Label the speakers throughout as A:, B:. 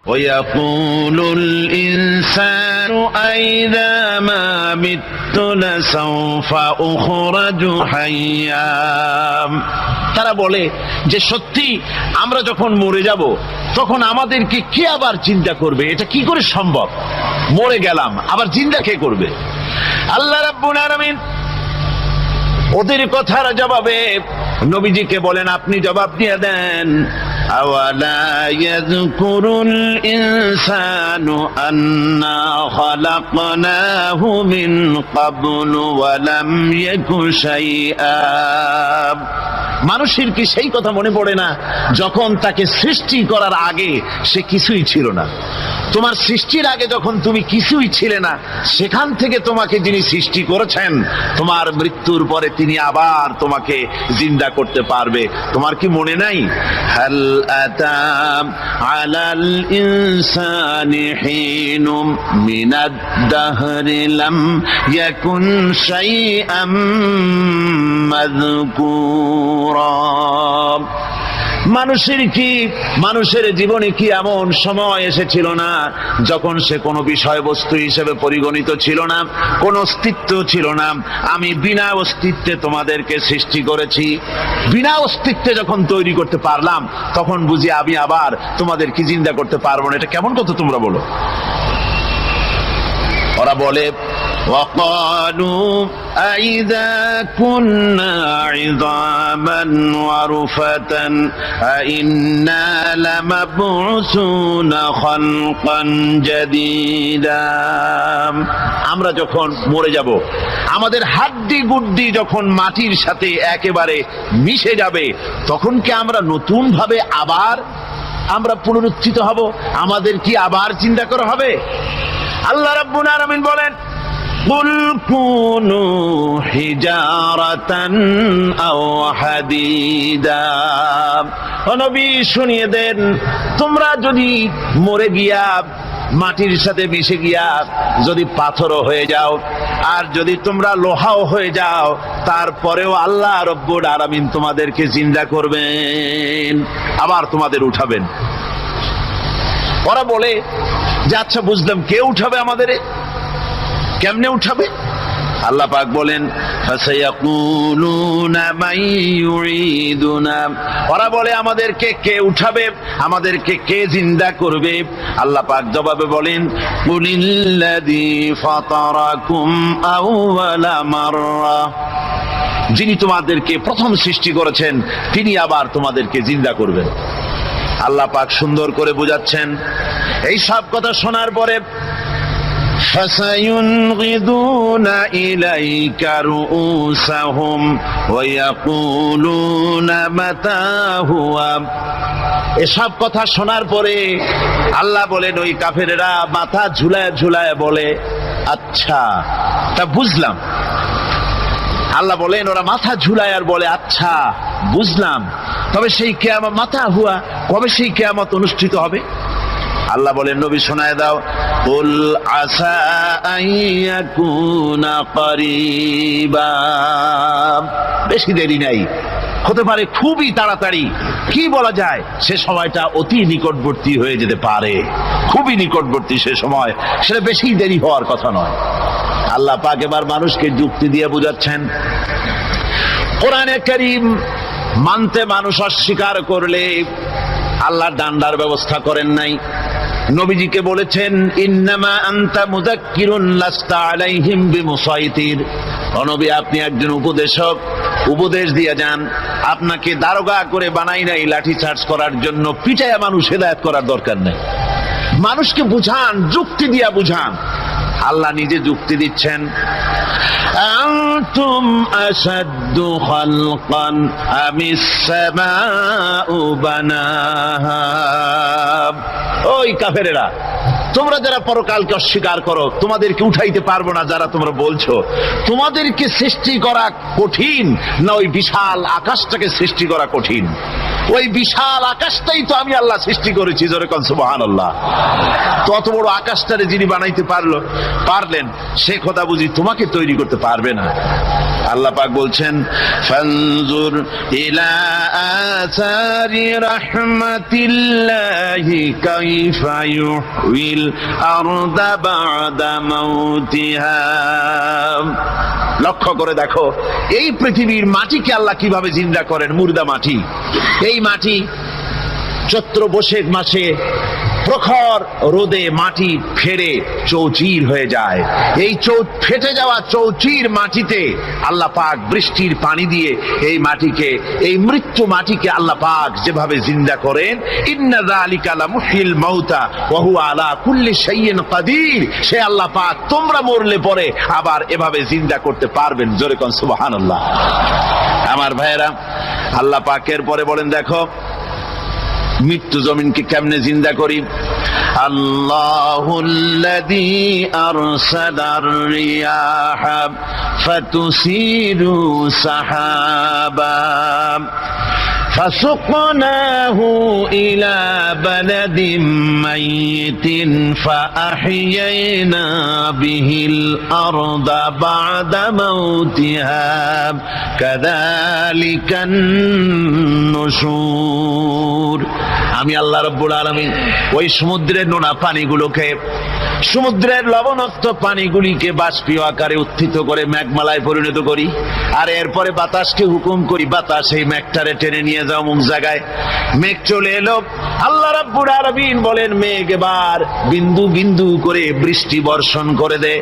A: ويقول الإنسان أإذا ما مت لسوف أخرج حيا। তারা বলে যে সত্যি আমরা যখন মরে যাব তখন আমাদেরকে কে আবার চিন্তা করবে? এটা কি করে সম্ভব? মরে গেলাম, আবার চিন্তা কে করবে? আল্লাহ রাব্বুল আলামিন ওদের কথার জবাবে নবীজিকে বলেন, আপনি জবাব দিয়ে দেন। আওয়ালা ইয়াযকুরুল ইনসানু আন্না খালাকনাহু মিন ক্বাবলু ওয়া লাম ইয়াকু শাইআ। মানুষের কি সেই কথা মনে পড়ে না যখন তাকে সৃষ্টি করার আগে সে কিছুই ছিল না? তোমার সৃষ্টির আগে যখন তুমি কিছুই ছিলে না, সেখান থেকে তোমাকে যিনি সৃষ্টি করেছেন, তোমার মৃত্যুর পরে তিনি আবার তোমাকে জিন্দা করতে পারবে। তোমার কি মনে নাই? হাল আতা আলাল ইনসানি হিনুম মিনাদ দাহরি লাম ইয়াকুন শাইআম মাযকুরা। মানুষের জীবনে কি এমন সময় এসেছিল না যখন সে কোনো বিষয়বস্তু হিসেবে পরিগণিত ছিল না, কোনো অস্তিত্ব ছিল না? আমি বিনা অস্তিত্বে তোমাদেরকে সৃষ্টি করেছি। বিনা অস্তিত্বে যখন তৈরি করতে পারলাম, তখন বুঝি আমি আবার তোমাদেরকে জিন্দা করতে পারবো না? এটা কেমন কথা তোমরা বলো? ওরা বলে, وقالوا أإذا كنا عظاما ورفاتا أإنا لمبعوثون خلقا جديدا। আমরা যখন মরে যাব, আমাদের হাড্ডি গুড্ডি যখন মাটির সাথে একেবারে মিশে যাবে, তখন কি আমরা নতুন ভাবে আবার পুনরুত্থিত হব? আমাদের কি আবার চিন্তা করা হবে? আল্লাহ রাব্বুল আলামিন বলেন, কুল কুনু হিজারাতান আও হাদিদা। ও নবী, শুনিয়ে দেন, তোমরা যদি মরে গিয়া মাটির সাথে মিশে গিয়া যদি পাথরও হয়ে যাও, আর যদি তোমরা লোহাও হয়ে যাও, তারপরেও আল্লাহ রব্বুল আলামিন তোমাদেরকে জিন্দা করবেন, আবার তোমাদের উঠাবেন। ওরা বলে যে আচ্ছা বুঝলাম, কে উঠাবে আমাদের? কেমনে উঠাবে? আল্লাহ পাক বলেন, ফাসায়াকুলুনা মান ইউঈদুনা। ওরা বলে আমাদেরকে কে উঠাবে, আমাদেরকে কে জিন্দা করবে? আল্লাহ পাক জবাবে বলেন, কুলিল্লাযী ফাতারাকুম আউওয়ালা মাররা। যিনি তোমাদেরকে প্রথম সৃষ্টি করেছেন, তিনি আবার তোমাদেরকে জিন্দা করবেন। আল্লাহ পাক সুন্দর করে বোঝাচ্ছেন। এই সব কথা শোনার পরে فَسَيُنْغِضُونَ إِلَيْكَ رُؤُوسَهُمْ وَيَقُولُونَ مَتَى هُوَ। এসব কথা শোনার পরে আল্লাহ বলেন, ওই কাফেরেরা মাথা ঝুলায় ঝুলায় বলে, আচ্ছা তা বুঝলাম। আল্লাহ বলেন, ওরা মাথা ঝুলায় আর বলে, আচ্ছা বুঝলাম, তবে সেই কিয়ামত, মাথা হুয়া, কবে সেই কিয়ামত অনুষ্ঠিত হবে? আল্লাহ বলেন, নবী শোনায় দাও, কুল আসা আইয়াকুনা করিবা। বেশি দেরি নাই, হতে পারে খুবই তাড়াতাড়ি। কি বলা যায়, সে সময়টা অতি নিকটবর্তী হয়ে যেতে পারে, খুবই নিকটবর্তী সে সময়, সেটা বেশি দেরি হওয়ার কথা নয়। আল্লাহ পাক এবার মানুষকে যুক্তি দিয়ে বুঝাচ্ছেন। কোরআনে কারীম মানতে মানুষ অস্বীকার করলে আল্লাহ ডান্ডার ব্যবস্থা করেন নাই। নবীজিকে বলেছেন, ইন্নামা আনতা মুযাক্কিরুন লাস্তা আলাইহিম বিমুসাইতির। ও নবী, আপনি একজন উপদেশক, উপদেশ দিয়ে যান। আপনাকে দারোগা করে বানাই নাই লাঠি চার্জ করার জন্য, পিটায়া মানুষ হেদায়েত করার দরকার নেই। মানুষকে বুঝান, যুক্তি দিয়া বুঝান। আল্লাহ নিজে যুক্তি দিচ্ছেন, আনতুম আশাদ্দু খালকান আমিস সামাউ বানাহা। ওই কাফেরেরা, তোমরা যারা পরকালকে অস্বীকার করো তোমাদেরকে উঠাইতে পারবো না, যারা তোমরা বলছো তোমাদেরকে সৃষ্টি করা কঠিন না ওই বিশাল আকাশটাকে সৃষ্টি করা কঠিন? ওই বিশাল আকাশটাই তো আমি আল্লাহ সৃষ্টি করেছি, জোরে কোন সুবহানাল্লাহ। তত বড় আকাশটারে যিনি বানাইতে পারলেন সে কথা বুঝি তোমাকে তৈরি করতে পারবে না? আল্লাহ পাক বলছেন ফানজুর ইলা আসারি রাহমাতিল্লাহি কাইফা ইউহিল আরদা বা'দা মাউতিহা। লক্ষ্য করে দেখো এই পৃথিবীর মাটিকে আল্লাহ কিভাবে জিন্দা করেন। মুর্দা মাটি, এই মাটি চৈত্র বৈশাখ মাসে প্রখর রোদে মাটি ফেরে চৌচির হয়ে যায়। এই ফেটে যাওয়া চৌচির মাটিতে আল্লাহ পাক বৃষ্টির পানি দিয়ে এই মাটিকে, এই মৃত্যু মাটিকে আল্লাহ পাক যেভাবে জিন্দা করেন, ইন্না যালিকা লামুহিল মাউতা ওয়া হুয়া আলা কুল্লি শাইইন কাদির, সে আল্লাহ পাক তোমরা মরলে পরে আবার এভাবে জিন্দা করতে পারবেন। জোরে কোন সুবহানাল্লাহ। আমার ভাইয়েরা, আল্লাহ পাকের পরে বলেন দেখো মৃত্যু জমিনকে কেমনে জিন্দা করি। আল্লাহুল্লাযী আরসালার রিয়াহা ফাতুসিরু সাহাবা فسقناه إلى بلد ميت فأحيينا به الأرض بعد موتها كذلك النشور। আমি আল্লাহ রাব্বুল আলামিন ওই সমুদ্রের নোনা পানিগুলোকে, সমুদ্রের লবণাক্ত পানিগুলিকে বাষ্পীয় আকারে উত্থিত করে মেঘমালায় পরিণত করি, আর এরপরে বাতাসকে হুকুম করি বাতাস এই মেঘটারে টেনে নিয়ে যাও মুখ জায়গায়। মেঘ চলে এলো, আল্লাহ রাব্বুল আলামিন বলেন মেঘ এবার বিন্দু বিন্দু করে বৃষ্টি বর্ষণ করে দে।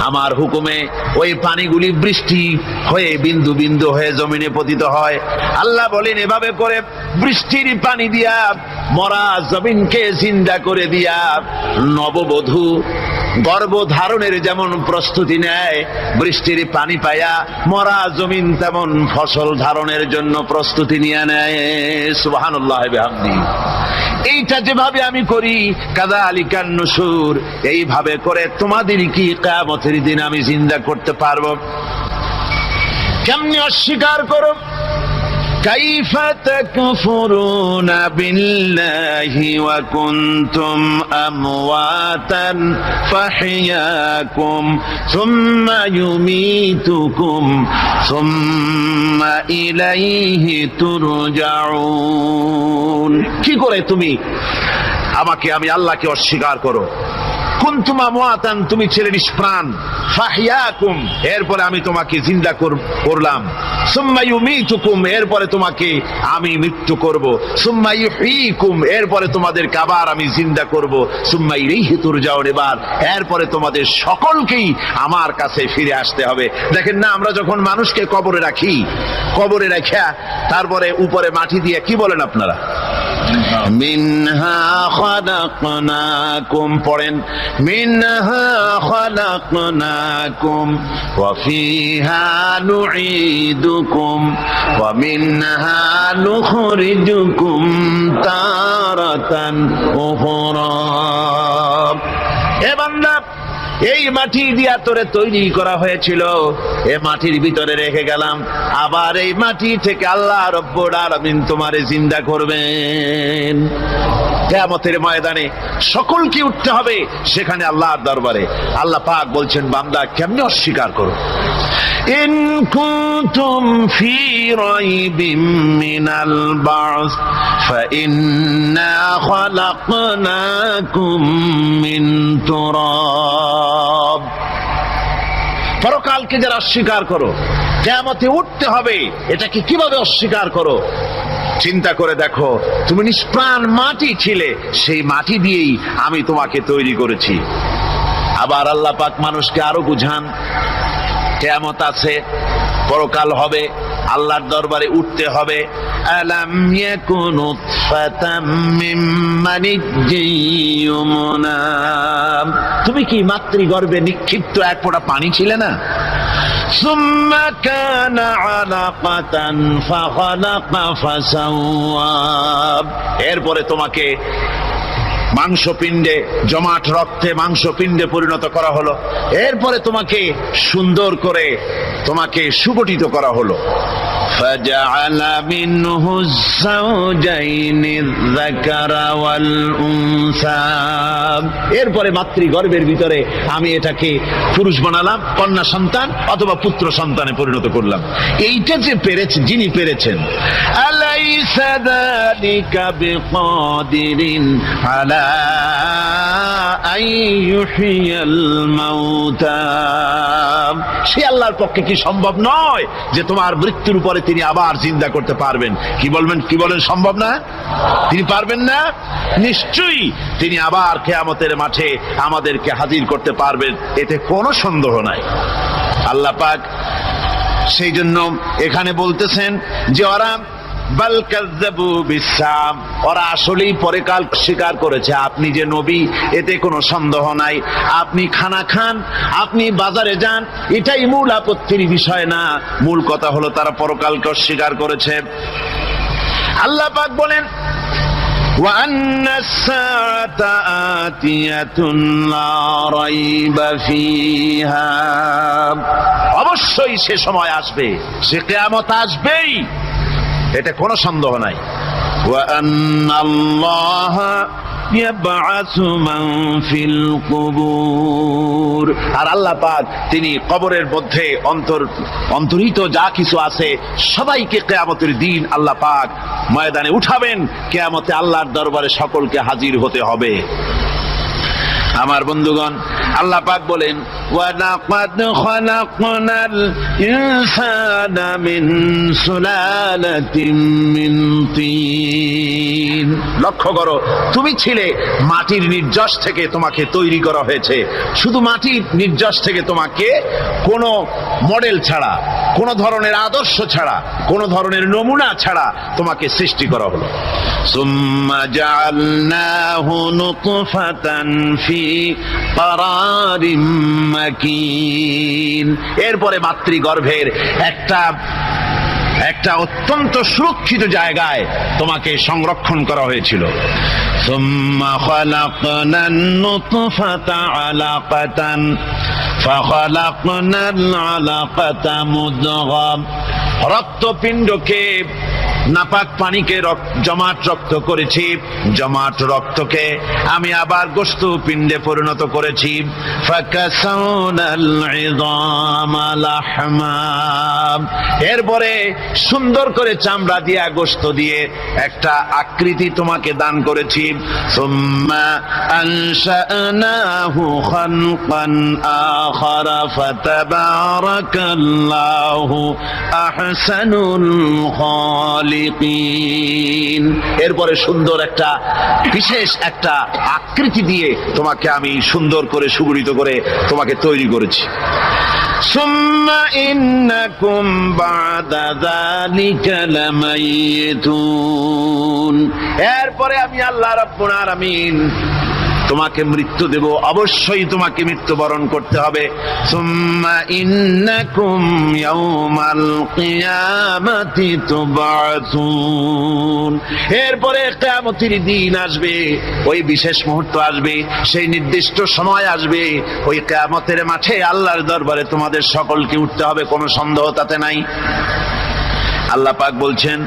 A: আমার হুকুমে ওই পানিগুলি বৃষ্টি হয়ে বিন্দু বিন্দু হয়ে জমিনে পতিত হয়। আল্লাহ বলেন এভাবে করে বৃষ্টির পানি দিয়া মরা জমিনকে জিন্দা করে দিয়া নববধূ গর্ভধারণের যেমন প্রস্তুতি নেয়, বৃষ্টির পানি পায়া মরা জমিন তেমন ফসল ধারণের জন্য প্রস্তুতি নিয়ে নেয়। সুবহানাল্লাহ বিহামদিহি। এইটা যেভাবে আমি করি কাযালিকান নুশুর, এইভাবে করে তোমাদের কি কিয়ামতের দিন আমি জিন্দা করতে পারবো? কেমনে অস্বীকার করো? কাইফা তাকফুরুনা বিল্লাহি ওয়া কুনতুম আমওয়াতান ফাহইয়াকুম সুম্মা ইউমীতুকুম সুম্মা ইলাইহি তুরজাউন। কি করে তুমি আমি আল্লাহকে অস্বীকার করো? কুনতুম আমওয়াতান, তুমি ছিলে নিষ্প্রাণ, ফাহইয়াকুম, এরপরে আমি তোমাকে জিন্দা করলাম, সুম্মা ইউমীতুকুম, এরপরে তোমাকে আমি মৃত্যু করব, সুম্মা ইউহয়িকুম, এরপরে তোমাদেরকে আবার আমি জিন্দা করব, সুম্মা ইলাইহি তুরজাউন, এরপরে তোমাদের সকলকেই আমার কাছে ফিরে আসতে হবে। দেখেন না, আমরা যখন মানুষকে কবরে রাখি, কবরে রাখা তারপরে উপরে মাটি দিয়ে কি বলেন আপনারা? মিনহা খালাকনাকুম, পড়েন মিনহা খালাকনাকুম ওয়া ফিহা নুঈদুকুম ওয়া মিনহা নুখরিজুকুম তারাতান উখরা। হে বান্দা, এই মাটি দিয়া তোরে তৈরি করা হয়েছিল, এই মাটির ভিতরে রেখে গেলাম, আবার এই মাটি থেকে আল্লাহ রব্বুল আলামিন তোমারে জিন্দা করবেন। কিয়ামতের ময়দানে সকলকে উঠতে হবে সেখানে আল্লাহর দরবারে। আল্লাহ পাক বলছেন বান্দা কেমনে অস্বীকার করো? ইন কুনতুম ফি রাইবিম মিনাল বা'স ফাইন্না খালাকনাকুম মিন তুরাব। পরকালকে যারা অস্বীকার করো, কিয়ামতে উঠতে হবে, এটাকে কিভাবে অস্বীকার করো? চিন্তা করে দেখো, তুমি নিষ্প্রাণ মাটি ছিলে, সেই মাটি দিয়েই আমি তোমাকে তৈরি করেছি। আবার আল্লাহ পাক মানুষকে আরো বুঝান, কিয়ামত আছে, পরকাল হবে, আল্লাহর দরবারে উঠতে হবে। আলাম ইয়াকুন নুতফাতাম মিন মানিয়্যিন ইউমনা, তুমি কি মাতৃগর্ভে নিক্ষিপ্ত এক ফোঁটা পানি ছিলে না? সুম্মা কানা আলাকাতান ফাখালাকা ফাসাওয়া, এরপরে তোমাকে মাংসপিণ্ডে, জমাট রক্তে মাংসপিণ্ডে পরিণত করা হলো। এরপরে তোমাকে সুন্দর করে তোমাকে সুগঠিত করা হলো। فَجَعَلَ مِنْهُ الزَّوْجَيْنِ الذَّكَرَ وَالْأُنثَى। এরপরে মাতৃগর্ভের ভিতরে আমি এটাকে পুরুষ বানালাম, কন্যা সন্তান অথবা পুত্র সন্তানে পরিণত করলাম। এইটা যে পেরেছে, যিনি পেরেছেন, আলাইসা যালিকা বিকাদিরিন আলা আইয়ুহিয়াল মাউতা। সে আল্লাহর পক্ষে কি সম্ভব নয় যে তোমার মৃত্যুর উপরে তিনি আবার জিন্দা করতে পারবেন? কি বলেন সম্ভব না? তিনি পারবেন না? নিশ্চয়ই তিনি আবার কিয়ামতের মাঠে আমাদেরকে হাজির করতে পারবেন, এতে কোনো সন্দেহ নাই। আল্লাহ পাক সেই জন্য এখানে বলতেছেন যে ওরা বাল কাযযাবু বিসসাম, ওরা আসলেই পরকাল স্বীকার করেছে। আপনি যে নবী এতে কোনো সন্দেহ নাই। আপনি খানা খান, আপনি বাজারে যান, এটাই মূল আপত্তির বিষয় না। মূল কথা হলো তারা পরকালকে অস্বীকার করেছে। আল্লাহ পাক বলেন وَأَنَّ السَّاعَةَ آتِيَةٌ لَا رَيْبَ فِيهَا। অবশ্যই সে সময় আসবে, সে কিয়ামত আসবেই, এটা কোনো সন্দেহ নাই। وَأَنَّ اللَّهَ يَبْعَثُ مَن فِي الْقُبُورِ। আর আল্লাহ পাক তিনি কবরের মধ্যে অন্তর্হিত যা কিছু আছে সবাইকে কিয়ামতের দিন আল্লাহ পাক ময়দানে উঠাবেন। কিয়ামতে আল্লাহর দরবারে সকলকে হাজির হতে হবে। আমার বন্ধুগণ, আল্লাহ পাক বলেন ওয়ালাকাদ খালাকনাল ইনসানা মিন সুলালাতিন মিন তিন। লক্ষ্য করো, তুমি ছিলে মাটির নির্যাস থেকে তোমাকে তৈরি করা হয়েছে। শুধু মাটির নির্যাস থেকে তোমাকে কোনো মডেল ছাড়া, কোনো ধরনের আদর্শ ছাড়া, কোনো ধরনের নমুনা ছাড়া তোমাকে সৃষ্টি করা হলো। সুম্মা জাআলনাহু নুতফাতান ফি ক্বারারিম মাকিন। এরপরে মাতৃগর্ভের একটা অত্যন্ত সুরক্ষিত জায়গায় তোমাকে সংরক্ষণ করা হয়েছিল। সুম্মা খালাকনান নুতফাতা আলাকাতান ফাখালাকনাল আলাকাতা মুদগাম। রক্তপিণ্ডকে, নাপাক পানিকে জমাট রক্ত করেছি, জমাট রক্তকে আমি আবার গোশত পিণ্ডে পরিণত করেছি। ফাকাসাউনাল ইযামা লাহমা। এরপরে সুন্দর করে চামড়া দিয়ে, গোশত দিয়ে একটা আকৃতি তোমাকে দান করেছি। সুম্মা আনশানাহু খালকান আখারা ফাতাবারাকাল্লাহু আহসানুল খালিকিন। এরপরে সুন্দর একটা বিশেষ একটা আকৃতি দিয়ে তোমাকে আমি সুন্দর করে সুগঠিত করে তোমাকে তৈরি করেছি। সুম্মা ইন্নাকুম বা'দা যালিকা লামাইয়িতুন। এরপরে আমি আল্লাহ রাব্বুল আলামিন তোমাকে মৃত্যু দেব, অবশ্যই তোমাকে মৃত্যুবরণ করতে হবে। সুম্মা ইন্নাকুম ইয়াউমাল কিয়ামাতি তুবআসুন। এরপরে কিয়ামতের দিন আসবে, ওই বিশেষ মুহূর্ত আসবে, সেই নির্দিষ্ট সময় আসবে। ওই কিয়ামতের মাঠে আল্লাহর দরবারে তোমাদের সকলকে উঠতে হবে, কোনো সন্দেহ তাতে নাই। আল্লাহ পাক বলছেন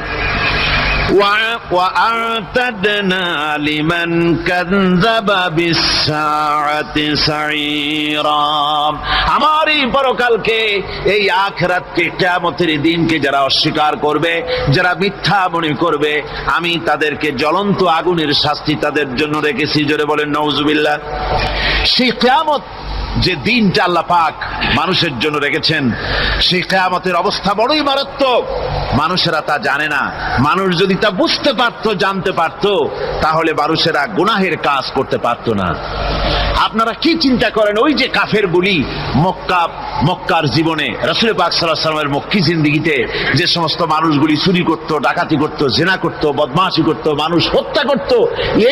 A: وَأَعْتَدْنَا لِمَنْ كَذَّبَ بِالسَّاعَةِ سَعِيرًا। আমার এই পরকালকে, এই আখিরাতকে, কিয়ামতের দিনকে যারা অস্বীকার করবে, যারা মিথ্যা মনে করবে, আমি তাদেরকে জ্বলন্ত আগুনের শাস্তি তাদের জন্য রেখেছি। জোরে বলেন নাউজুবিল্লাহ। সেই কিয়ামত যে দিনটা আল্লাহ পাক মানুষের জন্য রেখেছেন, সেই কিয়ামতের অবস্থা বড়ই মারাত্মক। মানুষেরা তা জানে না। মানুষ যদি তা বুঝতে পারত, জানতে পারত, তাহলে মানুষেরা গুনাহের কাজ করতে পারত না। আপনারা কি চিন্তা করেন, ওই যে কাফেরগুলি মক্কার জীবনে, রাসূল পাক সাল্লাল্লাহু আলাইহি ওয়াসাল্লামের মক্কি জিন্দেগিতে যে সমস্ত মানুষগুলি চুরি করত, ডাকাতি করত, জিনা করত, বদমাশি করত, মানুষ হত্যা করত,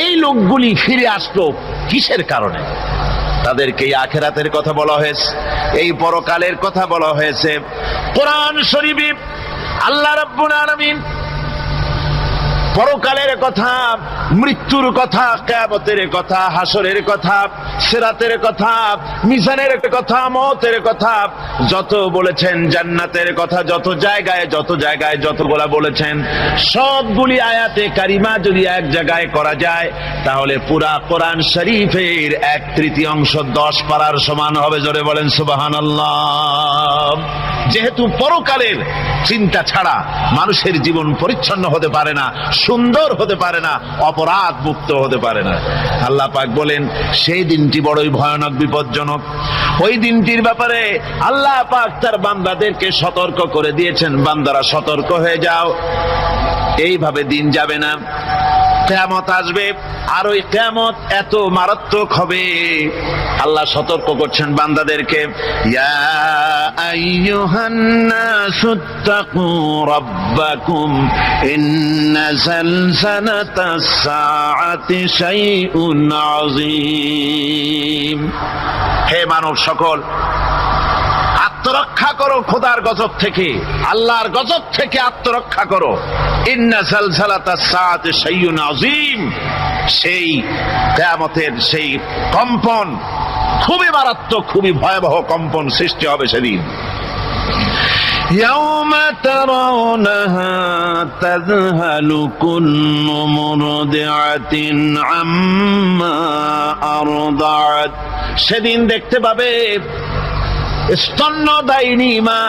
A: এই লোকগুলি ফিরে আসলো কিসের কারণে? তাদেরকে এই আখিরাতের কথা বলা হয়েছে, এই পরকালের কথা বলা হয়েছে। কোরআন শরীফে আল্লাহ রাব্বুল আলামিন পরকালের কথা, মৃত্যুর কথা, কিয়ামতের কথা, হাসরের কথা, সিরাতের কথা, মিজানের কথা, মওতের কথা যত বলেছেন, জান্নাতের কথা যত জায়গায় যতগুলা বলেছেন, সবগুলি আয়াতে কারিমা যদি এক জায়গায় করা যায় তাহলে পুরা কোরআন শরীফের 1/3 10 পারার সমান হবে। জোরে বলেন সুবহানাল্লাহ। যেহেতু পরকালের চিন্তা ছাড়া মানুষের জীবন পরিচ্ছন্ন হতে পারে না, সুন্দর হতে পারে না, অপরাধ মুক্ত হতে পারে না। আল্লাহ পাক বলেন সেই দিনটি বড়ই ভয়ানক, বিপজ্জনক। ওই দিনটির ব্যাপারে আল্লাহ পাক তার বান্দাদেরকে সতর্ক করে দিয়েছেন, বান্দারা সতর্ক হয়ে যাও, এইভাবে দিন যাবে না, কিয়ামত আসবে। আর ওই কিয়ামত এত মারাত্মক হবে, আল্লাহ সতর্ক করছেন বান্দাদেরকে, ইয়া আইয়ুহান নাসুত্তাকু রাব্বাকুম ইন্না যালযালাতাস সাআতি শাইউন আযীম। হে মানব সকল, আত্মরক্ষা করো খোদার গজব থেকে, আল্লাহর গজব থেকে আত্মরক্ষা করো। ইন্না যালযালাতাস সাআতি শাইউন আযীম, সেই কিয়ামতের সেই কম্পন খুবই মারাত্মক, খুবই ভয়াবহ কম্পন সৃষ্টি হবে সেদিন। ইয়াউমা তারাউনাহা তাযহালু কুল্লু মুরদিআতিন আম্মা আরদাআত, সেদিন দেখতে পাবে স্তন্যদায়িনী মা,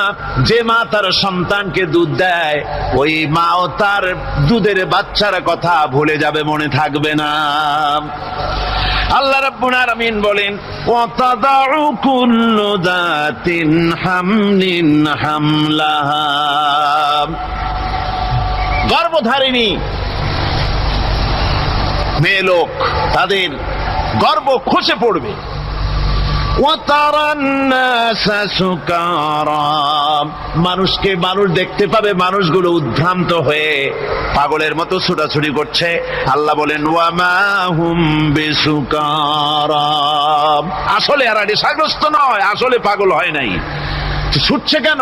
A: যে মা তার সন্তানকে দুধ দেয়, ওই মাও তার দুধের বাচ্চার কথা ভুলে যাবে, মনে থাকবে না। আল্লাহ রাব্বুল আলামিন বলেন, ওয়াতাদাউ কুল্লু যাতিন হামলিন হামলাহা, গর্ভধারিণী মেয়ে লোক তাদের গর্ভ খসে পড়বে। মানুষকে মানুষ দেখতে পাবে, মানুষগুলো উদ্ভ্রান্ত হয়ে পাগলের মতো ছুটাছুটি করছে। আল্লাহ বলেন, ওয়ামা হুম বিসুকারা, আসলে এরা নেশাগ্রস্ত নয়, আসলে পাগল হয় নাই। ছুটছে কেন?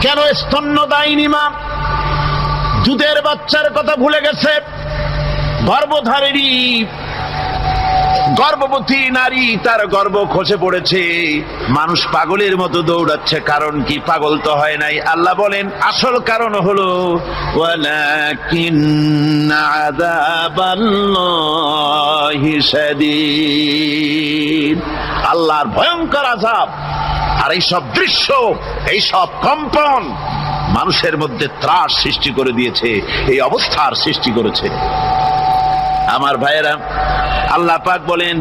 A: কেন? স্তন্যদায়িনী মা দুধের বাচ্চার কথা ভুলে গেছে। গর্ভধারিণী গর্ভবতী নারী, তার গর্ভ খসে পড়েছে, মানুষ পাগলের মতো দৌড়াচ্ছে। কারণ কি? পাগল তো হয় নাই। আল্লাহ বলেন আসল কারণ হলো ওয়ালাকিন্না আযাবাল্লাহি শাদীদ, আল্লাহর ভয়ঙ্কর আযাব। আর এই সব দৃশ্য, এই সব কম্পন মানুষের মধ্যে ত্রাস সৃষ্টি করে দিয়েছে, এই অবস্থার সৃষ্টি করেছে। আমার ভাইয়েরা, আল্লাহ পাক বলেন,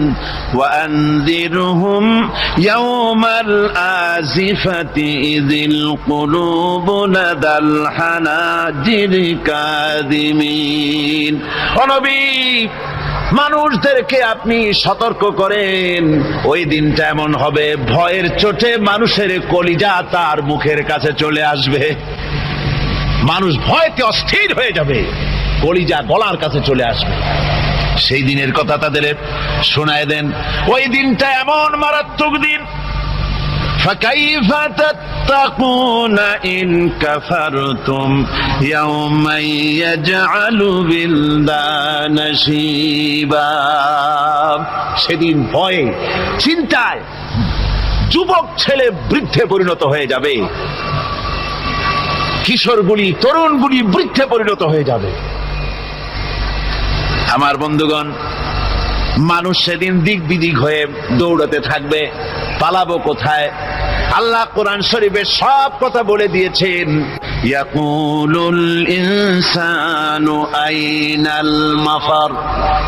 A: ওয়ানযিরহুম ইয়াওমাল আজিফাতি ইযিল কুলুবু লাদাল হানাজির কাযিমিন। ও নবী, মানুষদেরকে আপনি সতর্ক করেন, ওই দিনটা এমন হবে, ভয়ের চোটে মানুষের কলিজা তার মুখের কাছে চলে আসবে। মানুষ ভয়তে অস্থির হয়ে যাবে, কলিজা গলার কাছে চলে আসবে। সেই দিনের কথা তাদের শোনায় দেন। ওই দিনটা এমন মারাত্মক দিন, ফাকাইফা তাত্তাকুনা ইন কাফারতুম ইয়াওমা ইয়াজআলু বিলদানা শিবা। সেদিন ভয়ে চিন্তায় যুবক ছেলে বৃদ্ধে পরিণত হয়ে যাবে, কিশোরগুলি তরুণগুলি বৃদ্ধে পরিণত হয়ে যাবে। আমার বন্ধুগণ, মানুষ সেদিন দিক বিদিক হয়ে দৌড়াতে থাকবে, পালাবো কোথায়? আল্লাহ কোরআন শরীফে সব কথা বলে দিয়েছেন। ইয়াকুলুল ইনসানু আইনাল মাফার,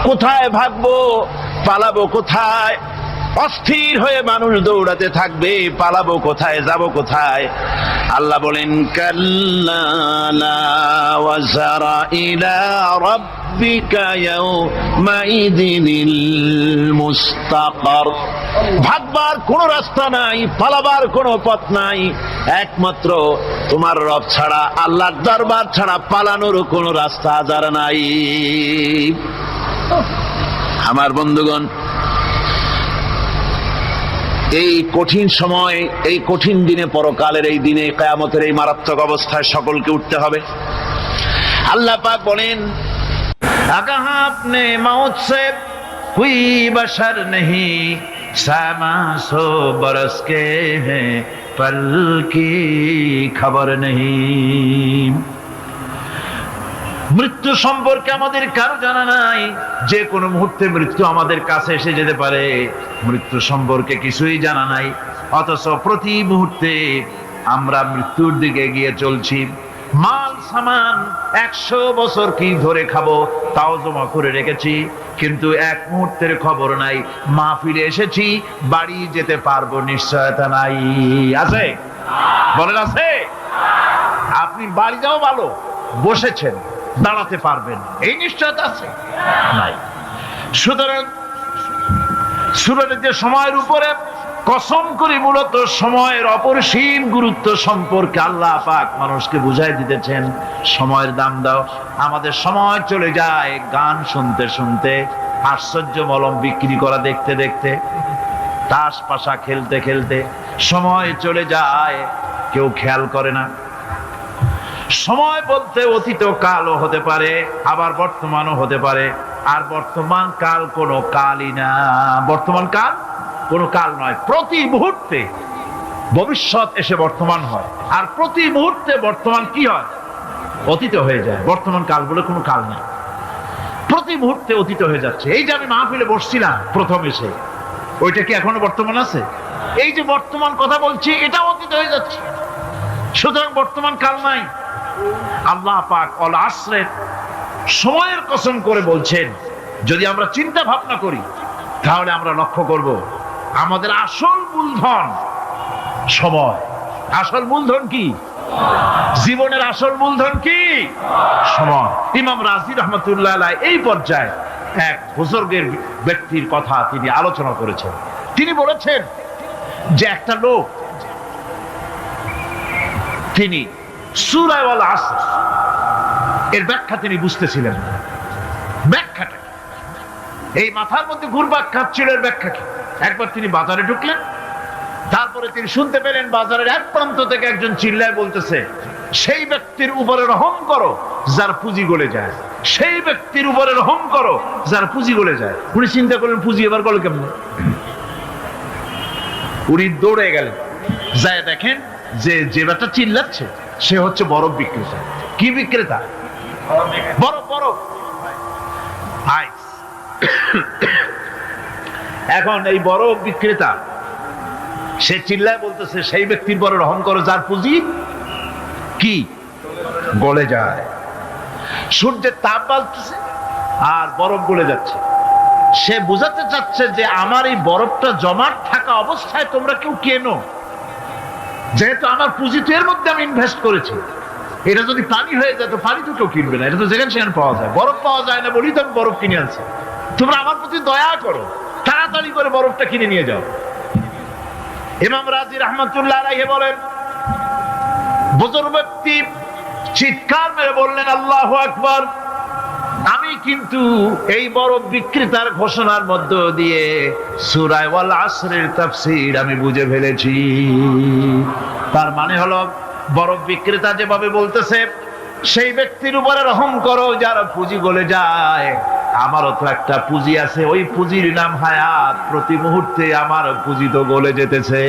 A: কোথায় ভাগবো, পালাবো কোথায়? অস্থির হয়ে মানুষ দৌড়াতে থাকবে, পালাবো কোথায়, যাব কোথায়? আল্লাহ বলেন, কাল্লা লা ওয়াজারা ইলা রাব্বিকা ইয়াওমাইযিনিল মুস্তাকার। ভাগবার কোনো রাস্তা নাই, পালাবার কোনো পথ নাই, একমাত্র তোমার রব ছাড়া, আল্লাহর দরবার ছাড়া পালানোর কোনো রাস্তা আর নাই। আমার বন্ধুগণ, এই কঠিন সময়, এই কঠিন দিনে, পরকালের এই দিনে, কিয়ামতের এই মারাত্মক অবস্থায় সকলকে উঠতে হবে। আল্লাহ পাক বলেন, আগাহা আপনে মौत से कोई बशर नहीं, सामा सो बरस के हैं पल की खबर नहीं। মৃত্যু সম্পর্কে আমাদের কারো জানা নাই, যে কোনো মুহূর্তে মৃত্যু আমাদের কাছে এসে যেতে পারে। মৃত্যু সম্পর্কে কিছুই জানা নাই, অথচ প্রতি মুহূর্তে আমরা মৃত্যুর দিকে এগিয়ে চলছি। মাল সামান 100 বছর কি ধরে খাবো তাও জমা করে রেখেছি, কিন্তু এক মুহূর্তের খবর নাই। মাহফিলে এসেছি, বাড়ি যেতে পারবো নিশ্চয়তা নাই। আছে? বলেন আছে? আপনি বাড়ি যাও ভালো, বসেছেন, দাঁড়াতে পারবেন এই নিশ্চয়তা আছে? নাই। সুতরাং সূরার যে সময়ের উপরে কসম করে মূলত সময়ের অপরিসীম গুরুত্ব সম্পর্কে আল্লাহ পাক মানুষকে বুঝাই দিতেছেন। সময়ের দাম দাও। আমাদের সময় চলে যায় গান শুনতে শুনতে, আশ্চর্য মলম বিক্রি করা দেখতে দেখতে, তাস পাশা খেলতে খেলতে সময় চলে যায়, কেউ খেয়াল করে না। সময় বলতে অতীত কালও হতে পারে, আবার বর্তমানও হতে পারে। আর বর্তমান কাল কোনো কালই না। বর্তমান কাল কোনো কাল নয়। প্রতি মুহূর্তে ভবিষ্যৎ এসে বর্তমান হয়, আর প্রতি মুহূর্তে বর্তমান কি হয়? অতীত হয়ে যায়। বর্তমান কাল বলে কোনো কাল নেই, প্রতি মুহূর্তে অতীত হয়ে যাচ্ছে। এই যে আমি মাহফিলে বসছিলাম প্রথম এসে, ওইটা কি এখনো বর্তমান আছে? এই যে বর্তমান কথা বলছি, এটা অতীত হয়ে যাচ্ছে। সুতরাং বর্তমান কাল নাই। আল্লাহ পাক অল আসরের সময়ের কসম করে বলছেন। যদি আমরা চিন্তা ভাবনা করি তাহলে আমরা লক্ষ্য করব আমাদের আসল মূলধন সময়। আসল মূলধন কি? জীবনের আসল মূলধন কি? সময়। ইমাম রাজি রহমতুল্লাহ আলাইহি এই পর্যায়ে এক বুজুর্গের ব্যক্তির কথা তিনি আলোচনা করেছেন। তিনি বলেছেন যে একটা লোক, তিনি সূরা আল আসর এর ব্যাখ্যা তিনি বুঝতেছিলেন না। ব্যাখ্যাটা এই মাথার মধ্যে ঘুরপাক খাচ্ছিল, এর ব্যাখ্যা কি? একবার তিনি বাজারে ঢুকলেন, তারপরে তিনি শুনতে পেলেন বাজারের এক প্রান্ত থেকে একজন চিল্লায় বলতেছে, সেই ব্যক্তির উপরে রহম করো যার পুঁজি গলে যায়, সেই ব্যক্তির উপরে রহম করো যার পুঁজি গলে যায়। উনি চিন্তা করলেন পুঁজি এবার গলে কেমন? উনি দৌড়ে গেলেন, যায় দেখেন যে যে ব্যাটা চিল্লাচ্ছে সে হচ্ছে বরফ বিক্রেতা। কি বিক্রেতা? বরফ। বরফ আইস। এখন এই বরফ বিক্রেতা সে চিল্লায় বলতেছে, সেই ব্যক্তির পরে রহম করো যার পুঁজি কি গলে যায়। সূর্যের তাপ বাড়তেছে আর বরফ গলে যাচ্ছে। সে বুঝাতে চাচ্ছে যে আমার এই বরফটা জমাট থাকা অবস্থায় তোমরা কেউ কেনো, যেহেতু আমার পুঁজি তো এর মধ্যে আমি ইনভেস্ট করেছি। এটা যদি পানি হয়ে যায় তো পানি তো কেউ কিনবে না, এটা তো যেখানে সেখানে পাওয়া যায়। বরফ পাওয়া যায় না বলি তো আমি বরফ কিনে আনছি। তোমরা আমার প্রতি দয়া করো, তাড়াতাড়ি করে বরফটা কিনে নিয়ে যাও। ইমাম রাজি রহমতুল্লাহ আলাইহি বলেন, বুজুর্গ ব্যক্তি চিৎকার মেরে বললেন, আল্লাহু আকবার। আমি কিন্তু এই বরফ বিক্রেতার ঘোষণার মধ্য দিয়ে সূরা আল আসরের তাফসীর আমি বুঝে ফেলেছি। তার মানে হলো বরফ বিক্রেতা যেভাবে বলতেছে, সেই ব্যক্তির উপরে রহম করো যার পুঁজি গলে যায়। আমারও তো একটা পুঁজি আছে, ওই পুঁজির নাম হায়াত। প্রতি মুহূর্তে আমার পুঁজি তো গলে যেতেছে,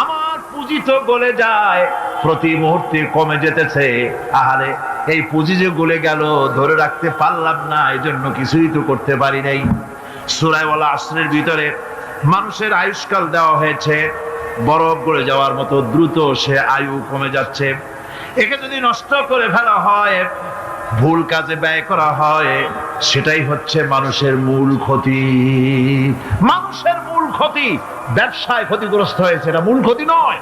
A: আমার পুঁজি তো গলে যায়, প্রতি মুহূর্তে কমে যেতেছে। আহারে, এই পুঁজি যে গলে গেল ধরে রাখতে পারলাম না, এই জন্য কিছুই তো করতে পারি নাই। সূরা আল আসরের ভিতরে মানুষের আয়ুষ্কাল দেওয়া হয়েছে, বরফ গলে যাওয়ার মতো দ্রুত সে আয়ু কমে যাচ্ছে। একে যদি নষ্ট করে ফেলা হয়, ভুল কাজে ব্যয় করা হয়, সেটাই হচ্ছে মানুষের মূল ক্ষতি। মানুষের মূল ক্ষতি। ব্যবসায় ক্ষতিগ্রস্ত হয়েছে, এটা মূল ক্ষতি নয়।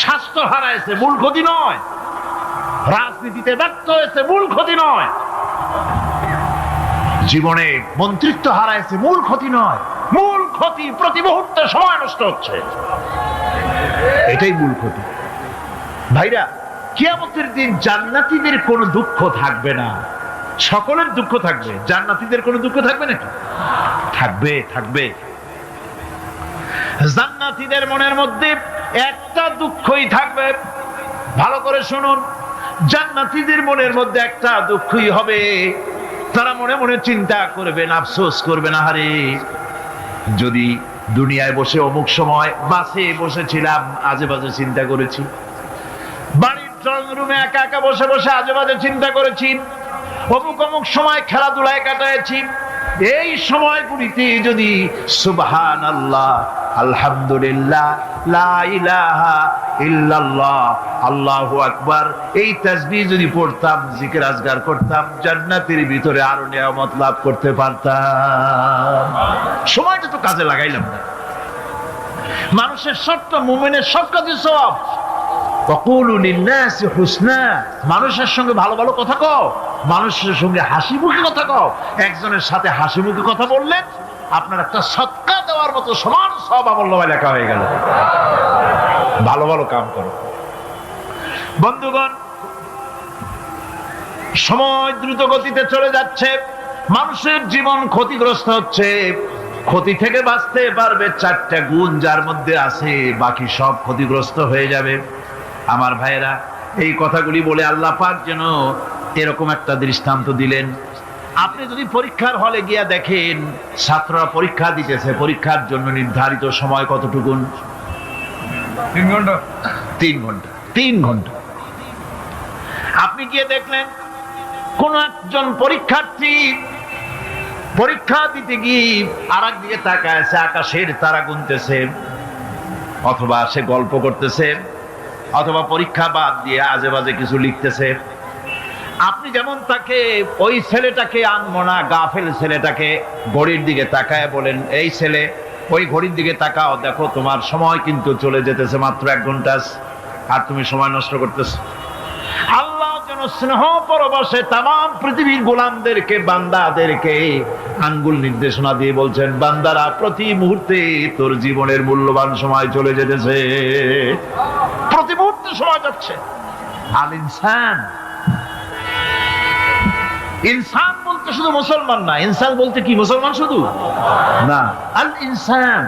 A: স্বাস্থ্য হারাইছে, মূল ক্ষতি নয়। রাজনীতিতে ব্যর্থ হয়েছে, মূল ক্ষতি নয়। জীবনে মন্ত্রিত্ব হারাইছে, মূল ক্ষতি নয়। মূল ক্ষতি প্রতি মুহূর্তে সময় নষ্ট হচ্ছে, এটাই মূল ক্ষতি। ভাইরা, কিয়ামতের দিন জান্নাতীদের কোনো দুঃখ থাকবে না, সকলের দুঃখ থাকবে। জান্নাতীদের কোনো দুঃখ থাকবে নাকি? থাকবে, থাকবে। জান্নাতীদের মনের মধ্যে একটা দুঃখই থাকবে। ভালো করে শুনুন, জান্নাতীদের মনের মধ্যে একটা দুঃখই হবে, তারা মনে মনে চিন্তা করবেন, আফসোস করবেন, আহারে যদি দুনিয়ায় বসে অমুক সময় বাসে বসেছিলাম, আজে বাজে চিন্তা করেছি, বাড়ির ড্রয়িং রুমে একা একা বসে বসে আজে বাজে চিন্তা করেছি, অমুক অমুক সময় খেলাধুলায় কাটাইছি, এই সময়গুলিতে যদি সুবহানাল্লাহ, আলহামদুলিল্লাহ, লা ইলাহা ইল্লাল্লাহ, আল্লাহু আকবার এই তাসবিহ যদি পড়তাম, জিকির আজগার করতাম, জান্নাতের ভিতরে আরো নিয়ামত লাভ করতে পারতাম। সময়টা তো কাজে লাগাইলাম না। মানুষের শর্ত, মুমিনের শর্ত কাজে সওয়াব। ওয়াকুলু লিন-নাসি হুসনা, মানুষের সঙ্গে ভালো ভালো কথা কও, মানুষের সঙ্গে হাসি মুখে কথা কও। একজনের সাথে হাসি মুখে কথা বললেন, আপনার একটা সদকা দেওয়ার মতো সমান সব আমলনামায় লেখা হয়ে গেল। ভালো ভালো কাম করো। বন্ধুগণ, সময় দ্রুত গতিতে চলে যাচ্ছে, মানুষের জীবন ক্ষতিগ্রস্ত হচ্ছে। ক্ষতি থেকে বাঁচতে পারবে 4টা গুণ যার মধ্যে আছে, বাকি সব ক্ষতিগ্রস্ত হয়ে যাবে। আমার ভাইয়েরা, এই কথাগুলি বলে আল্লাহ পাক যেন এরকম একটা দৃষ্টান্ত দিলেন। আপনি যদি পরীক্ষার হলে গিয়া দেখেন ছাত্ররা পরীক্ষা দিতেছে, পরীক্ষার জন্য নির্ধারিত সময় কতটুকু?
B: 3 ঘন্টা।
A: 3 ঘন্টা। 3 ঘন্টা। আপনি গিয়ে দেখলেন কোন একজন পরীক্ষার্থী পরীক্ষা দিতে গিয়ে আর একদিকে তাকায় আছে, আকাশের তারা গুনতেছে, অথবা সে গল্প করতেছে, অথবা পরীক্ষা বাদ দিয়ে আজে বাজে কিছু লিখতেছে। আপনি যেমন তাকে, ওই ছেলেটাকে আনবো না, গাফেল ছেলেটাকে ঘড়ির দিকে তাকায় বলেন, এই ছেলে ওই ঘড়ির দিকে তাকাও, দেখো তোমার সময় কিন্তু চলে যেতেছে, মাত্র 1 ঘন্টা, আর তুমি সময় নষ্ট করতেছো। আল্লাহ যেন স্নেহ পরবশে তামাম পৃথিবীর গোলামদেরকে, বান্দাদেরকে আঙ্গুল নির্দেশনা দিয়ে বলছেন, বান্দারা প্রতি মুহূর্তে তোর জীবনের মূল্যবান সময় চলে যেতেছে, প্রতি মুহূর্তে সময় যাচ্ছে। আল ইনসান, ইনসান বলতে শুধু মুসলমান না, ইনসান বলতে কি মুসলমান শুধু না, আল ইনসান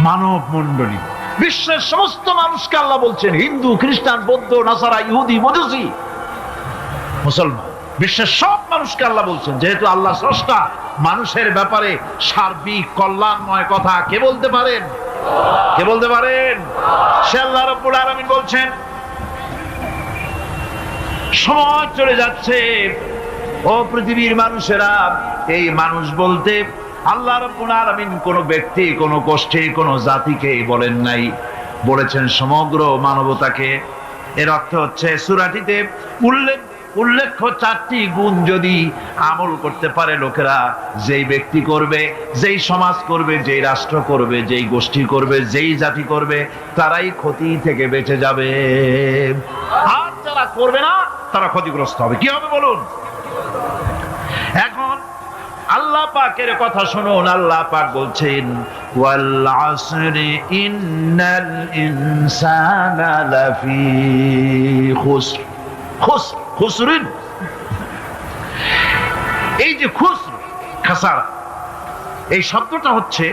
A: মানব মণ্ডলী, বিশ্বের সমস্ত মানুষকে আল্লাহ বলছেন, হিন্দু, খ্রিস্টান, বৌদ্ধ, নাসারা, ইহুদি, মজুসি, মুসলমান, বিশ্বের সব মানুষকে আল্লাহ বলছেন। যেহেতু আল্লাহ স্রষ্টা, মানুষের ব্যাপারে সার্বিক কল্যাণময় কথা কে বলতে পারেন? কে বলতে পারেন? সে আল্লাহ রাব্বুল আলামিন বলছেন, সময় চলে যাচ্ছে, ও পৃথিবীর মানুষেরা। এই মানুষ বলতে আল্লাহ রাব্বুল আলামিন কোন ব্যক্তি, কোন গোষ্ঠী, কোন জাতিকে বলেন নাই, বলেছেন সমগ্র মানবতাকে। এর অর্থ হচ্ছে সূরাটিতে উল্লেখ্য 4টি গুণ যদি আমল করতে পারে লোকেরা, যেই ব্যক্তি করবে, যেই সমাজ করবে, যেই রাষ্ট্র করবে, যেই গোষ্ঠী করবে, যেই জাতি করবে, তারাই ক্ষতি থেকে বেঁচে যাবে। আর যারা করবে না, তারা ক্ষতিগ্রস্ত হবে। কি হবে বলুন? এখন আল্লাহ পাকের কথা শুনুন। আল্লাহ পাক বলছেন, ওয়াল আসরি ইন্নাল ইনসানা লাফি খুসর। খুসরিন, এই যে খুসর, খাসারা, এই শব্দটা হচ্ছে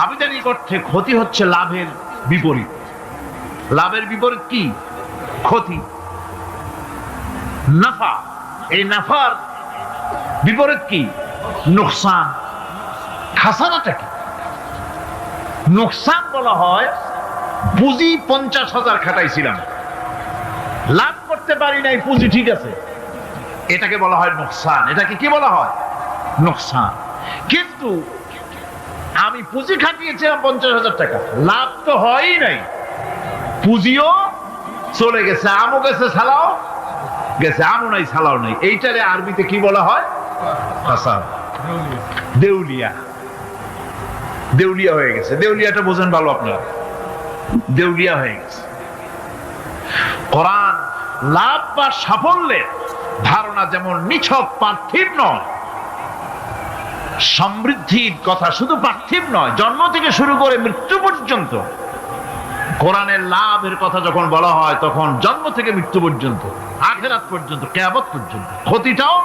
A: আবিধানিক অর্থে ক্ষতি, হচ্ছে লাভের বিপরীত। লাভের বিপরীত কি? ক্ষতি। নাফা, এই নাফার বিপরীত কি? নোকসান। খাসারাটা কি? নোকসান বলা হয় পুঁজি 50,000 খাটাইছিলাম, লাভ করতে পারি নাই, পুঁজি ঠিক আছে, এটাকে বলা হয় নোকসান। এটাকে কি বলা হয়? নোকসান। কিন্তু আমি পুঁজি খাটিয়েছিলাম 50,000 টাকা, লাভ তো হয়ই নাই, পুঁজিও চলে গেছে, আমও গেছে, ছালাও গেছে, আমও নাই, ছালাও নাই। এইটারে আরবিতে কি বলা হয়? খাসারা। দেউলিয়া। দেউলিয়া হয়ে গেছে। দেউলিয়াটা বোঝেন ভালো আপনারা, দেউলিয়া হয়ে গেছে। কোরআন লাভ বা সাফল্যের ধারণা যেমন নিছক পার্থিব নয়, সমৃদ্ধির কথা শুধু পার্থিব নয়, জন্ম থেকে শুরু করে মৃত্যু পর্যন্ত। কোরআনের লাভের কথা যখন বলা হয়, তখন জন্ম থেকে মৃত্যু পর্যন্ত, আখিরাত পর্যন্ত, কিয়ামত পর্যন্ত। ক্ষতিটাও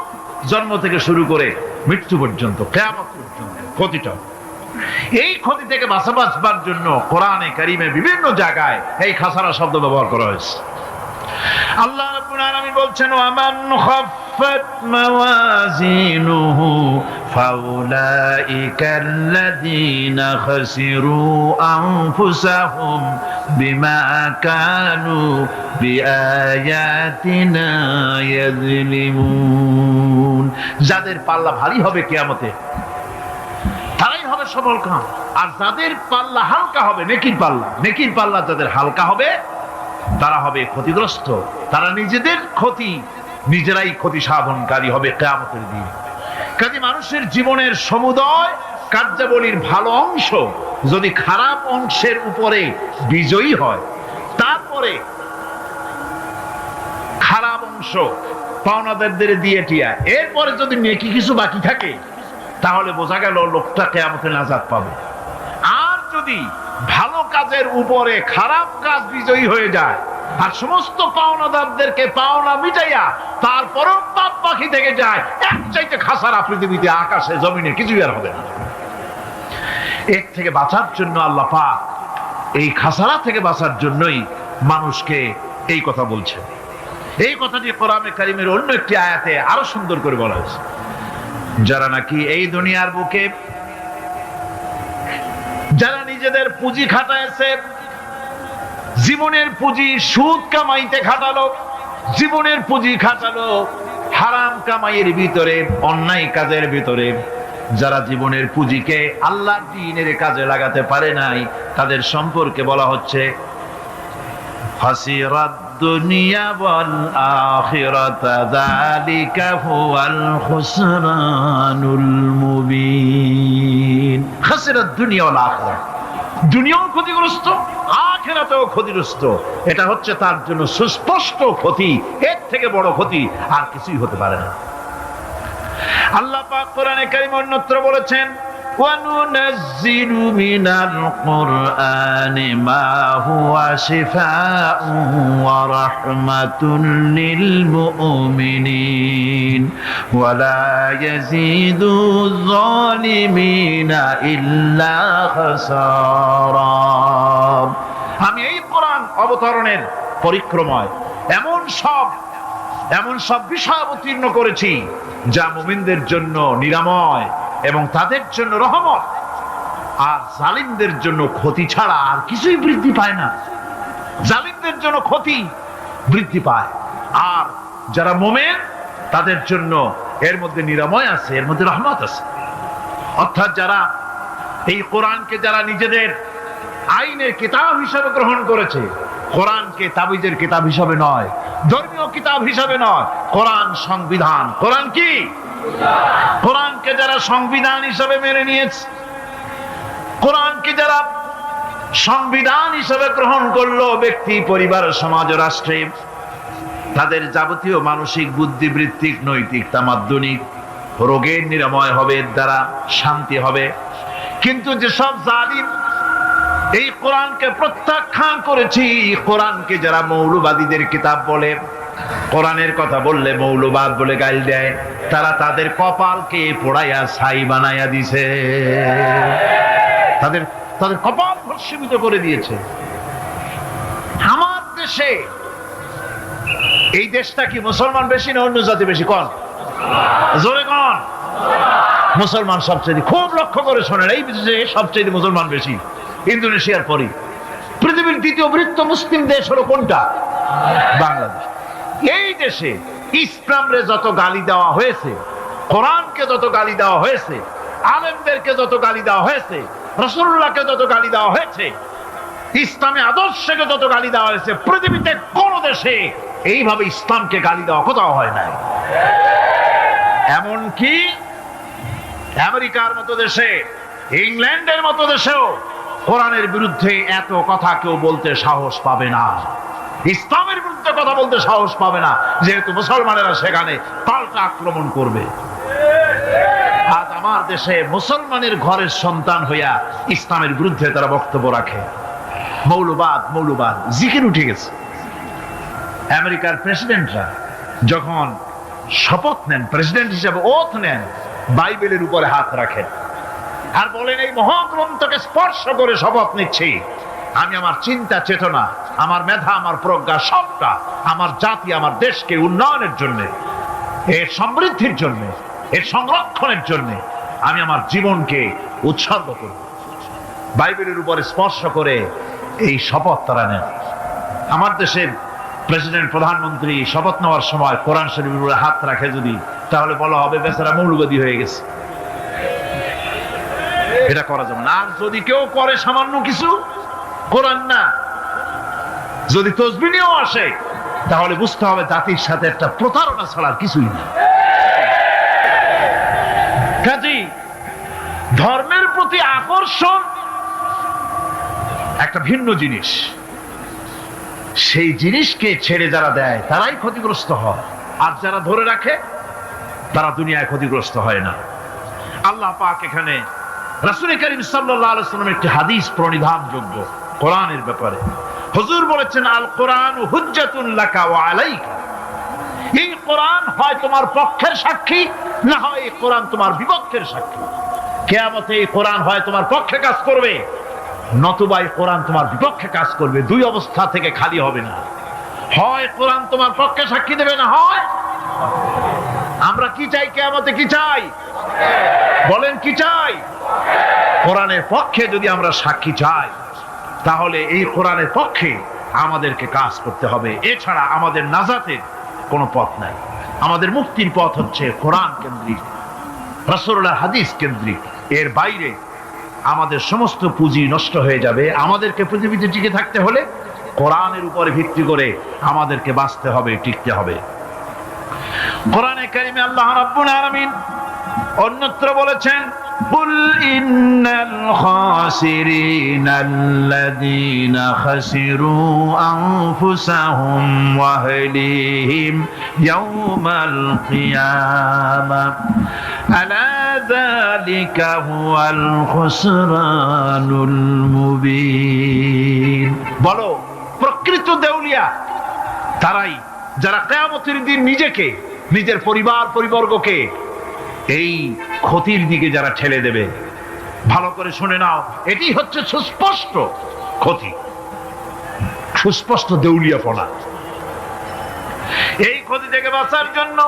A: জন্ম থেকে শুরু করে মৃত্যু পর্যন্ত, কিয়ামত পর্যন্ত ক্ষতিটাও। এই ক্ষতি থেকে বাঁচবার জন্য কোরআনে কারিমে বিভিন্ন জায়গায় এই খাসারা শব্দ ব্যবহার করা হয়েছে। আল্লাহ রাব্বুল আলামিন বলছেন ওয়ামান খাফফাত মাওয়াজিনুহু ফাউলাইকাল্লাযীনা খাসিরু আনফুসাহুম বিমা কানু বিআয়াতিনা ইয়াযলিমুন। যাদের পাল্লা ভারী হবে কিয়ামতে তারাই হবে সফলকাম, আর যাদের পাল্লা হালকা হবে নেকির পাল্লা যাদের হালকা হবে তারা হবে ক্ষতিগ্রস্ত, তারা নিজেরাই ক্ষতি সাধনকারী হবে কিয়ামতের দিন। কাজে মানুষের জীবনের সমুদয় কার্যাবলীর ভালো অংশ যদি খারাপ অংশের উপরে বিজয়ী হয়, তারপরে খারাপ অংশ পাওনাদারদের দিয়ে টিয়া, এরপরে যদি নেকি কিছু বাকি থাকে তাহলে বোঝা গেল লোকটা কিয়ামতে নাজাত পাবে। আর যদি ভালো কাজের উপরে খারাপ কাজ বিজয়ী হয়ে যায় আর সমস্ত পাওনাদারদেরকে পাওনা মিটাইয়া তারপরেও পাপ বাকি থেকে যায়, এক চাইতে খাসারা পৃথিবীতে আকাশে জমিনে কিছুই আর হবে না। এর থেকে বাঁচার জন্য আল্লাহ পাক এই খাসারা থেকে বাঁচার জন্যই মানুষকে এই কথা বলছেন। এই কথাটি কোরআনে কারীমের অন্য একটি আয়াতে আরো সুন্দর করে বলা হয়েছে, যারা নাকি এই দুনিয়ার বুকে যারা নিজেদের পুঁজি খাটাইছে, জীবনের পুঁজি সুদ কামাইতে খাটালো, জীবনের পুঁজি খাটালো হারাম কামাইয়ের ভিতরে, অন্যায় কাজের ভিতরে, যারা জীবনের পুঁজিকে আল্লাহর দ্বীনের কাজে লাগাতে পারে নাই, তাদের সম্পর্কে বলা হচ্ছে হাসিরাত দুনিয়া ওয়াল আখিরাতা যালিকা হুয়াল খুসরানুল মুবিন। খাসিরাত দুনিয়া ওয়াল আখিরা, দুনিয়াও ক্ষতিগ্রস্ত, আখিরাতেও ক্ষতিগ্রস্ত। এটা হচ্ছে তার জন্য সুস্পষ্ট ক্ষতি, এর থেকে বড় ক্ষতি আর কিছুই হতে পারে না। আল্লাহ পাক কোরআনে কারীমে অন্যত্র বলেছেন وَنُنَزِّلُ مِنَ الْقُرْآنِ مَا هُوَ شِفَاءٌ وَرَحْمَةٌ لِلْمُؤْمِنِينَ وَلَا يَزِيدُ الظَّالِمِينَ إِلَّا خَسَارًا। আমি এই কোরআন অবতরণের পরিক্রমায় এমন সব বিষয় অবতীর্ণ করেছি যা মুমিনদের জন্য নিরাময় এবং তাদের জন্য রহমত, আর জালিমদের জন্য ক্ষতি ছাড়া আর কিছুই বৃদ্ধি পায় না। জালিমদের জন্য ক্ষতি বৃদ্ধি পায়, আর যারা মুমিন তাদের জন্য এর মধ্যে নিরাময় আছে, এর মধ্যে রহমত আছে। অর্থাৎ যারা এই কোরআনকে যারা নিজেদের আইনের কিতাব হিসেবে গ্রহণ করেছে, কোরআনকে তাবিজের কিতাব হিসাবে নয়, ধর্মীয় কিতাব হিসাবে নয়, কোরআন সংবিধান। কোরআন কি? কোরআনকে যারা সংবিধান হিসাবে মেনে নিয়েছে, কোরআনকে যারা সংবিধান হিসাবে গ্রহণ করলো, ব্যক্তি, পরিবার, সমাজ, রাষ্ট্রে, তাদের যাবতীয় মানসিক, বুদ্ধিবৃত্তিক, নৈতিক, তামাদ্দুনিক রোগের নিরাময় হবে, এর দ্বারা শান্তি হবে। কিন্তু যেসব জালিম এই কোরআনকে প্রত্যাখ্যান করেছি, কোরআনকে যারা মৌলবাদীদের কিতাব বলে, কোরআনের কথা বললে মৌলবাদ বলে গাল দেয়, তারা তাদের কপালকে পোড়াইয়া ছাই বানাইয়া দিছে, তাদের কপাল ভস্মীভূত করে দিয়েছে। আমার দেশে, এই দেশটা কি মুসলমান বেশি না অন্য জাতি বেশি? কোন জোরে কোন? মুসলমান সবচেয়ে। খুব লক্ষ্য করে শোনেন, এই দেশে সবচেয়ে মুসলমান বেশি, ইন্দোনেশিয়ার পরে। পৃথিবীর দ্বিতীয় বৃহত্তম মুসলিম দেশ হলো কোনটা? বাংলাদেশ। এই দেশে ইসলামরে যত গালি দেওয়া হয়েছে, কোরআনকে যত গালি দেওয়া হয়েছে, আলেমদেরকে যত গালি দেওয়া হয়েছে, রাসূলুল্লাহকে যত গালি দেওয়া হয়েছে, ইসলামী আদর্শকে যত গালি দেওয়া হয়েছে, পৃথিবীতে কোন দেশে এইভাবে ইসলামকে গালি দেওয়া কোথাও হয় নাই। এমনকি আমেরিকার মতো দেশে, ইংল্যান্ডের মতো দেশেও কোরআনের বিরুদ্ধে এত কথা কেউ বলতে সাহস পাবে না, ইসলামের বিরুদ্ধে কথা বলতে সাহস পাবে না, যেহেতু মুসলমানেরা সেখানে পাল্টা আক্রমণ করবে। আজ আমার দেশে মুসলমানের ঘরের সন্তান হইয়া ইসলামের বিরুদ্ধে তারা বক্তব্য রাখে। মৌলবাদ জিকির উঠে গেছে। আমেরিকার প্রেসিডেন্টরা যখন শপথ নেন, প্রেসিডেন্ট হিসেবে ওথ নেন, বাইবেলের উপরে হাত রাখেন আর বলেন এই মহাগ্রন্থকে স্পর্শ করে শপথ নিচ্ছি, আমি আমার চিন্তা চেতনা, আমার মেধা, আমার প্রজ্ঞা সবটা আমার জাতি, আমার দেশকে উন্নয়নের জন্য, এর সমৃদ্ধির জন্য, এর সংরক্ষণের জন্য আমি আমার জীবনকে উৎসর্গ করব। বাইবেলের উপরে স্পর্শ করে এই শপথ তারা নেন। আমার দেশের প্রেসিডেন্ট, প্রধানমন্ত্রী শপথ নেওয়ার সময় কোরআন শরীফের উপরে হাত রাখে যদি, তাহলে বলা হবে বেচারা মৌলবাদী হয়ে গেছে। এটা করা যাবে না। আর যদি কেউ করে সামান্য কিছু, কোরআন না, যদি তসবিহ নিয়েও আসে, তাহলে বুঝতে হবে জাতির সাথে একটা প্রতারণা ছাড়া কিছুই না। কাজেই ধর্মের প্রতি আকর্ষণ একটা ভিন্ন জিনিস। সেই জিনিসকে ছেড়ে যারা দেয় তারাই ক্ষতিগ্রস্ত হয়, আর যারা ধরে রাখে তারা দুনিয়ায় ক্ষতিগ্রস্ত হয় না। আল্লাহ পাক এখানে রাসূল করিম সাল্লাল্লাহু আলাইহি ওয়াসাল্লামের একটি হাদিস প্রণিধানযোগ্য কোরআনের ব্যাপারে। হুজুর বলেছেন, আল কোরআন হুজ্জাতুন লাকা ওয়া আলাইকা। এই কোরআন হয় তোমার পক্ষের সাক্ষী, না হয় এই কোরআন তোমার বিপক্ষের সাক্ষী। কিয়ামতে এই কোরআন হয় তোমার পক্ষে কাজ করবে, নতুবা এই কোরআন তোমার বিপক্ষে কাজ করবে। দুই অবস্থা থেকে খালি হবে না। হয় কোরআন তোমার পক্ষে সাক্ষী দেবে, না হয়। আমরা কি চাই? কিয়ামতে কি চাই? বলেন কি চাই? কোরআনের পক্ষে যদি আমরা সাক্ষী চাই, তাহলে এই কোরআনের পক্ষে আমাদেরকে কাজ করতে হবে। এছাড়া আমাদের নাজাতের কোনো পথ নাই। আমাদের মুক্তির পথ হচ্ছে কোরআন কেন্দ্রিক, রাসূলুল্লাহ হাদিস কেন্দ্রিক। এর বাইরে আমাদের সমস্ত পুঁজি নষ্ট হয়ে যাবে। আমাদেরকে পৃথিবীতে টিকে থাকতে হলে কোরআনের উপরে ভিত্তি করে আমাদেরকে বাঁচতে হবে, টিকতে হবে। কোরআনে কারিমে আল্লাহ রাব্বুল আলামিন অন্যত্র বলেছেন, কুল ইন্নাল খাসিরিনাল্লাযীনা খাসিরু আনফুসাহুম ওয়া আহলিহিম ইয়াওমাল কিয়ামাহ আলা যালিকা হুয়াল খুসরানুল মুবিন। বলো, প্রকৃত দেউলিয়া তারাই যারা কিয়ামতের দিন নিজেকে, নিজের পরিবার পরিবর্গকে এই ক্ষতির দিকে যারা ঠেলে দেবে। ভালো করে শুনে নাও, এটি হচ্ছে সুস্পষ্ট ক্ষতি, সুস্পষ্ট দেউলিয়াপনা। এই ক্ষতি থেকে বাঁচার জন্য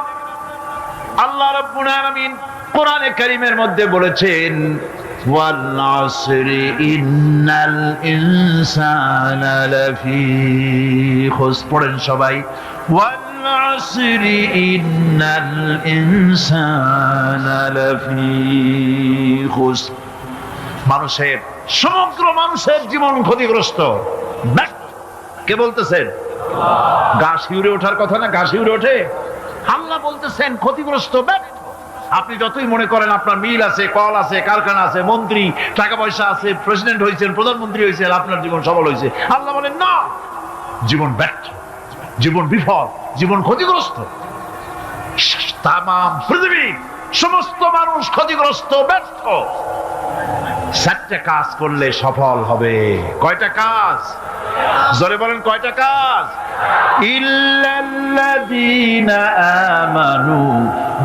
A: আল্লাহ রাব্বুল আলামিন কোরআনে কারীমের মধ্যে বলেছেন, ওয়াল আসরি ইন্নাল ইনসানা লাফি খুসর। পড়েন সবাই, ওয়াল আসরি ইন্নাল ইনসানা লাফি খুসর। মানুষের, সমগ্র মানুষের জীবন ক্ষতিগ্রস্ত। কে বলতেছেন? গা শিউরে ওঠার কথা না? গা শিউরে ওঠে। আল্লাহ বলতেছেন ক্ষতিগ্রস্ত, ব্যর্থ। আপনি যতই মনে করেন আপনার মিল আছে, কল আছে, কারখানা আছে, মন্ত্রী, টাকা পয়সা আছে, প্রেসিডেন্ট হয়েছেন, প্রধানমন্ত্রী হয়েছেন, আপনার জীবন সফল হয়েছে, আল্লাহ বলেন না, জীবন ব্যর্থ, জীবন বিফল, জীবন ক্ষতিগ্রস্ত। তামাম পৃথিবীর সমস্ত মানুষ ক্ষতিগ্রস্ত, ব্যর্থ। 4টা কাজ করলে সফল হবে। কয়টা কাজ? জোরে বলেন, কয়টা কাজ? ইল্লাল্লাযীনা আমানু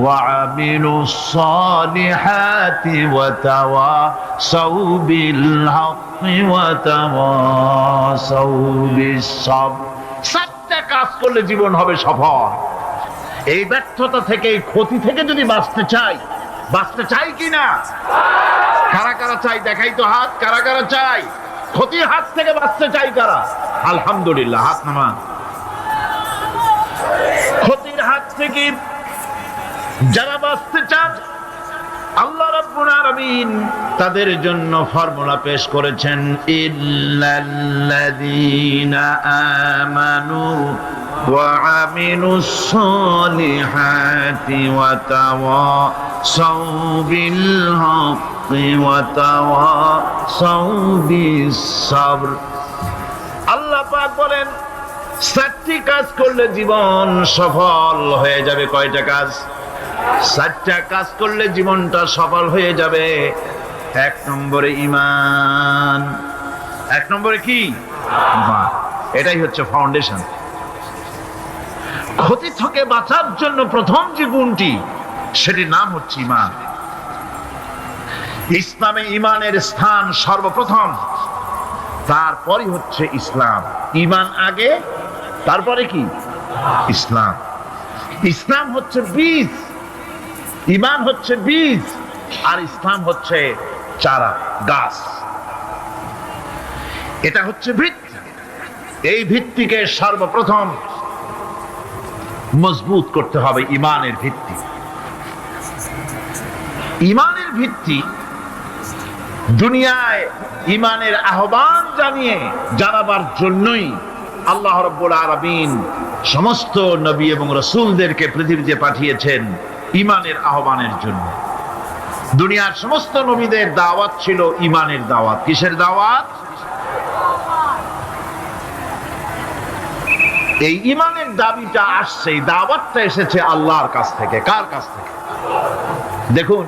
A: ওয়া আমিলুস সালিহাতি ওয়া তাওয়াসাউ বিল হাক্কি ওয়া তাওয়াসাউ বিস সাবর। 4টা কাজ করলে জীবন হবে সফল। এই ব্যর্থতা থেকে, এই ক্ষতি থেকে যদি বাঁচতে চাই কি না? কারা কারা চাই? দেখাই তো হাত। কারা কারা চাই? ক্ষতির হাত থেকে বাঁচতে চাই কারা? আলহামদুলিল্লাহ, হাত নামান। ক্ষতির হাত থেকে যারা বাঁচতে চান, আল্লাহ রাব্বুল আলামিন তাদের জন্য ফর্মুলা পেশ করেছেন, ইল্লাল্লাযীনা আমানু ওয়া আমিলুস সালিহাতি ওয়া তাওয়াসাউ বিল হাক্কি ওয়া তাওয়াসাউ বিস সাবর। আল্লাহ পাক বলেন 4টি কাজ করলে জীবন সফল হয়ে যাবে। কয়টা কাজ? 4টা কাজ করলে জীবনটা সফল হয়ে যাবে। 1 নম্বরে ঈমান। 1 নম্বরে কি? ঈমান। এটাই হচ্ছে ফাউন্ডেশন। ক্ষতি থেকে বাঁচার জন্য প্রথম যে গুণটি, সেটির নাম হচ্ছে ঈমান। ইসলামে ঈমানের স্থান সর্বপ্রথম। তারপরই হচ্ছে ইসলাম। ঈমান আগে, তারপরে কি? ইসলাম। ইসলাম হচ্ছে বীজ, ঈমান হচ্ছে বীজ, আর ইসলাম হচ্ছে চারা, গাছ। এটা হচ্ছে ভিত্তি। এই ভিত্তিকে সর্বপ্রথম মজবুত করতে হবে। ঈমানের ভিত্তি, ঈমানের ভিত্তি দুনিয়ায় ঈমানের আহ্বান জানাবার জন্যই আল্লাহ রাব্বুল আলামিন সমস্ত নবী এবং রাসূলদেরকে পৃথিবীতে পাঠিয়েছেন ঈমানের আহ্বানের জন্য। দুনিয়ার সমস্ত নবীদের দাওয়াত ছিল ঈমানের দাওয়াত। কিসের দাওয়াত? এই ঈমানের দাবিটা আসছে, এই দাওয়াতটা এসেছে আল্লাহর কাছ থেকে। কার কাছ থেকে? দেখুন,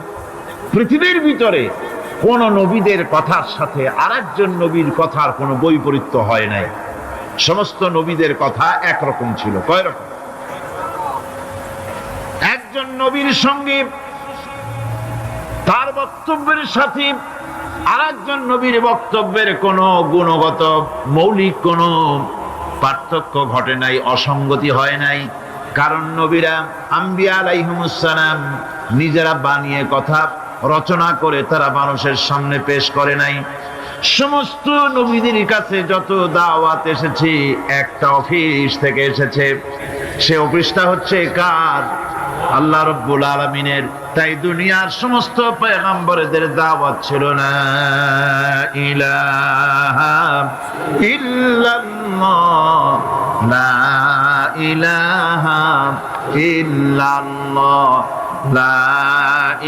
A: পৃথিবীর ভিতরে কোন নবীদের কথার সাথে আরেকজন নবীর কথার কোনো বৈপরীত্য হয় নাই। সমস্ত নবীদের কথা একরকম ছিল। কয় রকম? একজন নবীর সঙ্গে তার বক্তব্যের সাথে আরেকজন নবীর বক্তব্যের কোনো গুণগত মৌলিক কোনো পার্থক্য ঘটে নাই, অসঙ্গতি হয় নাই। কারণ নবীরা, আম্বিয়া আলাইহিমুস সালাম, নিজেরা বানিয়ে কথা রচনা করে তারা মানুষের সামনে পেশ করে নাই। সমস্ত নবীদের কাছে যত দাওয়াত এসেছে একটা অফিস থেকে এসেছে। সে অফিসটা হচ্ছে কার? আল্লাহ রাব্বুল আলামিনের। তাই দুনিয়ার সমস্ত পয়গম্বরদের দাওয়াত ছিল না ইলাহা ইল্লাল্লাহ, লা ইলাহা ইল্লাল্লাহ, লা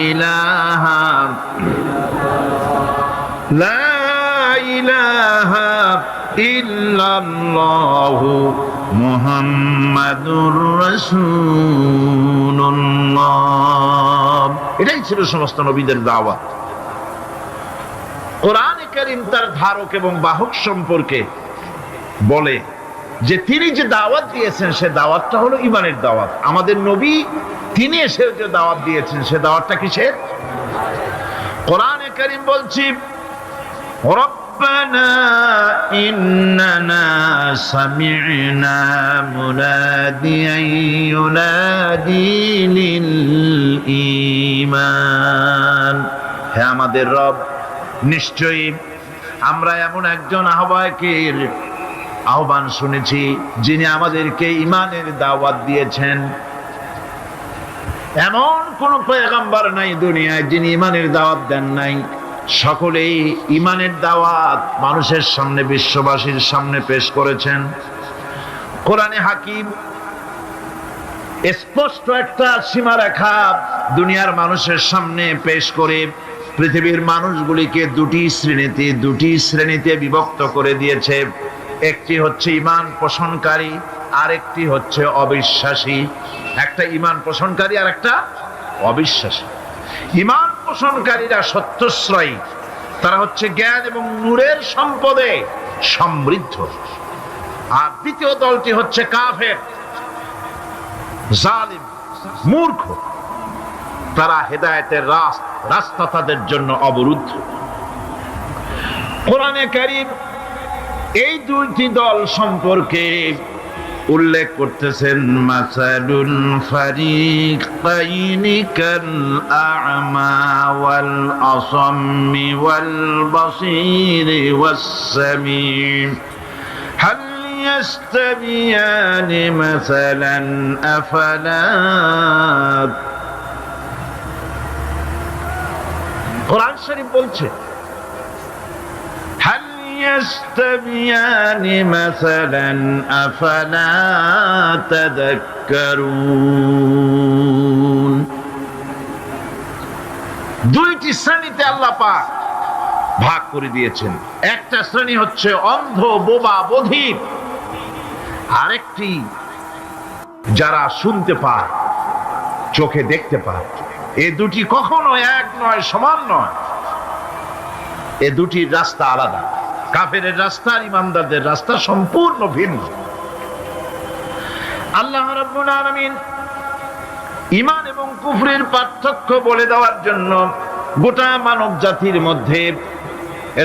A: ইলাহা লা ইলাহা ইল্লাল্লাহু মুহাম্মাদুর রাসূলুল্লাহ। এটাই ছিল সমস্ত নবীদের দাওয়াত। কোরআনে কারীম তার ধারক এবং বাহক সম্পর্কে বলে যে তিনি যে দাওয়াত দিয়েছেন সে দাওয়াতটা হলো ঈমানের দাওয়াত। আমাদের নবী তিনি এসে যে দাওয়াত দিয়েছেন সে দাওয়াতটা কিসের? কোরআনে কারীম বলছি, রব্বানা ইন্নানা সামি'না মুনাদিয়ান ইউনাদি লিল ঈমান। হে আমাদের রব, নিশ্চয়ই আমরা এমন একজন আহ্বায়কের আহ্বান শুনেছি যিনি আমাদেরকে ঈমানের দাওয়াত দিয়েছেন। এমন কোন পয়গম্বর নাই দুনিয়ায় যিনি ঈমানের দাওয়াত দেন নাই। সকলেই ঈমানের দাওয়াত মানুষের সামনে, বিশ্ববাসীর সামনে পেশ করেছেন। কোরআনে হাকিম স্পষ্ট একটা সীমারেখা দুনিয়ার মানুষের সামনে পেশ করে পৃথিবীর মানুষগুলিকে দুটি শ্রেণীতে বিভক্ত করে দিয়েছে। একটি হচ্ছে ঈমান পোষণকারী, আরেকটি হচ্ছে অবিশ্বাসী। একটা ঈমান পোষণকারী আর একটা অবিশ্বাসী। ঈমান পোষণকারীরা সত্যশ্রয়ী, তারা হচ্ছে জ্ঞান এবং নূরের সম্পদে সমৃদ্ধ। আর দ্বিতীয় দলটি হচ্ছে কাফের, জালিম, মূর্খ। তারা হেদায়েতের রাস্তা তাদের জন্য অবরুদ্ধ। কোরআনে কারীম এই দুইটি দল সম্পর্কে উল্লেখ করতেছেন, মাসালুল ফারিকাইনি কাল আ'মা ওয়াল আসাম্মি ওয়াল বাসীরি ওয়াস সামিম হাল ইয়াস্তাবিয়ানি মাসালান আফালা। কোরআন শরীফ বলছে, হাল ইয়াস্তাবিয়ানি মাসালান আফালা তাযাক্কারুন। দুইটি শ্রেণীতে আল্লাহ পাক ভাগ করে দিয়েছেন। একটা শ্রেণী হচ্ছে অন্ধ, বোবা, বধির। আরেকটি যারা শুনতে পায়, চোখে দেখতে পায়। এই দুটি কখনো এক নয়, সমান নয়। এ দুটির রাস্তা আলাদা। কাফেরের রাস্তা আর ইমানদারদের রাস্তা সম্পূর্ণ ভিন্ন। আল্লাহ রাব্বুল আলামিন ঈমান এবং কুফরের পার্থক্য বলে দেওয়ার জন্য গোটা মানব জাতির মধ্যে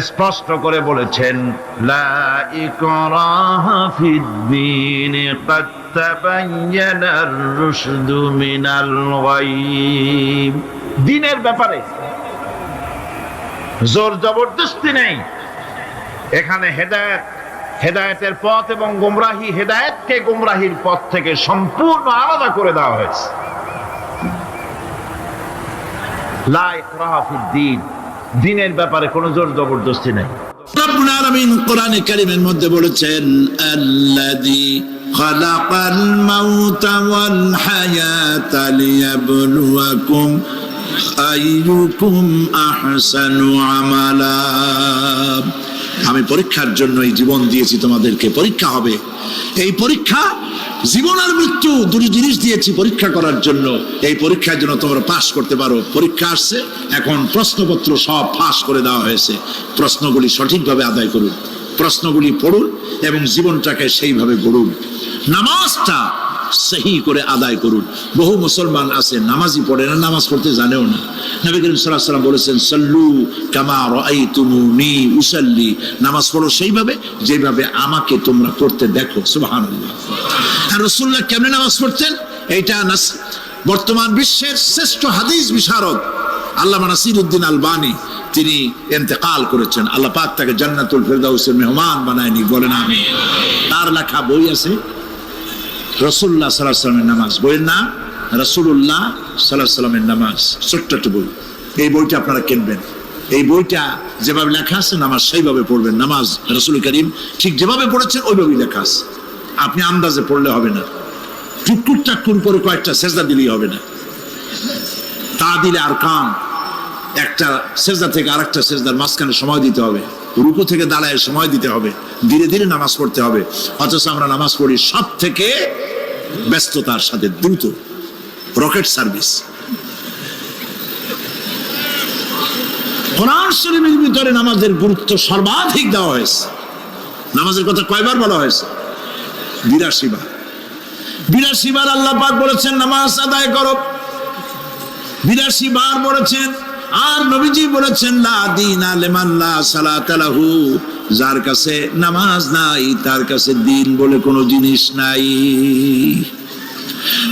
A: স্পষ্ট করে বলেছেন, লা ইকরাহা ফিদ-দীন ক্বাদ তাবায়্যানার রুশদু মিনাল গায়ব। দ্বীনের ব্যাপারে জোর জবরদস্তি নেই। এখানে হেদায়েতের পথ এবং গোমরাহি, হেদায়েতকে গোমরাহির পথ থেকে সম্পূর্ণ আলাদা করে দেওয়া হয়েছে। লা ইকরাহা ফিদ-দীন, দ্বীনের ব্যাপারে কোনো জোর জবরদস্তি নেই।
C: রব্বুল আলামিন কোরআনে কারীমের মধ্যে বলেছেন, আল্লাযী খালাকাল মাউতা ওয়াল হায়াতা লিয়াবলুয়াকুম আইয়ুকুম আহসানু আমালা। আমি পরীক্ষার জন্য এই জীবন দিয়েছি, তোমাদেরকে পরীক্ষা হবে। এই পরীক্ষা জীবন আর মৃত্যু দুটি জিনিস দিয়েছি পরীক্ষা করার জন্য। এই পরীক্ষার জন্য তোমরা পাস করতে পারো। পরীক্ষা আসছে, এখন প্রশ্নপত্র সব ফাঁস করে দেওয়া হয়েছে। প্রশ্নগুলি সঠিকভাবে আদায় করুন, প্রশ্নগুলি পড়ুন এবং জীবনটাকে সেইভাবে গড়ুন। নামাজটা সহি করে আদায় করুন। বহু মুসলমান আছে নামাজই পড়ে না, নামাজ পড়তে জানেও না। নবী করিম সাল্লাল্লাহু আলাইহি ওয়াসাল্লাম বলেছেন, সাল্লু কামা রাআইতুমুনি উসাল্লি, নামাজ পড়ো সেইভাবে যেভাবে আমাকে তোমরা পড়তে দেখো। সুবহানাল্লাহ। আর রাসূলুল্লাহ কেমনে নামাজ পড়তেন? এইটা বর্তমান বিশ্বের শ্রেষ্ঠ হাদিস বিশারদ আল্লামা নাসিরউদ্দিন আলবানী তিনি ইন্তেকাল করেছেন। আল্লাহ পাক তাকে জান্নাতুল ফেরদাউসের মেহমান বানায়নি, বলেন আমিন। তার লেখা বই আছে রাসূলুল্লাহ সাল্লাল্লাহু আলাইহি ওয়াসাল্লামের নামাজ, বইয়ের নাম রাসূলুল্লাহ সাল্লাল্লাহু আলাইহি ওয়াসাল্লামের নামাজ। ছোট্ট একটা বই। এই বইটা আপনারা কিনবেন। এই বইটা যেভাবে লেখা আছে নামাজ সেইভাবে পড়বেন। নামাজ রাসূল করিম ঠিক যেভাবে পড়েছেন ওইভাবেই লেখা আছে। আপনি আন্দাজে পড়লে হবে না, টুকটুক টাক্কুর করে কয়েকটা সেজদা দিলেই হবে না। তা দিলে আর কাম, একটা সেজদা থেকে আরেকটা সেজদার মাঝখানে সময় দিতে হবে, রুকু থেকে দাঁড়ায় সময় দিতে হবে, ধীরে ধীরে নামাজ পড়তে হবে। অথচ আমরা নামাজ পড়ি সব থেকে ব্যস্ততার সাথে, দ্রুত, রকেট সার্ভিস। কোরআন শরীফের ভিতরে নামাজের গুরুত্ব সর্বাধিক দেওয়া হয়েছে। নামাজের কথা কয়বার বলা হয়েছে? ৮২ বার। ৮২ বার আল্লাহ পাক বলেছেন নামাজ আদায় করো, ৮২ বার বলেছেন। আর নবীজি বলেছেন, লা দীনা লিমান লা সালাতা লাহু, যার কাছে নামাজ নাই তার কাছে দ্বীন বলে কোনো জিনিস নাই।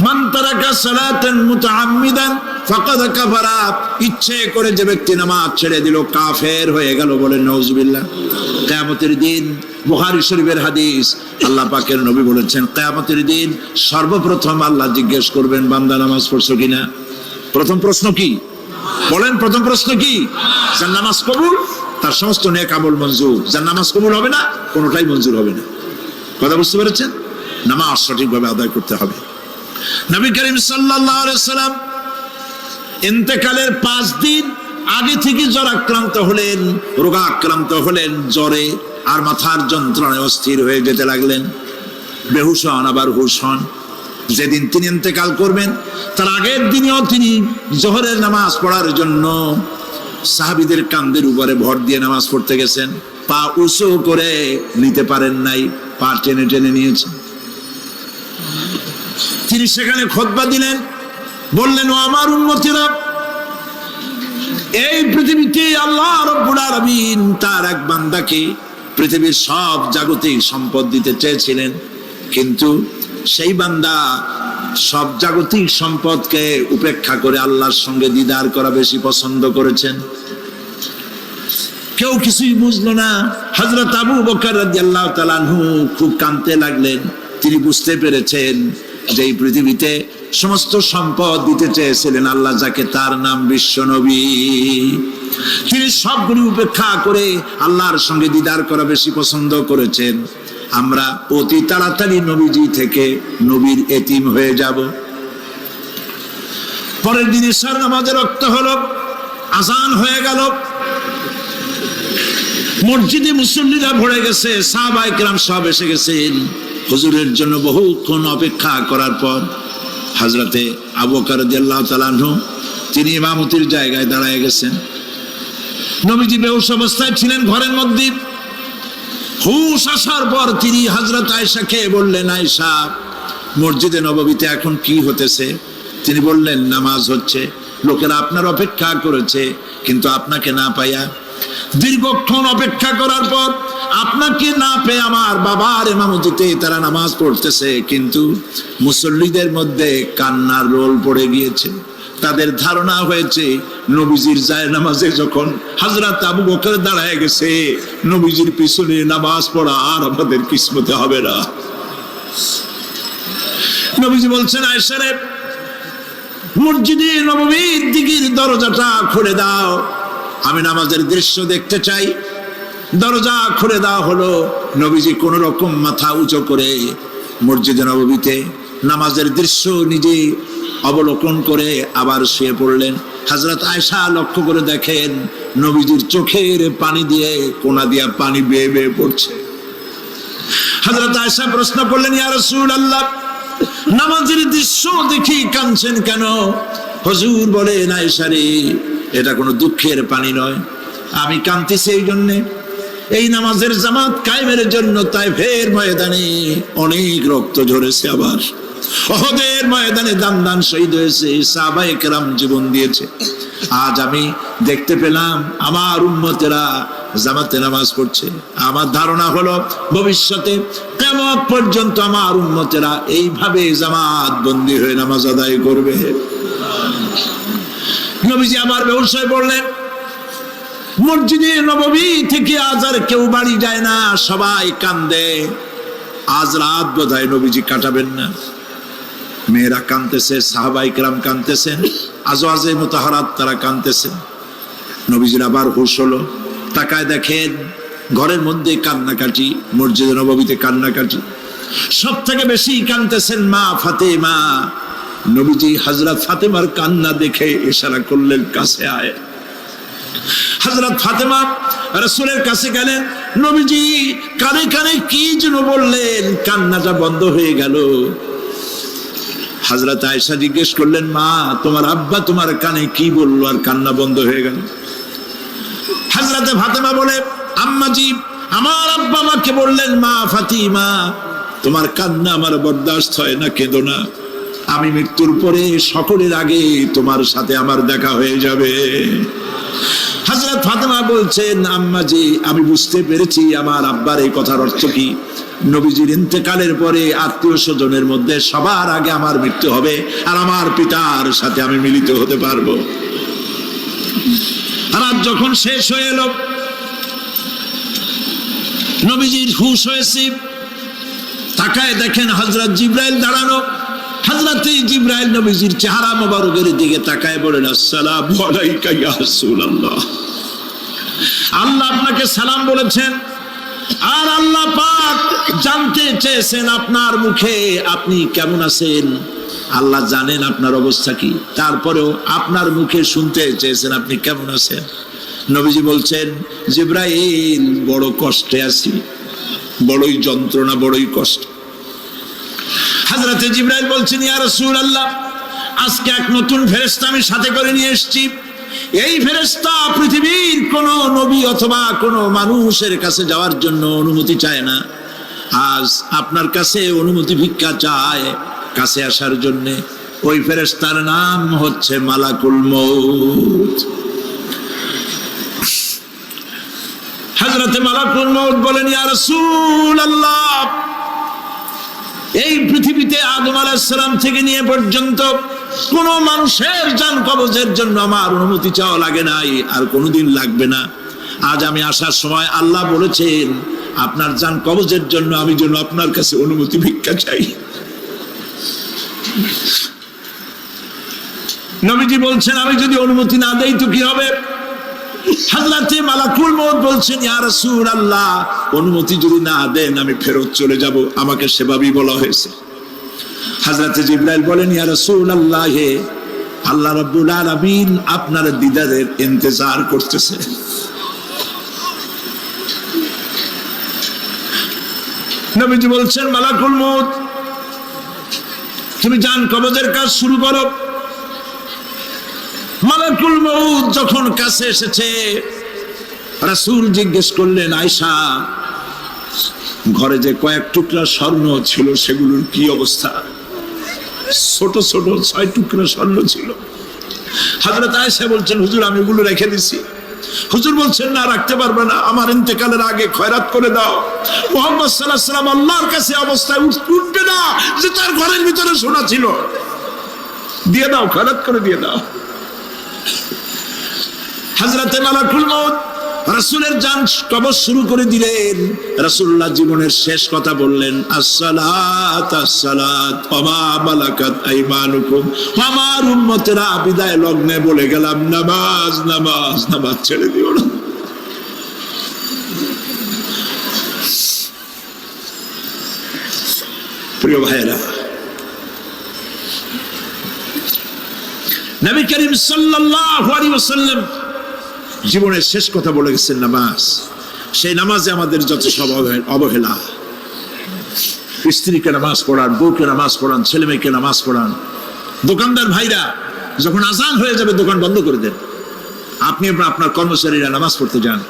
C: মান তারাকা সালাতান মুতাআম্মিদান ফাকাদ কাফারা, ইচ্ছে করে যে ব্যক্তি নামাজ ছেড়ে দিল কাফের হয়ে গেল, বলেন নাউজুবিল্লাহ। কিয়ামতের দিন, বুখারী শরীফের হাদিস, আল্লাহ পাকের নবী বলেছেন কিয়ামতের দিন সর্বপ্রথম আল্লাহ জিজ্ঞেস করবেন, বান্দা নামাজ পড়ছো কিনা। প্রথম প্রশ্ন কি বলেন? প্রথম প্রশ্ন কি? যার নামাজ কবুল তার সমস্ত নেক আমল মঞ্জুর, যার নামাজ কবুল হবে না কোনোটাই মঞ্জুর হবে না। কথা বুঝতে পেরেছেন? নামাজ সঠিকভাবে আদায় করতে হবে। নবী করিম সাল্লাল্লাহু আলাইহি ওয়াসাল্লাম ইন্তেকালের ৫ দিন আগে থেকে জ্বরাক্রান্ত হলেন, রোগাক্রান্ত হলেন, জ্বরে আর মাথার যন্ত্রণায় অস্থির হয়ে যেতে লাগলেন। বেহুশ হন, আবার হুশ হন। যেদিন তিনি ইন্তেকাল করবেন তার আগের দিনেও তিনি জোহরের নামাজ পড়ার জন্য সাহাবীদের কাঁধের উপরে ভর দিয়ে নামাজ পড়তে গেছেন। পা উঁচু করে নিতে পারেন নাই, পা টেনে টেনে নিয়েছেন। তিনি সেখানে খুতবা দিলেন, বললেন, ও আমার উম্মতেরা, এই পৃথিবীতে আল্লাহ রাব্বুল আলামিন তার এক বান্দাকে পৃথিবীর সব জাগতিক সম্পদ দিতে চেয়েছিলেন, কিন্তু সেই বান্দা সব জাগতিক সম্পদকে উপেক্ষা করে আল্লাহর সঙ্গে দিদার করা বেশি পছন্দ করেছেন। কেউ কিছুই বুঝলো না। হযরত আবু বকর রাদিয়াল্লাহু তাআলা আনহু খুব কাঁদতে লাগলেন। তিনি বুঝতে পেরেছেন যে এই পৃথিবীতে সমস্ত সম্পদ দিতে চেয়েছিলেন আল্লাহ যাকে, তার নাম বিশ্ব নবী। তিনি সবগুলি উপেক্ষা করে আল্লাহর সঙ্গে দিদার করা বেশি পছন্দ করেছেন। আমরা অতি তাড়াতাড়ি নবীজি থেকে নবীর এতিম হয়ে যাব। পরের দিন ইশার নামাজের ওয়াক্ত হলো, আযান হয়ে গেল, মসজিদে মুসল্লিরা ভরে গেছে, সাহাবায়ে কেরাম সব এসে গেছেন। হুজুরের জন্য বহুক্ষণ অপেক্ষা করার পর হযরতে আবু বকর রাদিয়াল্লাহু তাআলা আনহু তিনি ইমামতির জায়গায় দাঁড়ায় গেছেন। নবীজি বেহুশ অবস্থায় ছিলেন ঘরের মধ্যে। হুশ আসার পর তিনি হযরত আয়েশাকে বললেন, আয়েশা, মসজিদে নববীতে এখন কি হতেছে? তিনি বললেন, নামাজ হচ্ছে, লোকেরা আপনার অপেক্ষা করেছে কিন্তু আপনাকে না পাইয়া দীর্ঘক্ষণ অপেক্ষা করার পর আপনাকে না পেয়ে আমার বাবার ইমামতিতে তারা নামাজ পড়তেছে, কিন্তু মুসল্লিদের মধ্যে কান্নার রোল পড়ে গিয়েছে। তাদের ধারণা হয়েছে নবীজির জায়নামাজে যখন হযরত আবু বকর দাঁড়ায় গেছে, নবীজির পিছনে নামাজ পড়া আর আমাদের কিসমতে হবে না। নবীজি বলছেন, আয়েশা রে, মসজিদে নববীর দিকের দরজাটা খুলে দাও, আমি নামাজের দৃশ্য দেখতে চাই। দরজা খুলে দেওয়া হলো। নবীজি কোন রকম মাথা উঁচু করে মসজিদে নববীতে নামাজের দৃশ্য নিজে অবলোকন করে আবার শুয়ে পড়লেন। হযরত আয়েশা লক্ষ্য করে দেখেন নবীজির চোখের পানি দিয়ে কোনা দিয়া পানি বেয়ে বেয়ে পড়ছে। হযরত আয়েশা প্রশ্ন করলেন, ইয়া রাসূলুল্লাহ, নামাজের দৃশ্য দেখি কাঁদছেন কেন? হুজুর বলেন, আয়েশা রে, এটা কোনো দুঃখের পানি নয়, আমি কাঁদতেছি এই জন্যে, এই নামাজের জামাত কায়েমের জন্য তায়েফের ময়দানে অনেক রক্ত ঝরেছে, আবার উহুদের ময়দানে দান দান শহীদ হয়েছে, সাহাবায়ে কেরাম জীবন দিয়েছে। আজ আমি দেখতে পেলাম আমার উম্মতেরা জামাতে নামাজ পড়ছে। আমার ধারণা হলো ভবিষ্যতে কিয়ামত পর্যন্ত আমার উম্মতেরা এইভাবে জামাত বন্দী হয়ে নামাজ আদায় করবে। নবীজি আবার বেহুশ হয়ে পড়লেন। মসজিদে নববী থেকে আজ আর কেউ বাড়ি যায় না, সবাই কান্দে। আজ রাত বোধহয় নবীজি কাটাবেন না। মেয়েরা কাঁদতেছে, সাহাবায়ে কেরাম কাঁদতেছেন, আজওয়াজে মুতাহারাত তারা কাঁদতেছেন। নবীজির আবার হুঁশ হলো, তাকায় দেখেন ঘরের মধ্যে কান্নাকাটি, মসজিদে নববীতে কান্নাকাটি। সব থেকে বেশি কাঁদতেছেন মা ফাতেমা। নবীজি হযরত ফাতেমার কান্না দেখে ইশারা করলেন, কাছে আয়। হযরত ফাতেমা রাসূলের কাছে গেলেন। নবীজি কানে কানে কি যেন বললেন, কান্নাটা বন্ধ হয়ে গেল। হযরত আয়েশা জিজ্ঞেস করলেন, মা, তোমার আব্বা তোমার কানে কি বললো আর কান্না বন্ধ হয়ে গেল? হযরত ফাতেমা বলে, আম্মাজি, আমার আব্বা আমাকে বললেন, মা ফাতিমা, তোমার কান্না আমার বরদাস্ত হয় না, কেঁদো না, আমি মৃত্যুর পরে সকলের আগে তোমার সাথে আমার দেখা হয়ে যাবে। হযরত ফাতেমা বলছেন, আম্মাজি, আমি বুঝতে পেরেছি আমার আব্বার এই কথার অর্থ কি। নবীজির ইন্তেকালের পরে আত্মীয় স্বজনের মধ্যে সবার আগে আমার মৃত্যু হবে, আর আমার পিতার সাথে আমি মিলিত হতে পারবো। রাত যখন শেষ হয়ে এলো, নবীজির হুঁশ হয়েছে, তাকায় দেখেন হযরত জিবরাইল দাঁড়ানো। হযরত জিবরাইল নবীজির চেহারা মোবারকের দিকে তাকায় বলেন, আসসালামু আলাইকা ইয়া রাসূলুল্লাহ, আল্লাহ আপনাকে সালাম বলেছেন, আর আল্লাহ পাক জানতে চেয়েছেন আপনার মুখে আপনি কেমন আছেন। আল্লাহ জানেন আপনার অবস্থা কি, তারপরেও আপনার মুখে শুনতে চেয়েছেন আপনি কেমন আছেন। নবীজি বলছেন, জিবরাইল, বড় কষ্টে আছি, বড়ই যন্ত্রণা, বড়ই কষ্ট। হযরতে জিবরাইল বলছেন, ইয়া রাসূলুল্লাহ, আজকে এক নতুন ফেরেশতা আমি সাথে করে নিয়ে এসেছি। এই ফেরেশতা পৃথিবীর কোন নবী অথবা কোন মানুষের কাছে যাওয়ার জন্য অনুমতি চায় না। আজ আপনার কাছে অনুমতি ভিক্ষা চায় কাছে আসার জন্য। ওই ফেরেশতার নাম হচ্ছে মালাকুল মউত। হযরতে মালাকুল মউত বলেন, ইয়া রাসূলুল্লাহ, এই পৃথিবীতে আদম আলাইহিস সালাম থেকে নিয়ে পর্যন্ত কোন মানুষের জান কবজের জন্য আমার অনুমতি চাওয়া লাগে নাই, আর কোনোদিন লাগবে না। আজ আমি আসার সময় আল্লাহ বলেছেন আপনার জান কবজের জন্য আমি যেন আপনার কাছে অনুমতি ভিক্ষা চাই। নবীজি বলছেন, আমি যদি অনুমতি না দেই তো কি হবে? হযরতে মালাকুল মউত বলছেন, ইয়া রাসূলুল্লাহ, অনুমতি যদি না দেন আমি ফেরত চলে যাব, আমাকে সেভাবেই বলা হয়েছে। হযরতে জিবরাইল বলেন, ইয়া রাসূলুল্লাহ, আল্লাহ রাব্বুল আলামিন আপনার দিদারের ইন্তজার করতেছে। নবীজি বলছেন, মালাকুল মউত, তুমি জান কবজের কাজ শুরু করো। মালাকুল মউত যখন কাছে এসেছে, রাসূল জিজ্ঞেস করলেন, আয়েশা, ঘরে যে কয়েক টুকরা স্বর্ণ ছিল সেগুলোর কি অবস্থা? ছোট ছোট 6 টুকরা স্বর্ণ ছিল। হযরত আয়েশা বলছেন, হুজুর, আমি এগুলো রেখে দিছি। হুজুর বলছেন না, রাখতে পারবে না, আমার ইন্তেকালের আগে খয়রাত করে দাও। মুহাম্মদ সাল্লাল্লাহু আলাইহি ওয়াসাল্লাম আল্লাহর কাছে অবস্থায় উঠবে না যে তার ঘরের ভিতরে সোনা ছিল, দিয়ে দাও, খয়রাত করে দিয়ে দাও। হযরতে মালাকুল মউত রাসূলের জান কবজ শুরু করে দিলেন। রাসূলুল্লাহ জীবনের শেষ কথা বললেন, আসসালাত আসসালাত ওয়া মা মালাকাত আইমানুকুম। আমার উম্মতেরা বিদায় লগ্নে বলে গেলাম, নামাজ নামাজ নামাজ ছেড়ে দিও না। প্রিয় ভাইরা, নবী করিম সাল্লাল্লাহু আলাইহি ওয়াসাল্লাম জীবনের শেষ কথা বলে গেছেন নামাজ। সেই নামাজে আমাদের যত সব অবহেলা, স্ত্রীকে নামাজ পড়ান, বউকে নামাজ পড়ান, ছেলে মেয়েকে নামাজ পড়ান। দোকানদার ভাইরা যখন আজান হয়ে যাবে দোকান বন্ধ করে দেন, আপনি আপনার কর্মচারীরা নামাজ পড়তে যান।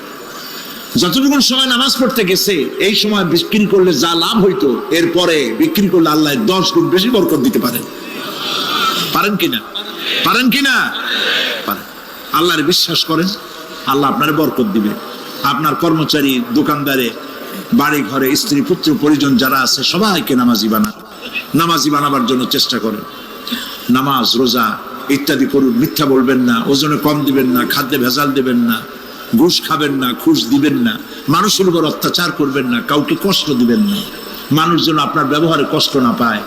C: যতটুকু সময় নামাজ পড়তে গেছে এই সময় বিক্রি করলে যা লাভ হইতো, এরপরে বিক্রি করলে আল্লাহ 10 গুণ বেশি বরকত দিতে পারেন। পারেন কিনা? পারেন কিনা? পারেন। আল্লাহর বিশ্বাস করেন, আল্লাহ আপনার বরকত দিবে। আপনার কর্মচারী, দোকানদারে, বাড়ি ঘরে স্ত্রী পুত্র পরিজন যারা আছে সবাইকে নামাজি বানান। নামাজি বানাবার জন্য চেষ্টা করেন। নামাজ রোজা ইত্যাদি করুন। মিথ্যা বলবেন না, ওজনে কম দিবেন না, খাদ্যে ভেজাল দেবেন না, ঘুষ খাবেন না, ঘুষ দিবেন না, মানুষের উপর অত্যাচার করবেন না, কাউকে কষ্ট দিবেন না, মানুষ যেন আপনার ব্যবহারে কষ্ট না পায়।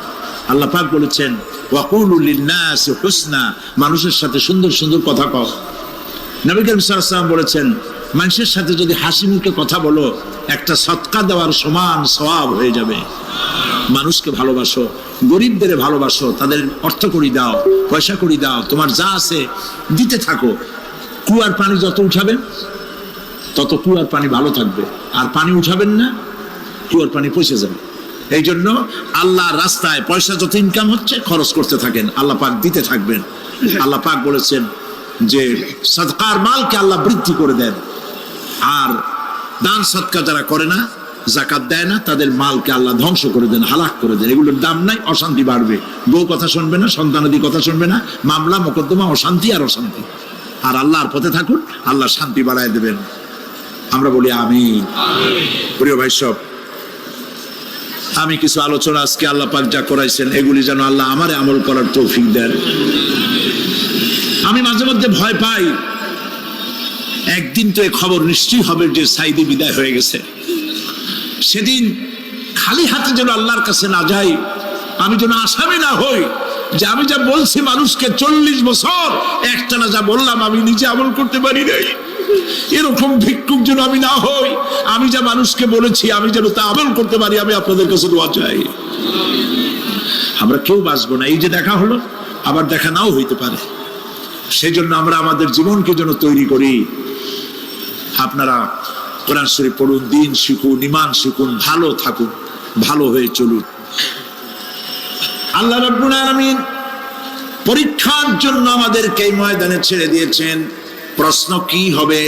C: আল্লাহ পাক বলেছেন, ওয়াকুলু লিন্নাসি হুসনা, মানুষের সাথে সুন্দর সুন্দর কথা কও। নবী করিম সাল্লাল্লাহু আলাইহি ওয়াসাল্লাম বলেছেন, মানুষের সাথে যদি হাসি মুখে কথা বলো একটা সদকা দেওয়ার সমান সওয়াব হয়ে যাবে। মানুষকে ভালোবাসো, গরিবদের ভালোবাসো, তাদের অর্থ করি দাও, পয়সা করি দাও, তোমার যা আছে দিতে থাকো। কুয়ার পানি যত উঠাবেন তত কুয়ার পানি ভালো থাকবে, আর পানি উঠাবেন না কুয়ার পানি পচে যাবে। এই জন্য আল্লাহর রাস্তায় পয়সা যত ইনকাম হচ্ছে খরচ করতে থাকেন, আল্লাহ পাক দিতে থাকবেন। আল্লাহ পাক বলেছেন যে সদকার মালকে আল্লাহ বৃদ্ধি করে দেন, আর দান সদকা যারা করে না, যাকাত দেয় না, তাদের মালকে আল্লাহ ধ্বংস করে দেন, হালাক করে দেন। এগুলোর দাম নাই, অশান্তি বাড়বে। বউ কথা শুনবে না, সন্তানাদি কথা শুনবে না, মামলা মোকদ্দমা, অশান্তি আর অশান্তি। আর আল্লাহর পথে থাকুন, আল্লাহ শান্তি বাড়ায় দেবেন। আমরা বলি আমিন। প্রিয় ভাই সব, আমি কিছু আলোচনা আজকে আল্লাহ পাক যা করাইছেন এগুলি যেন আল্লাহ আমারে আমল করার তৌফিক দেন। আমি মাঝে মধ্যে ভয় পাই, একদিন তো এই খবর নিশ্চয়ই হবে যে সাইদি বিদায় হয়ে গেছে। সেদিন খালি হাতে যেন আল্লাহর কাছে না যাই, আমি যেন আসামি না হই যে আমি যা বলছি মানুষকে 40 বছর একটানা যা বললাম আমি নিজে আমল করতে পারি নাই। এরকম ভিক্ষুক যেন আমি না হই, আমি যা মানুষকে বলেছি আমি যেন তা আমল করতে পারি। আমি আপনাদের কাছে দোয়া চাই। আমরা কেউ বাঁচবো না, এই যে দেখা হলো আবার দেখা নাও হইতে পারে। সেই জন্য আমরা আমাদের জীবনকে যেন তৈরি করি। আপনারা কোরআন শরীফ পড়ুন, দিন শিখুন, ঈমান শিখুন, ভালো থাকুন, ভালো হয়ে চলুন। আল্লাহ রাব্বুল আলামিন পরীক্ষার জন্য আমাদেরকে এই ময়দানে ছেড়ে দিয়েছেন। প্রশ্ন কি হবে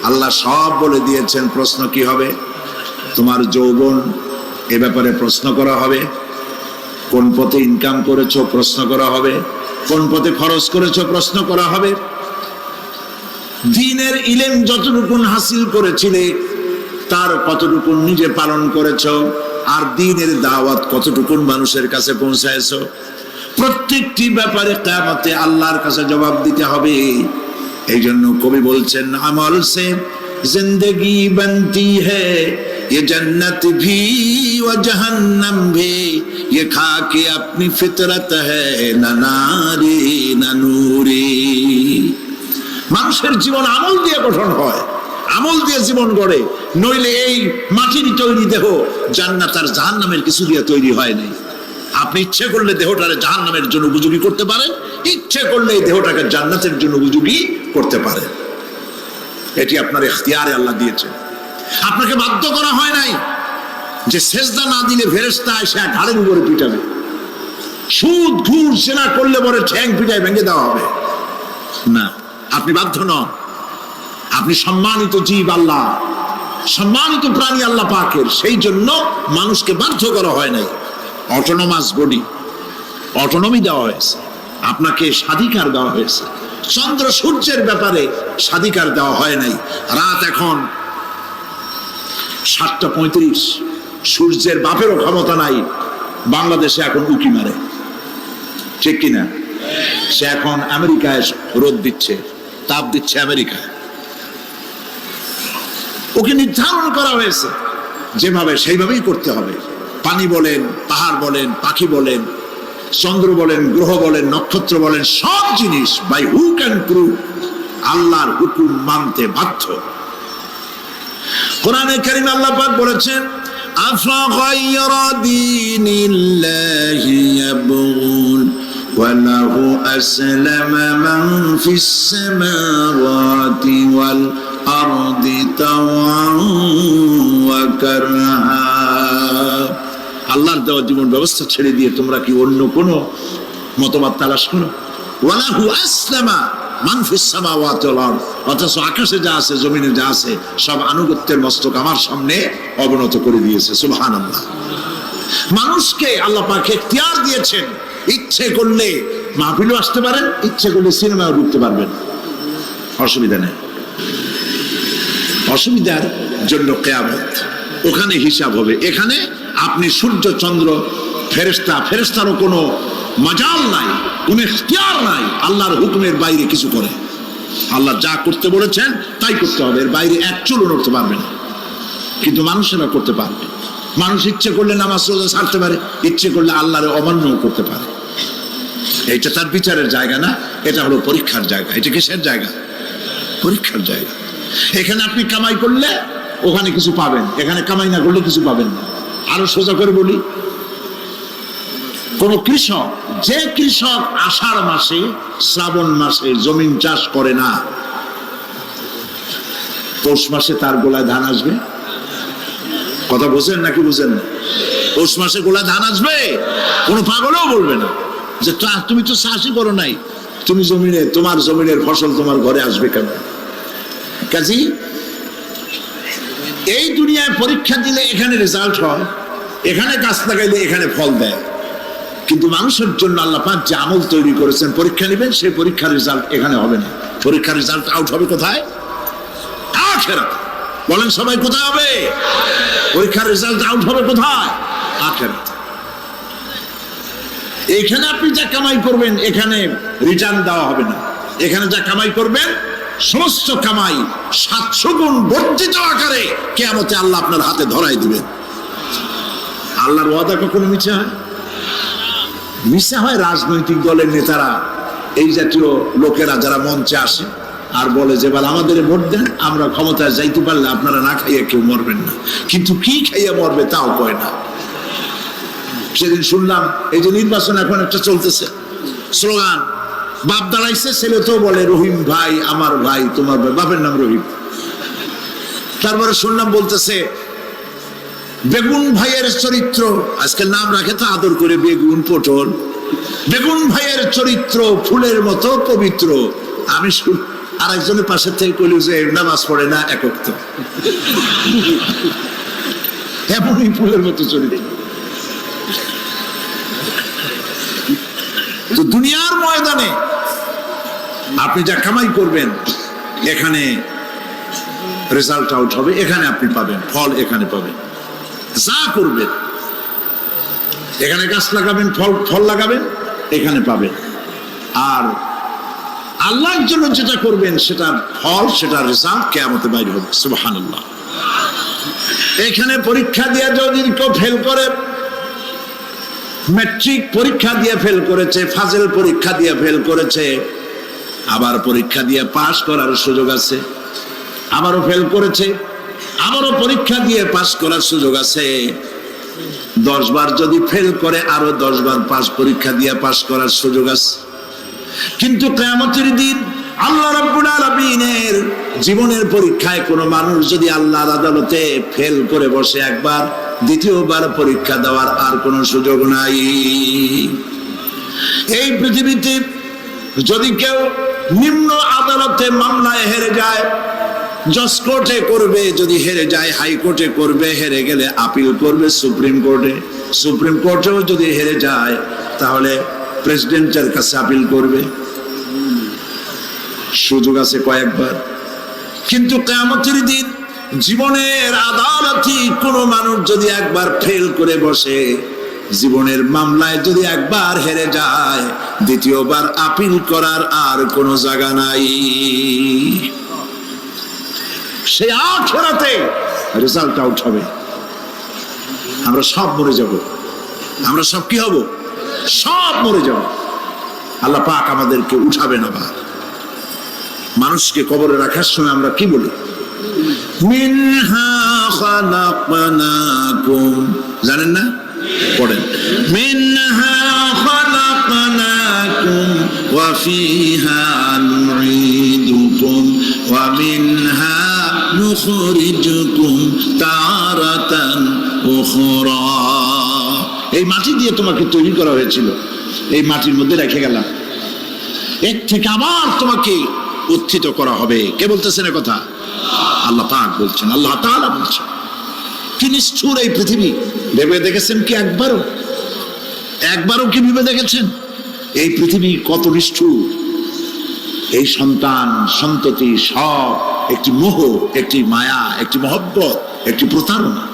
C: আল্লাহ সব বলে দিয়েছেন। প্রশ্ন কি হবে? তোমার যৌবন, এ ব্যাপারে প্রশ্ন করা হবে। কোন পথে ইনকাম করেছো প্রশ্ন করা হবে। কোন পথে খরচ করেছো প্রশ্ন করা হবে। দ্বীনের ইলম যতটুকুন হাসিল করেছিলে তার কতটুকুন নিজে পালন করেছো, আর দ্বীনের দাওয়াত কতটুকুন মানুষের কাছে পৌঁছায়ছো। প্রত্যেকটি ব্যাপারে কিয়ামতে আল্লাহর কাছে জবাব দিতে হবে। এই জন্য কবি বলছেন, আমল সে জিন্দগি বনতি হ্যায়, ये जन्नत भी व जहन्नम भी, ये खाके अपनी फितरत है ना नारी ना नूरी। মানুষের জীবন আমল দিয়ে গঠন হয়, আমল দিয়ে জীবন গড়ে। নইলে এই মাটির তৈরি দেহ জান্নাত আর জাহান্নামের কিছু দিয়ে তৈরি হয় নাই। আপনি ইচ্ছে করলে দেহটারে জাহান্নামের জন্য উপযোগী করতে পারেন, ইচ্ছে করলে এই দেহটাকে জান্নাতের জন্য উপযোগী করতে পারেন। এটি আপনার ইখতিয়ারে আল্লাহ দিয়েছে। আপনাকে বাধ্য করা হয় নাই যে সেজদা না দিলে ফেরেশতা এসে ঘাড়ের উপরে পিটাবে, সুদ ঘুষ জেনা করলে পরে ঠ্যাং পিটায় ভেঙে দেওয়া হবে না। আপনি বাধ্য নন। আপনি সম্মানিত জীব, আল্লাহ সম্মানিত প্রাণী আল্লাহ পাকের। সেই জন্য মানুষকে বাধ্য করা হয় নাই। অটোনমাস বডি, অটোনমি দেওয়া হয়েছে, আপনাকে স্বাধিকার দেওয়া হয়েছে। চন্দ্র সূর্যের ব্যাপারে স্বাধিকার দেওয়া হয় নাই। রাত এখন 7:35, সূর্যের বাপেরও ক্ষমতা নাই বাংলাদেশে এখন উকি মারে, ঠিক কিনা? সে এখন আমেরিকায় রোদ দিচ্ছে, তাপ দিচ্ছে আমেরিকায়। ওকে নির্ধারণ করা হয়েছে যেভাবে, সেইভাবেই করতে হবে। পানি বলেন, পাহাড় বলেন, পাখি বলেন, চন্দ্র বলেন, গ্রহ বলেন, নক্ষত্র বলেন, সব জিনিস বাই হুক অ্যান্ড ক্রুক আল্লাহর হুকুম মানতে বাধ্য। কোরআনে কারীমে আল্লাহ পাক বলেছেন, আফাগায়রা দীনিল্লাহি ইয়াবগুন ওয়া লাহু আসলামা মান ফিস সামাওয়াতি ওয়াল আরদি তাওআন ওয়া কারহা। আল্লাহর দেওয়া জীবন ব্যবস্থা ছেড়ে দিয়ে তোমরা কি অন্য কোন মতবাদ তালাশ করো? ওয়া লাহু আসলামা মান ফিস সামাওয়াতি ওয়াল আরদ, অথচ আকাশে যা আছে, জমিনে যা আছে, সব আনুগত্যের মস্তক আমার সামনে অবনত করে দিয়েছে। সুবহানাল্লাহ। মানুষকে আল্লাহ পাক ইখতিয়ার দিয়েছেন, ইচ্ছে করলে মাহফিলও আসতে পারেন, ইচ্ছে করলে সিনেমাও ঢুকতে পারবেন, অসুবিধা নেই। অসুবিধার জন্য কিয়ামত, ওখানে হিসাব হবে। এখানে আপনি সূর্য চন্দ্র ফেরেশতারও কোনো মজাল নাই, কোনো ইখতিয়ার নাই আল্লাহর হুকুমের বাইরে কিছু করে। আল্লাহ যা করতে বলেছেন তাই করতে হবে, এর বাইরে এক চুলও নড়তে পারবে না। কিন্তু মানুষেরা করতে পারবে। মানুষ ইচ্ছে করলে নামাজ রোজা ছাড়তে পারে, ইচ্ছে করলে আল্লাহর অমান্যও করতে পারে। এইটা তার বিচারের জায়গা না, এটা হলো পরীক্ষার জায়গা। এটা কিসের জায়গা? পরীক্ষার জায়গা। এখানে আপনি কামাই করলে ওখানে কিছু পাবেন, এখানে কামাই না করলে কিছু পাবেন না। আরো সোজা করে বলি, কোন কৃষক, যে কৃষক আষাঢ় মাসে শ্রাবণ মাসে জমিন চাষ করে না, পৌষ মাসে তার গোলায় ধান আসবে? কথা বোঝেন নাকি বুঝেন না? পৌষ মাসে গোলায় ধান আসবে? কোনো পাগলেও বলবে না যে তুমি তো চাষই করো নাই, তুমি জমিনে, তোমার জমিনের ফসল তোমার ঘরে আসবে কেন? কাজী এই দুনিয়ায় পরীক্ষা দিলে এখানে রেজাল্ট হয়, এখানে গাছ লাগাইলে এখানে ফল দেয়। কিন্তু মানুষের জন্য আল্লাহ পাক যে আমল তৈরি করেছেন, পরীক্ষা নেবেন, সেই পরীক্ষার রেজাল্ট এখানে হবে না। পরীক্ষার রেজাল্ট আউট হবে কোথায়? আখিরাত। বলেন সবাই, কোথায় হবে? পরীক্ষার রেজাল্ট আউট হবে কোথায়? আখিরাত। এখানে আপনি যা কামাই করবেন এখানে রিটার্ন দেওয়া হবে না। এখানে যা কামাই করবেন সমস্ত কামাই 700 গুণ বর্ধিত আকারে কিয়ামতে আল্লাহ আপনার হাতে ধরাই দিবেন। আল্লাহর ওয়াদা কখনো মিথ্যা হয়? মিথ্যা হয় রাজনৈতিক দলের নেতারা, এই জাতীয় লোকেরা যারা মঞ্চে আসে আর বলে যে বল আমাদের ভোট দেন, আমরা ক্ষমতায় যাইতে পারলে আপনারা না খাইয়া কেউ মরবেন না। কিন্তু কি খাইয়া মরবে তাও কয় না। সেদিন শুনলাম এই যে নির্বাচন এখন একটা চলতেছে, স্লোগান বাপ দাঁড়াইছে, ছেলে তো বলে রহিম ভাই আমার ভাই, তোমার ভাই, বাপের নাম রহিম। তারপরে শুনলাম বলতেছে বেগুন ভাইয়ের চরিত্র, আজকে নাম রাখে তো আদর করে বেগুন পটল, বেগুন ভাইয়ের চরিত্র ফুলের মতো পবিত্র। আমি আর একজনের পাশে থেকে কইল যে নামাজ পড়ে না, একক তো এমনই ফুলের মতো চরিত্র। তো দুনিয়ার ময়দানে আপনি যা কামাই করবেন এখানে রেজাল্ট আউট হবে, এখানে আপনি পাবেন ফল, এখানে পাবেন। যা করবেন এখানে গাছ লাগাবেন, ফল লাগাবেন, এখানে পাবেন। আর আল্লাহর জন্য যেটা করবেন সেটার ফল, সেটার রেজাল্ট কিয়ামতে বাইরে হবে। সুবহানাল্লাহ। এখানে পরীক্ষা দিয়ে যদি কেউ ফেল করে, ম্যাট্রিক পরীক্ষা দিয়ে ফেল করেছে, ফাজেল পরীক্ষা দিয়ে ফেল করেছে, আবার পরীক্ষা দিয়ে পাশ করার সুযোগ আছে, আবারও ফেল করেছে, আবারও পরীক্ষা দিয়ে পাশ করার সুযোগ আছে। 10 বার যদি ফেল করে আরো 10 বার পরীক্ষা দিয়ে পাশ করার সুযোগ আছে। কিন্তু কিয়ামতের দিন আল্লাহ রাব্বুল আলামিনের জীবনের পরীক্ষায় কোনো মানুষ যদি আল্লাহর আদালতে ফেল করে বসে একবার, দ্বিতীয়বার পরীক্ষা দেওয়ার আর কোনো সুযোগ নাই। এই পৃথিবীতে যদি কেউ নিম্ন আদালতে মামলায় হেরে যায়, জজ কোর্টে করবে, যদি হেরে যায় হাইকোর্টে করবে, হেরে গেলে আপিল করবে সুপ্রিম কোর্টে, সুপ্রিম কোর্টেও যদি হেরে যায় তাহলে প্রেসিডেন্টের কাছে আপিল করবে। সুযোগ আছে কয়েকবার, কিন্তু কিয়ামতের দিন জীবনের আদালতে কোনো মানুষ যদি একবার ফেল করে বসে, জীবনের মামলায় যদি একবার হেরে যায়, দ্বিতীয়বার আপিল করার আর কোনো জায়গা নাই। সে আখিরাতে রেজাল্ট আউট হবে। আমরা সব মরে যাব, আমরা সব কি হব? সব মরে যাব। আল্লাহ পাক আমাদেরকে উঠাবেন আবার। মানুষকে কবরে রাখার সময় আমরা কি বলি? মিনহা খালাকনাকুম, জানেন না? পড়েন, মিনহা খালাকনাকুম ওয়া ফিহা নুঈদুকুম ওয়া মিনহা নুখরিজুকুম তারাতান উখরা। এই মাটি দিয়ে তোমাকে তৈরি করা হয়েছিল, এই মাটির মধ্যে রেখে গেলাম, এর থেকে আবার তোমাকে উত্থিত করা হবে। কে বলতেছেন কথা? আল্লাহ পাক বলছেন, আল্লাহ তাআলা বলছেন। কি নিষ্ঠুর এই পৃথিবী! ভেবে দেখেছেন কি একবারও কি ভেবে দেখেছেন এই পৃথিবী কত নিষ্ঠুর? এই সন্তান সন্ততি সব একটি মোহ, একটি মায়া, একটি মহব্বত, একটি প্রতারণা।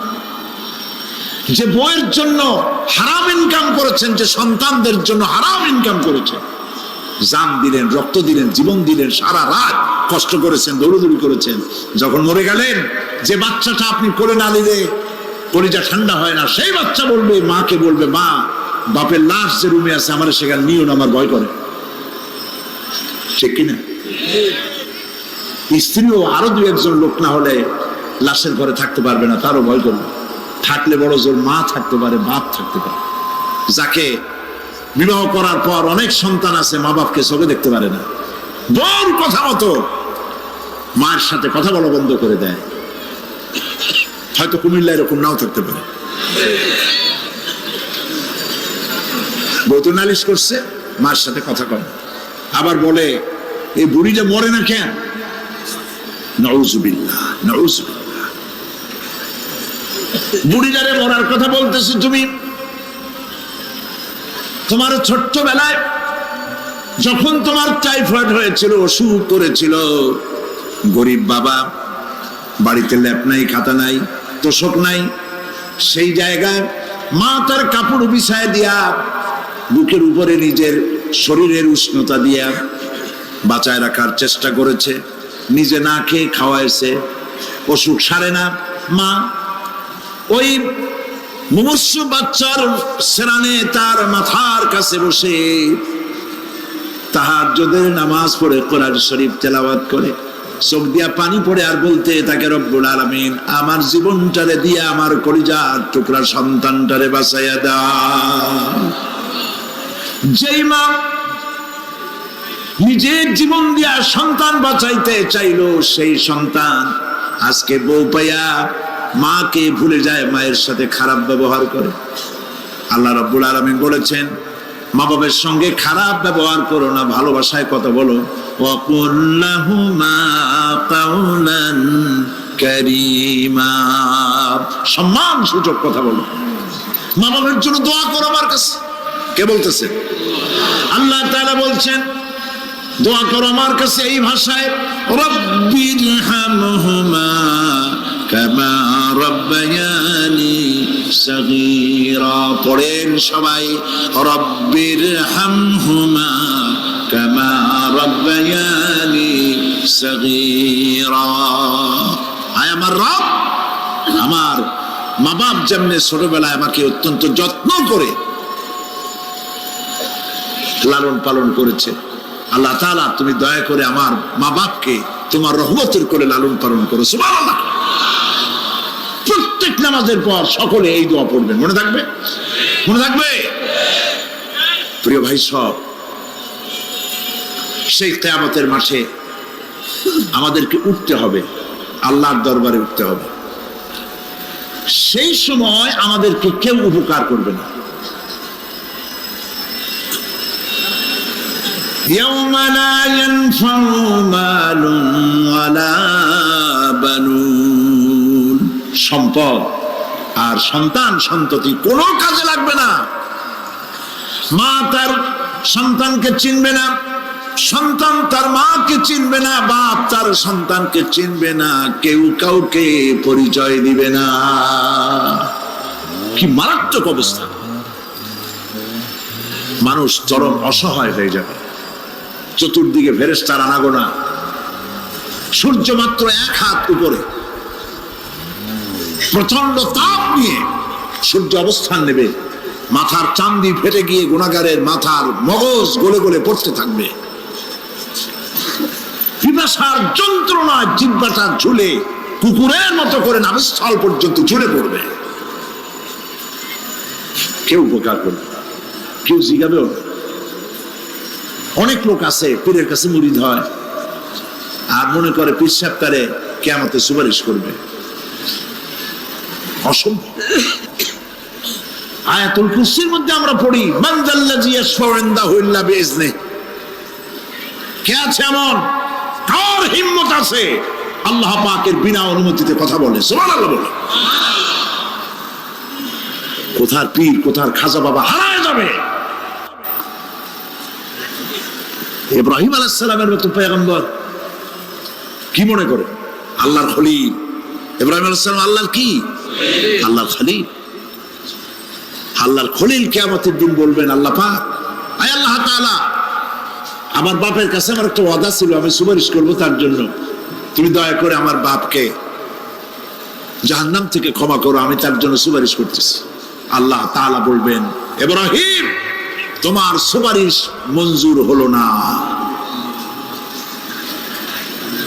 C: যে বইয়ের জন্য হারাম ইনকাম করেছেন, যে সন্তানদের জন্য হারাম ইনকাম করেছেন, জান দিলেন, রক্ত দিলেন, জীবন দিলেন, সারা রাত কষ্ট করেছেন, দৌড়দৌড়ি করেছেন, যখন মরে গেলেন, যে বাচ্চাটা আপনি কোলে না নিলে কলিজা ঠান্ডা হয় না, সেই বাচ্চা বলবে, মাকে বলবে, মা বাপের লাশ যে রুমে আছে আমার সেখানে নিও না, আমার ভয় করে। ঠিক কিনা? স্ত্রীও আরো দু একজন লোক না হলে লাশের ঘরে থাকতে পারবে না, তারও ভয় করবে। থাকলে বড় জোর মা থাকতে পারে, বাপ থাকতে পারে। যাকে বিবাহ করার পর অনেক সন্তান আছে, মা বাপকে চোখে দেখতে পারে না, বল কথা মতো মায়ের সাথে কথা বলা বন্ধ করে দেয়। হয়তো কুমিল্লা এরকম নাও থাকতে পারে। বউ তো নালিশ করছে, মার সাথে কথা কয়, আবার বলে এই বুড়িটা মরে না কেন? নাউযুবিল্লাহ, নাউযুবিল্লাহ। বুড়িটারে মরার কথা বলতেছো তুমি? তোমার ছোট্টবেলায় যখন তোমার টাইফয়েড হয়েছিল, অসুখ করেছিল, গরিব বাবা, বাড়িতে ল্যাপ নাই, খাতা নাই, তোষক নাই, সেই জায়গায় মা তার কাপড় বিছায় দিয়া বুকের উপরে নিজের শরীরের উষ্ণতা দিয়া বাঁচায় রাখার চেষ্টা করেছে, নিজে না খেয়ে খাওয়াইছে, অসুখ সারে না। মা ওই মুমূর্ষু বাচ্চার সেরানে তার মাথার কাছে বসে তাহাজ্জুদের নামাজ পড়ে, কোরআন শরীফ তেলাওয়াত করে, চোখ দিয়া পানি পড়ে, আর বলতে তাকে, রব্বুল আলামিন আমার জীবনটারে দিয়া আমার কলিজার টুকরা সন্তানটারে বাঁচাইয়া দাও। যেই মা নিজের জীবন দিয়া সন্তান বাঁচাইতে চাইলো, সেই সন্তান আজকে বউ পাইয়া মাকে ভুলে যায়, মায়ের সাথে খারাপ ব্যবহার করে। আল্লাহ রাব্বুল আলামিন বলেছেন, মা বাবার সঙ্গে খারাপ ব্যবহার করো না, ভালোবাসায় কথা বলো। ওয়াকুল লাহুমা কাওলান কারীমা, সম্মান সূচক কথা বলো। মা বাবার জন্য দোয়া করো আমার কাছে। কে বলতেছে? আল্লাহ তাআলা বলছেন, দোয়া করো আমার কাছে এই ভাষায়, রব্বিরহামহুমা কামা রাব্বায়ানি সাগীরা। পড়েন সবাই, রব্বিরহামহুমা কামা রাব্বায়ানি সাগীরা। আয় আমার রব, আমার মা বাপ যেমনে ছোটবেলায় আমাকে অত্যন্ত যত্ন করে লালন পালন করেছে, আল্লাহ তাআলা তুমি দয়া করে আমার মা বাপকে তোমার রহমতের করে লালন পালন করো। সুবহানাল্লাহ। প্রত্যেক নামাজের পর সকলে এই দোয়া পড়বেন, মনে থাকবে? মনে থাকবে? প্রিয় ভাই সব, সেই কিয়ামতের মাঠে আমাদেরকে উঠতে হবে, আল্লাহর দরবারে উঠতে হবে। সেই সময় আমাদেরকে কেউ উপকার করবে না। يوم لا ينفع مال ولا بنون, সম্পদ আর সন্তান সন্ততি কোনো কাজে লাগবে না। মা তার সন্তানকে চিনবে না, সন্তান তার মাকে চিনবে না, বাপ তার সন্তানকে চিনবে না, কেউ কাউকে পরিচয় দিবে না। কি মারাত্মক অবস্থা! মানুষ চরম অসহায় হয়ে যাবে। চতুর্দিকে ফেরেশতার আনাগোনা, সূর্য মাত্র 1 হাত উপরে, প্রচন্ড তাপ নিয়ে সূর্য অবস্থান নেবে, মাথার চান্দি ফেটে গিয়ে গুনাহগারের মাথার মগজ গলে গলে পড়তে থাকবে। পিপাসার যন্ত্রণায় জিহ্বাটা ঝুলে কুকুরের মতো করে নাভিস্থল পর্যন্ত ঝুলে পড়বে। কেউ উপকার করবে, কেউ জিগাবেও না। অনেক লোক আছে পীরের কাছে মুরিদ হয় আর মনে করে পীর সাহেব তারে কিয়ামতে সুপারিশ করবে। অসম্ভব। আয়াতুল কুরসির মধ্যে আমরা পড়ি, মান যাল্লাযী ইয়াশফাউ ইনদাহু ইল্লা বিইজনিহি। কে আছে এমন, কার হিম্মত আছে আল্লাহ পাকের বিনা অনুমতিতে কথা বলে? সুবহানাল্লাহ বলে। কোথার পীর, কোথার খাজা বাবা হারায় যাবে। ইব্রাহিম আলাইহিস সালামের মতো পয়গম্বর কি মনে করে আল্লাহর খলিল? ইব্রাহিম আলাইহিস সালাম আল্লাহর কি? আল্লাহর খলিল। আল্লাহর খলিল কিয়ামতের দিন বলবেন, আল্লাহ পাক, আয় আল্লাহ তাআলা, আমার বাপের কাছে আমার একটা ওয়াদা ছিল, আমি সুপারিশ করব তার জন্য, তুমি দয়া করে আমার বাপকে জাহান্নাম থেকে ক্ষমা করো, আমি তার জন্য সুপারিশ করতেছি। আল্লাহ তাআলা বলবেন, ইব্রাহিম, তোমার সুপারিশ মঞ্জুর হলো না।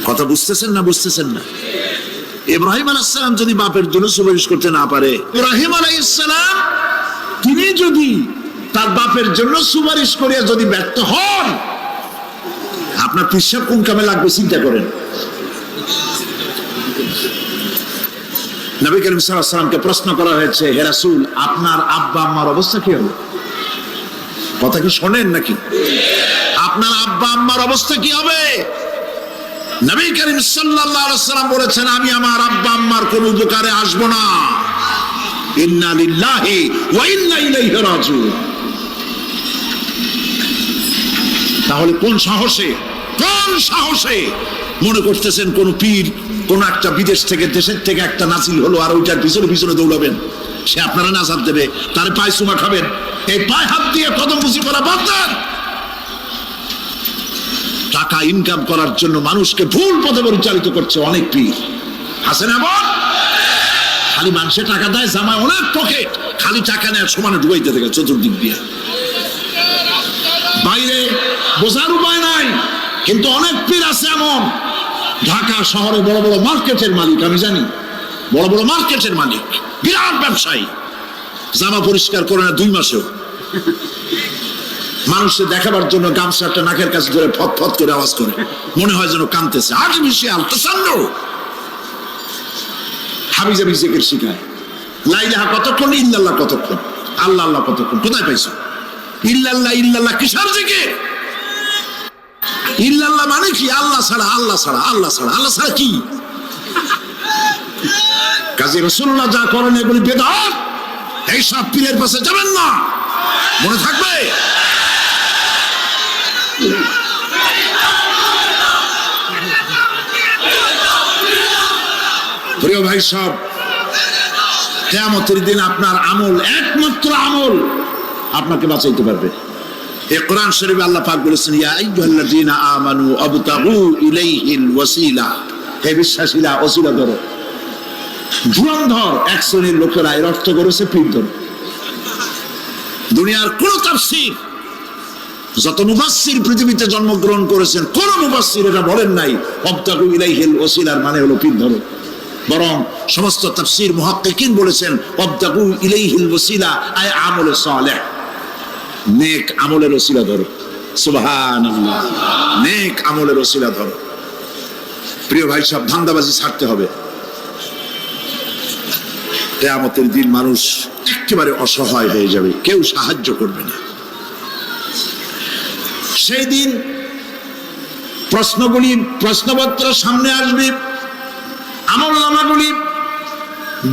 C: কথা বুঝতেছেন না? বুঝতেছেন না? ইব্রাহিম আলাইহিস সালাম যদি বাপের জন্য সুপারিশ করতে না পারে, ইব্রাহিম আলাইহিস সালাম তিনি যদি তার বাপের জন্য সুপারিশ করিয়া যদি ব্যর্থ হন, আপনার পিসাব কোন কামে লাগবে চিন্তা করেন। নবী করিম সাল্লাল্লাহু আলাইহি ওয়াসাল্লামকে প্রশ্ন করা হয়েছে, হে রাসূল, আপনার আব্বা আম্মার অবস্থা কি হবে? কথা কি শোনেন নাকি? আপনার আব্বা আম্মার অবস্থা কি হবে? নবী করিম সাল্লাল্লাহু আলাইহি ওয়াসাল্লাম বলেছেন, আমি আমার আব্বা আম্মার কোনো উপকারে আসব না। ইন্না লিল্লাহি ওয়া ইন্না ইলাইহি রাজিউন। তাহলে কোন সাহসে মনে করতেছেন কোন পীর কোন একটা বিদেশ থেকে, দেশের থেকে একটা নাজিল হলো আর ওইটার পিছনে পিছনে দৌড়াবেন, সে আপনারা নাজাত দেবে, তার পায়ে চুমা খাবেন? এই পায়ে হাত দিয়ে কদম বুঝি করা বাদ দেন। টাকা ইনকাম করার জন্য মানুষকে ভুল পথে পরিচালিত করছে অনেক পীর। আছে না? খালি মানুষে টাকা দেয়, জামায় অনেক পকেট, খালি টাকা নেয় সমানে ডুবাইতে থাকে চতুর্দিক দিয়ে। বাইরে বোঝার উপায় নাই, কিন্তু অনেক পীর আছে এমন, ঢাকা শহরে বড় বড় মার্কেটের মালিক, আমি জানি, বড় বড় মার্কেটের মালিক, বিরাট ব্যবসায়ী, জামা পরিষ্কার করে না 2 মাসেও। মানুষকে দেখাবার জন্য গামছাটা নাকের কাছে ধরে ফত ফত করে আওয়াজ করে, মনে হয় যেন কাঁদতেছে। আজ বেশি আলতাসান্ন হাবিজাবি জিকির শিখায়। লা ইলাহা কতক্ষণ, ইল্লাল্লাহ কতক্ষণ, আল্লাহ আল্লাহ কতক্ষণ? কোথায় পাইছো? ইল্লাল্লাহ ইল্লাল্লাহ কিসের জিকির? ইল্লাল্লাহ মানে কি? আল্লাহ ছাড়া, আল্লাহ ছাড়া, আল্লাহ ছাড়া, আল্লাহ ছাড়া কি? কাজী রাসূলুল্লাহ যা করেন এগুলি বেদাত। এই সব পীরের পাশে যাবেন না, মনে থাকবে। প্রিয় ভাই সব, কিয়ামতের দিন আপনার আমল, একমাত্র আমল আপনাকে বাঁচাইতে পারবে। এই কোরআন শরীফে আল্লাহ পাক বলেছেন, ইয়া আইয়ুহাল্লাযীনা আমানু আবতাগু ইলাইহিল ওয়াসিলা, হে বিশ্বাসীরা ওসিলা ধরো। ধুরন্ধর এক শ্রেণীর লোকেরা এর অর্থ করেছে পীর ধরো। দুনিয়ার কোন তাফসীর, যত মুফাসসির পৃথিবীতে জন্মগ্রহণ করেছেন, কোন মুফাসসির এটা বলেন নাই আবতাগু ইলাইহিল ওয়াসিলার মানে হলো পীর ধরো। বরং সমস্ত তাফসীর মুহাক্কিকিন বলেছেন আবতাগু ইলাইহিল ওয়াসিলা আয় আমলে সালেহ, নেক আমলের ওসিলা ধরো। সুবহানাল্লাহ, নেক আমলের ওসিলা ধরো। প্রিয় ভাই সব, ধান্দাবাজি ছাড়তে হবে। কিয়ামতের দিন মানুষ একেবারে অসহায় হয়ে যাবে, কেউ সাহায্য করবে না। সেই দিন প্রশ্নপত্র সামনে আসবে, আমলনামাগুলি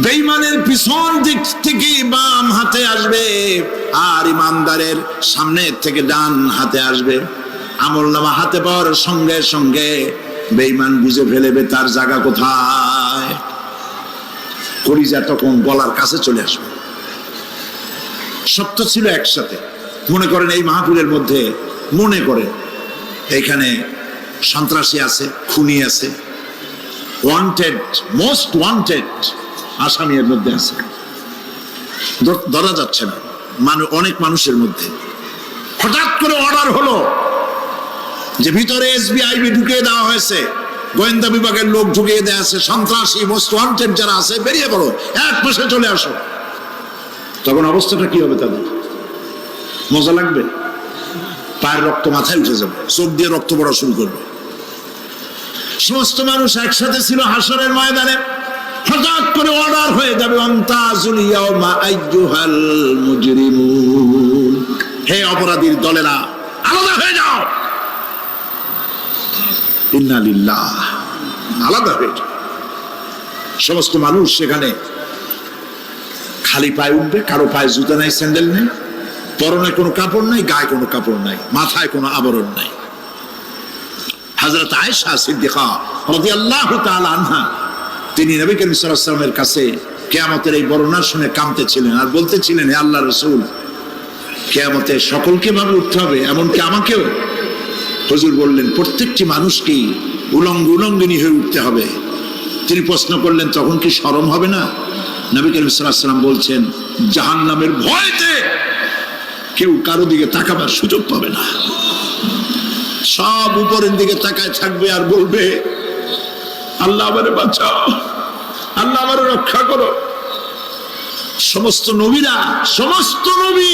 C: বেঈমানের পিছন দিক থেকে বাম হাতে আসবে আর ইমানদারের সামনে থেকে ডান হাতে আসবে। আমলনামা হাতে পাওয়ার সঙ্গে সঙ্গে বেঈমান বুঝে ফেলবে তার জায়গা কোথায়। কলিজা তখন গলার কাছে চলে আসবে। সত্য ছিল একসাথে। মনে করেন এই মাহফিলের মধ্যে, মনে করেন এখানে সন্ত্রাসী আছে, খুনি আছে, ওয়ান্টেড, মোস্ট ওয়ান্টেড আসামি এর মধ্যে আছে, ধরা যাচ্ছে না অনেক মানুষের মধ্যে। হঠাৎ করে অর্ডার হলো যে ভিতরে এসবিআইবি ঢুকিয়ে দেওয়া হয়েছে, গোয়েন্দা বিভাগের লোক ঢুকিয়ে দেওয়া আছে, সন্ত্রাসী মোস্ট ওয়ান্টেড যারা আছে বেরিয়ে পড়ো, এক মাসে চলে আসো। তখন অবস্থাটা কি হবে তাদের? মজা লাগবে? পায়ের রক্ত মাথায় উঠে যাবে, চোখ দিয়ে রক্ত পড়া শুরু করবে। সমস্ত মানুষ একসাথে ছিল হাসরের ময়দানে। হঠাৎ করে অর্ডার হয়ে যাবে, অন্তাজুল ইয়াউমা আইয়ুহাল মুজরিমুন, হে অপরাধীর দলেরা আলাদা হয়ে যাও। ইন্না লিল্লাহ, আলাদা হয়ে যাও। সমস্ত মানুষ সেখানে খালি পায়ে উঠবে, কারো পায়ে জুতা নাই, স্যান্ডেল নেই, পরনে কোনো কাপড় নাই, গায়ে কোনো কাপড় নাই, মাথায় কোনো আবরণ নাই। হযরত আয়েশা সিদ্দিকা রাদিয়াল্লাহু তাআলা আনহা, তিনি নবী করিম সাল্লাল্লাহু আলাইহি ওয়াসাল্লামের কাছে কিয়ামতের এই বর্ণনা শুনে কাঁদতেছিলেন আর বলতেছিলেন, হে আল্লাহর রাসূল, কিয়ামতে সকলকে ভাবে উঠতে হবে, এমনকি আমাকেও? হুজুর বললেন, প্রত্যেকটি মানুষকেই উলঙ্গিনী হয়ে উঠতে হবে। তিনি প্রশ্ন করলেন, তখন কি শরম হবে না? নবী করিম সাল্লাল্লাহু আলাইহি ওয়াসাল্লাম বলছেন, জাহান্নামের ভয়তে কেউ কারো দিকে তাকাবার সুযোগ পাবে না। সব উপরের দিকে তাকায় থাকবে আর বলবে, আল্লাহ আমারে বাঁচাও, আল্লাহ আমারে রক্ষা করো। সমস্ত নবীরা, সমস্ত নবী,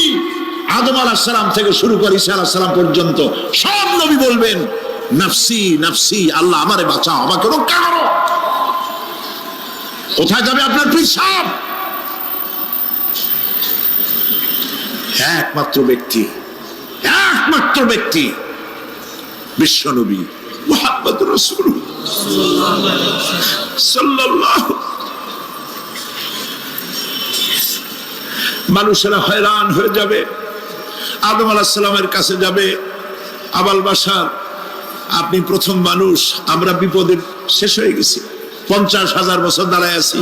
C: আদম আলাইহিস সালাম থেকে শুরু করে ঈসা আলাইহিস সালাম পর্যন্ত সব নবী বলবেন, নফসি নফসি, আল্লাহ আমারে বাঁচাও, আমাকে রক্ষা করো। কোথায় যাবে আপনার পীর সাহেব? একমাত্র ব্যক্তি বিশ্ব নবী মুহাম্মদুর রাসূলুল্লাহ সাল্লাল্লাহু। মানুষেরা হয়রান হয়ে যাবে, আদম আলাইহিস সালামের কাছে যাবে, আবাল বাশার, আপনি প্রথম মানুষ, আমরা বিপদের শেষ হয়ে গেছি, 50,000 বছর দাঁড়ায় আছি।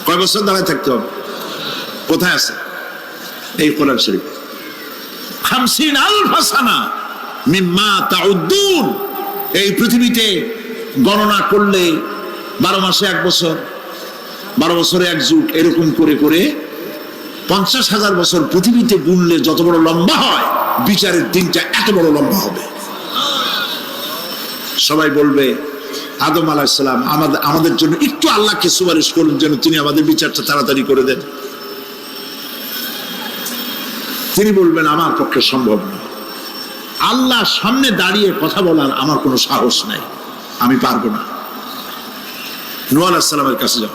C: কয় বছর দাঁড়ায় থাকতে হবে? কোথায় আছে? এই কোরআন শরীফ, 50,000 সানা মিম্মা তাউদ্দুন। এই পৃথিবীতে গণনা করলে 12 মাসে 1 বছর, 12 বছরে 1 যুগ, এরকম করে করে 50,000 বছর পৃথিবীতে গুনলে যত বড় লম্বা হয়, বিচারের দিনটা এত বড় লম্বা হবে। সবাই বলবে, আদম আলাইহিস সালাম আমাদের জন্য একটু আল্লাহকে সুপারিশ করুন যেন তিনি আমাদের বিচারটা তাড়াতাড়ি করে দেন। তিনি বলবেন, আমার পক্ষে সম্ভব না, আল্লাহ সামনে দাঁড়িয়ে কথা বলার আমার কোনো সাহস নাই, আমি পারবো না। নূহ আলাইহিস সালামের কাছে যাও,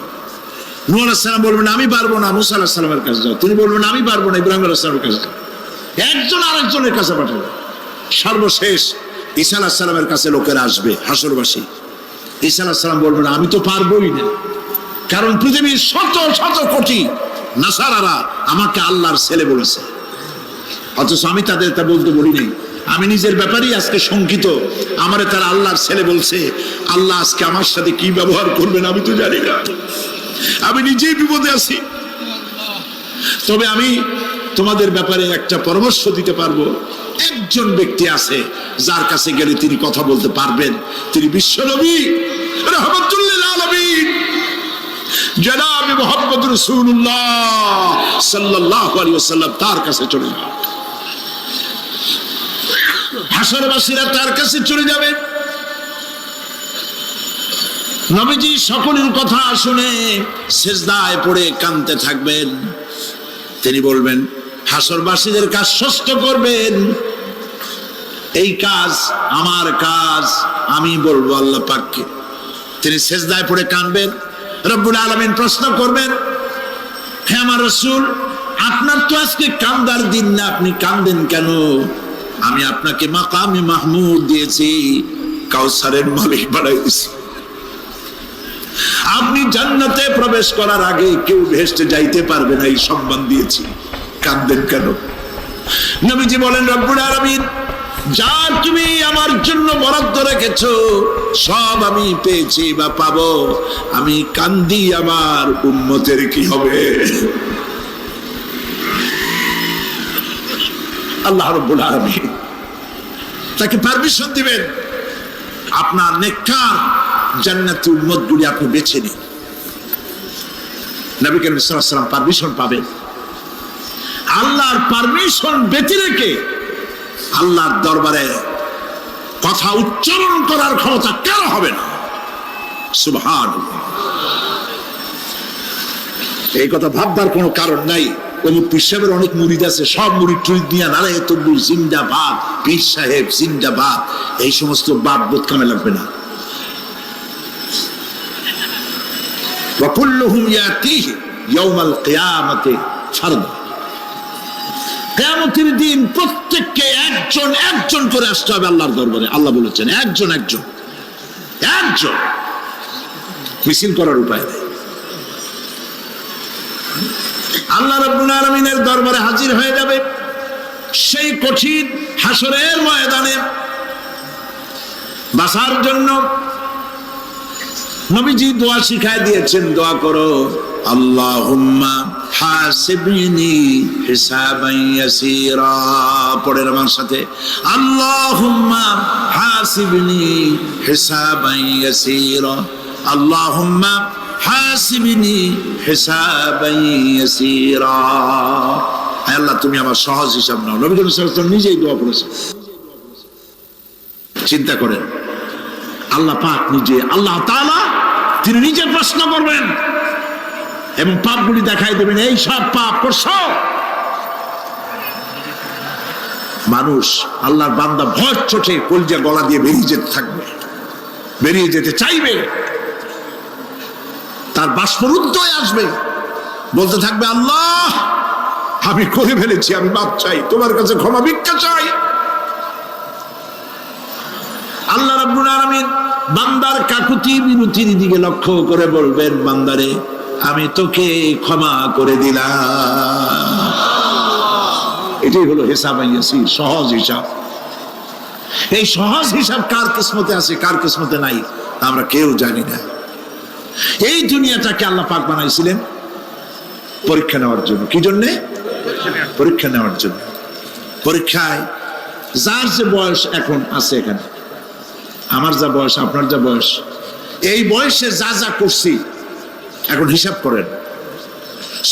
C: নূহ আলাইহিস সালাম বলবেন, আমি পারবো না। মুসা আলাইহিস সালামের কাছে যাও, তিনি বলবেন, আমি পারবো না। ইব্রাহিম আলাইহিস সালামের কাছে যাও, একজন আরেকজনের কাছে পাঠাবে। সর্বশেষ ঈসা আলাইহিস সালামের কাছে লোকেরা আসবে, হাসরবাসী। ঈসা আলাইহিস সালাম বলবেন, আমি তো পারবোই না, কারণ পৃথিবীর শত শত কোটি নাসারারা আমাকে আল্লাহর ছেলে বলেছে, অথচ আমি তাদের তা বলতে বলিনি। আমি নিজের ব্যাপারেই আজকে শঙ্কিত, আমারে তারা আল্লাহর ছেলে বলছে। আল্লাহ আজকে আমার সাথে কি ব্যবহার করবেন আমি তো জানি না, আমি নিজেই বিপদে আছি। তবে আমি তোমাদের ব্যাপারে একটা পরামর্শ দিতে পারবো, একজন ব্যক্তি আছে যার কাছে গেলে তিনি কথা বলতে পারবেন, তিনি বিশ্বনবী রাহমাতুল লিল আলামিন জনাব মুহাম্মদ রাসূলুল্লাহ সাল্লাল্লাহু আলাইহি ওয়াসাল্লাম। তার কাছে চলে যাও, হাসরবাসীরা তার কাছে চলে যাবে। নবীজি সকলের কথা শুনে সিজদায় পড়ে কাঁদতে থাকবেন। তিনি বলবেন, হাসরবাসীদেরকে আশ্বস্ত করবেন, এই কাজ আমার কাজ, আমি বলবো আল্লাহ পাককে। তিনি সিজদায় পড়ে কাঁদবেন, রব্বুল আলামিন প্রশ্ন করবেন, হে আমার রাসূল, আপনার তো আজকে কান্দার দিন না, আপনি কাঁদেন কেন? আমি আপনাকে মাকামে মাহমুদ দিয়েছি, কাউসারের মালিক বানাই দিয়েছি। আপনি জান্নাতে প্রবেশ করার আগে কেউ বেহেশতে যাইতে পারবে না, এই সম্মান দিয়েছি, কাঁদেন কেন? নবীজি বলেন, রব্বুল আলামিন যা তুমি আমার জন্য বরাদ্দ রেখেছো সব আমি পেয়েছি বা পাবো, আমি কান্দি আমার উম্মতের কি হবে। আল্লাহ রাব্বুল আলামিন তাকে পারমিশন দিবেন, আপনার নেককার জান্নাতি উম্মতগুলি আপনি বেছে নিন। নবী করিম সাল্লাল্লাহু আলাইহি ওয়াসাল্লাম পারমিশন পাবেন। আল্লাহর পারমিশন ব্যতি রেখে আল্লাহর দরবারে কথা উচ্চারণ করার ক্ষমতা কেন হবে না? সুবহানাল্লাহ। এই কথা ভাববার কোনো কারণ নাই। অমুক পীর সাহেবের অনেক মুরিদ আছে, সব মুরিদ টুরিদ নিয়ে নারায়ে তাকবীর জিন্দাবাদ, পীর সাহেব জিন্দাবাদ, এই সমস্ত বাপ বোধ কামে লাগবে না। ওয়া কুল্লুহুম ইয়াতিহি ইয়াউমাল কিয়ামাতি ফারদা। কিয়ামতের দিন প্রত্যেককে একজন একজন করে আসতে হবে আল্লাহর দরবারে। আল্লাহ বলেছেন একজন একজন একজন, মিছিল করার উপায় নেই। আল্লাহ রাব্বুল আলামিনের দরবারে হাজির হয়ে যাবে সেই কঠিন হাসরের ময়দানে বাঁচার জন্য। নবীজি দোয়া শিখায় দিয়েছেন, দোয়া করো আল্লাহুম্মা হাসিবনি হিসাবান ইয়াসীরা। পড়েন আমার সাথে, আল্লাহুম্মা হাসিবনি হিসাবান ইয়াসীরা, আল্লাহুম্মা হাসিবনি হিসাবান ইয়াসীরা। হে আল্লাহ তুমি আমার সহজ হিসাব নাও। নবী করিম সাল্লাল্লাহু আলাইহি ওয়াসাল্লাম নিজেই দোয়া করেছেন। চিন্তা করেন, আল্লাহ পাক নিজে, আল্লাহ তাআলা তিনি নিজে প্রশ্ন করবেন এবং পাপগুলি দেখাই দেবেন, এই সব পাপ করছো। মানুষ আল্লাহর বান্দা ভয় চোটে কলজা গলা দিয়ে বেরিয়ে যেতে থাকবে, বেরিয়ে যেতে চাইবে, তার বাষ্পরুদ্ধ হয়ে আসবে, বলতে থাকবে আল্লাহ আমি করে ফেলেছি, আমি মাপ চাই, তোমার কাছে ক্ষমা ভিক্ষা চাই। আল্লাহ রাব্বুল আলামিন বান্দার কাকুতি মিনতির দিকে লক্ষ্য করে বলবেন, বান্দারে আমি তোকে ক্ষমা করে দিলাম। এটাই হলো হিসাব ইয়াসির, সহজ হিসাব। এই সহজ হিসাব কার কিসমতে আছে কার কিসমতে নাই আমরা কেউ জানি না। এই দুনিয়াটাকে আল্লাহ পাক বানাইছিলেন পরীক্ষা নেওয়ার জন্য। কি জন্যে? পরীক্ষা নেওয়ার জন্য। পরীক্ষায় যার যে বয়স এখন আছে, এখানে আমার যা বয়স আপনার যা বয়স, এই বয়সে যা যা করছি এখন হিসাব করেন।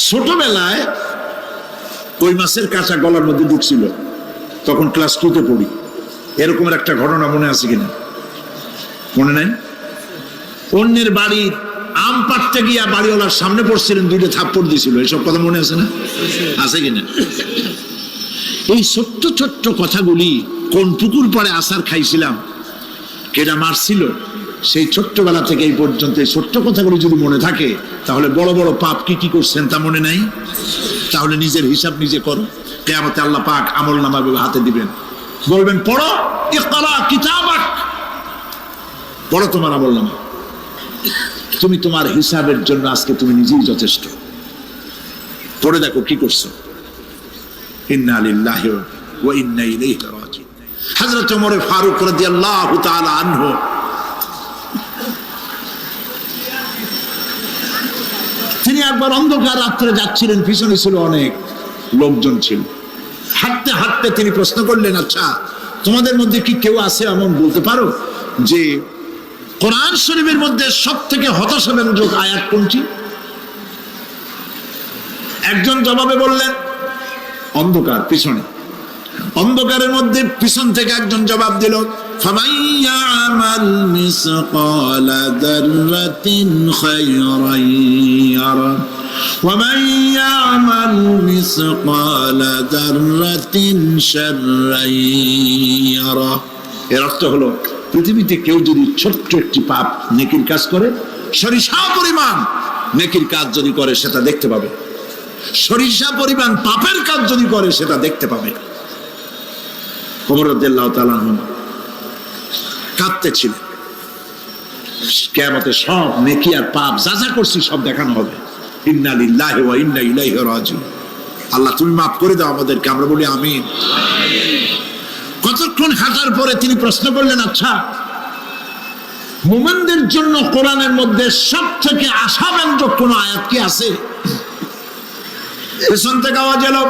C: ছোটবেলায় ওই মাছের কাঁচা গলার মধ্যে ঢুকছিল, তখন ক্লাস 2-তে পড়ি, এরকমের একটা ঘটনা মনে আছে কিনা? মনে নাই? অন্যের বাড়ির আম পাড়তে গিয়া বাড়িওয়ালার সামনে পড়ছিলেন, 2টা থাপ্পড় দিয়েছিল, এইসব কথা মনে আছে না? আছে কিনা? এই ছোট্ট ছোট্ট কথাগুলি, কোন পুকুর পাড়ে আসার খাইছিলাম, কেডা মারছিল, সেই ছোট্টবেলা থেকে এই পর্যন্ত এই ছোট্ট কথাগুলি যদি মনে থাকে, তাহলে বড় বড় পাপ কি কি করছেন তা মনে নাই। তাহলে নিজের হিসাব নিজে করো। কিয়ামতে আল্লাহ পাক আমল নামা হাতে দিবেন, বলবেন পড়ো, ইকরা কিতাবাক, পড়ো তোমার আমল নামা। তুমি তোমার হিসাবের জন্য আজকে তুমি নিজেই যথেষ্ট। পড়ে দেখো কি করছো। ইন্না লিল্লাহি ওয়া ইন্না ইলাইহি রাজিউন। হযরত ওমর ফারুক রাদিয়াল্লাহু তাআলা আনহু তিনি একবার অন্ধকার রাত্রে যাচ্ছিলেন, পিছনে ছিল অনেক লোকজন ছিল। হাঁটতে হাঁটতে তিনি প্রশ্ন করলেন, আচ্ছা তোমাদের মধ্যে কি কেউ আছে এমন বলতে পারো যে কোরআন শরীফের মধ্যে সব থেকে হতাশাব্যঞ্জক আয়াত কোনটি? একজন জবাবে বললেন, অন্ধকার পিছনে, অন্ধকারের মধ্যে পিছন থেকে একজন জবাব দিল, ফামান ইয়ামাল মিসকালা যাররাতিন খায়রান ইয়ারা ওয়া মান ইয়ামাল মিসকালা যাররাতিন শাররান ইয়ারা। এর অর্থ হলো, পৃথিবীতে কেউ যদি ছোট্ট একটি পাপ নেকির কাজ করে, সরিষা পরিমাণ নেকির কাজ যদি করে সেটা দেখতে পাবে, সরিষা পরিমাণ পাপের কাজ যদি করে সেটা দেখতে পাবে। ওমর রাদিয়াল্লাহু তাআলা কাঁদতেছিলেন, কিয়ামতে সব নেকি আর পাপ যা যা করছি সব দেখানো হবে। ইন্না লিল্লাহি ওয়া ইন্না ইলাইহি রাজিউন। আল্লাহ তুমি মাফ করে দাও আমাদেরকে, আমরা বলি আমিন। কতক্ষণ হাঁটার পরে তিনি প্রশ্ন করলেন, আচ্ছা মুমিনদের জন্য কোরআনের মধ্যে সব থেকে আশাব্যঞ্জক কোন আয়াত কি আছে? পেছন থেকে আওয়াজ এলো,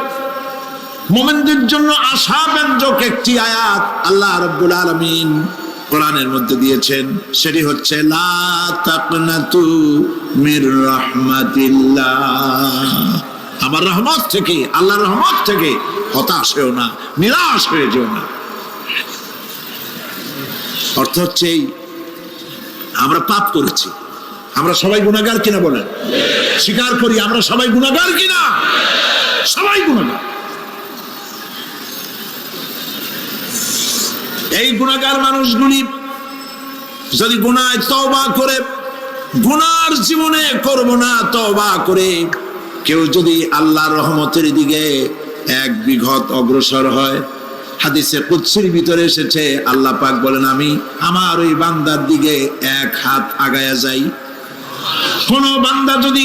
C: মুমিনদের জন্য আশাব্যঞ্জক একটি আয়াত আল্লাহ রাব্বুল আলামিন কোরআনের মধ্যে দিয়েছেন, সেটি হচ্ছে লা তাকনাতু মির রাহমাতিল্লাহ। আমার রহমত থেকে, আল্লাহর রহমত থেকে হতাশ হয়েও না, নিরাশ হয়ে যেও না। অর্থ হচ্ছে আমরা পাপ করেছি, আমরা সবাই গুনাহগার কিনা বলেন? স্বীকার করি আমরা সবাই গুনাহগার কিনা? সবাই গুনাহগার। এই গুনাহগার মানুষগুলি যদি গুনায় তওবা করে, গুনার জীবনে করব না তওবা করে কেউ যদি আল্লাহর রহমতের দিকে এক বিঘত অগ্রসর হয়, হাদিসে কুদসির ভিতরে এসেছে আল্লাহ পাক বলেন, আমি আমার ওই বান্দার দিকে এক হাত আগায়া যাই। কোন বান্দা যদি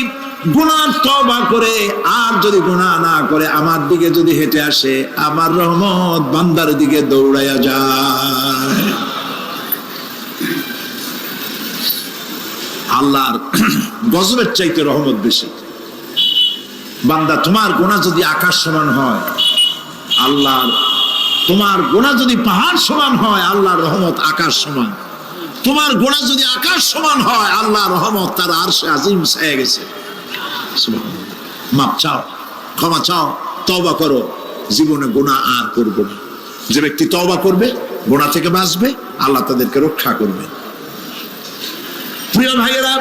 C: গুনাহ তওবা করে আর যদি গুনাহ না করে আমার দিকে যদি হেঁটে আসে, আমার রহমত বান্দার দিকে দৌড়াইয়া যায়। আল্লাহর গজবের চাইতে রহমত বেশি। বান্দা তোমার গুনাহ যদি আকাশ সমান হয়, আল্লাহর, তোমার গুনাহ যদি পাহাড় সমান হয়, আল্লাহর রহমত আকাশ সমান। তোমার গুনাহ যদি আকাশ সমান হয়, আল্লাহর রহমত তার আরশে আজিম ছায়া গেছে। মাপ চাও, ক্ষমা চাও, তওবা করো, জীবনে গুনাহ আর করবো না। যে ব্যক্তি তওবা করবে, গুনাহ থেকে বাঁচবে, আল্লাহ তাদেরকে রক্ষা করবে। প্রিয় ভাইয়েরা,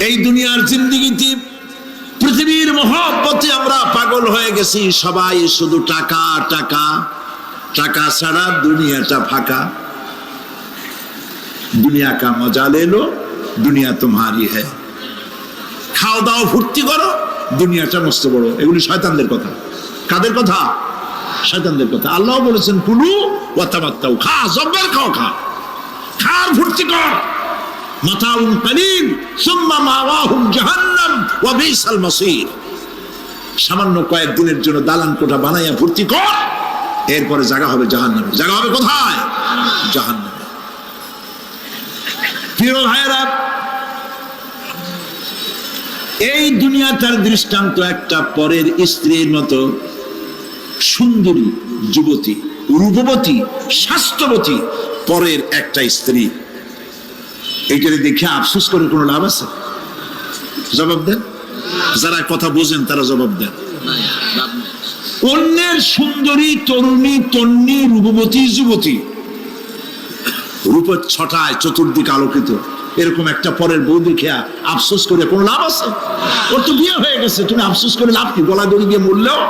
C: এই দুনিয়ার জিন্দেগিতে পৃথিবীর মহব্বতে আমরা পাগল হয়ে গেছি। সবাই শুধু টাকা টাকা, টাকা ছাড়া দুনিয়াটা ফাঁকা। দুনিয়া কা মজা লে লো, দুনিয়া তোমারি হ্যায়। খাও দাও ফুর্তি করো, দুনিয়াটা মস্ত বড়। এগুলি শয়তানদের কথা। কাদের কথা? শয়তানদের কথা। আল্লাহ বলেছেন কুলু ওয়া তামাত্তাউ, খা, জব্বার খাও, খা, খার ফুর্তি কর। মাতাউন কালিল সুম্মা মাওয়াহুম জাহান্নাম ওয়া বিসাল মাসীর। সামান্য কয়েকদিনের জন্য দালান কোঠা বানাইয়া ফুর্তি কর, এরপরে জায়গা হবে জাহান্নামে। জায়গা হবে কোথায়? জাহান্নামে। প্রিয় ভাইয়েরা, এই দুনিয়াটার দৃষ্টান্ত একটা পরের স্ত্রীর মতো সুন্দরী যুবতী, রূপবতী, স্বাস্থ্যবতী পরের একটা স্ত্রী। এইটারে দেখে আফসোস করে কোনো লাভ আছে? জবাব দেন। যারা কথা বোঝেন তারা জবাব দেন। অন্যের সুন্দরী তরুণী, তন্নি, রূপবতী যুবতী, রূপের ছটায় চতুর্দিক আলোকিত, এরকম একটা পরের বউ দেখিয়া আফসোস করে কোনো লাভ আছে? ওর তো বিয়ে হয়ে গেছে, তুমি আফসোস করে লাভ কি? গলা দড়ি দিয়ে মরলেও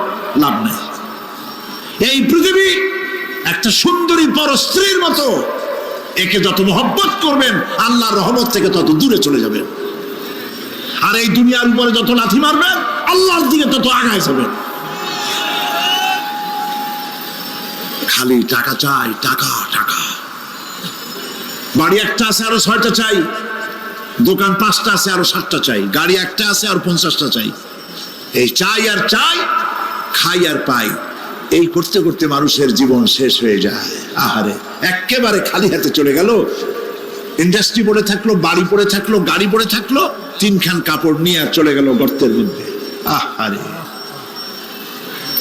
C: লাভ নাই। এই পৃথিবী একটা সুন্দরী পর স্ত্রীর মতো। একে যত মহব্বত করবেন, আল্লাহর রহমত থেকে তত দূরে চলে যাবেন। আর এই দুনিয়ার উপরে যত লাথি মারবেন, আল্লাহর দিকে তত আগায় যাবেন। খালি টাকা চাই, টাকা টাকা। বাড়ি একটা আছে আরো 6টা চাই, দোকান 5টা আছে আরো 7টা চাই, গাড়ি একটা আছে আর 50টা চাই। এই চাই আর চাই, খাই আর পাই, এই করতে করতে মানুষের জীবন শেষ হয়ে যায়। আহারে, একেবারে খালি হাতে চলে গেল। ইন্ডাস্ট্রি পড়ে থাকলো, বাড়ি পড়ে থাকলো, গাড়ি পড়ে থাকলো, 3খান কাপড় নিয়ে চলে গেল গর্তের মধ্যে। আহারে,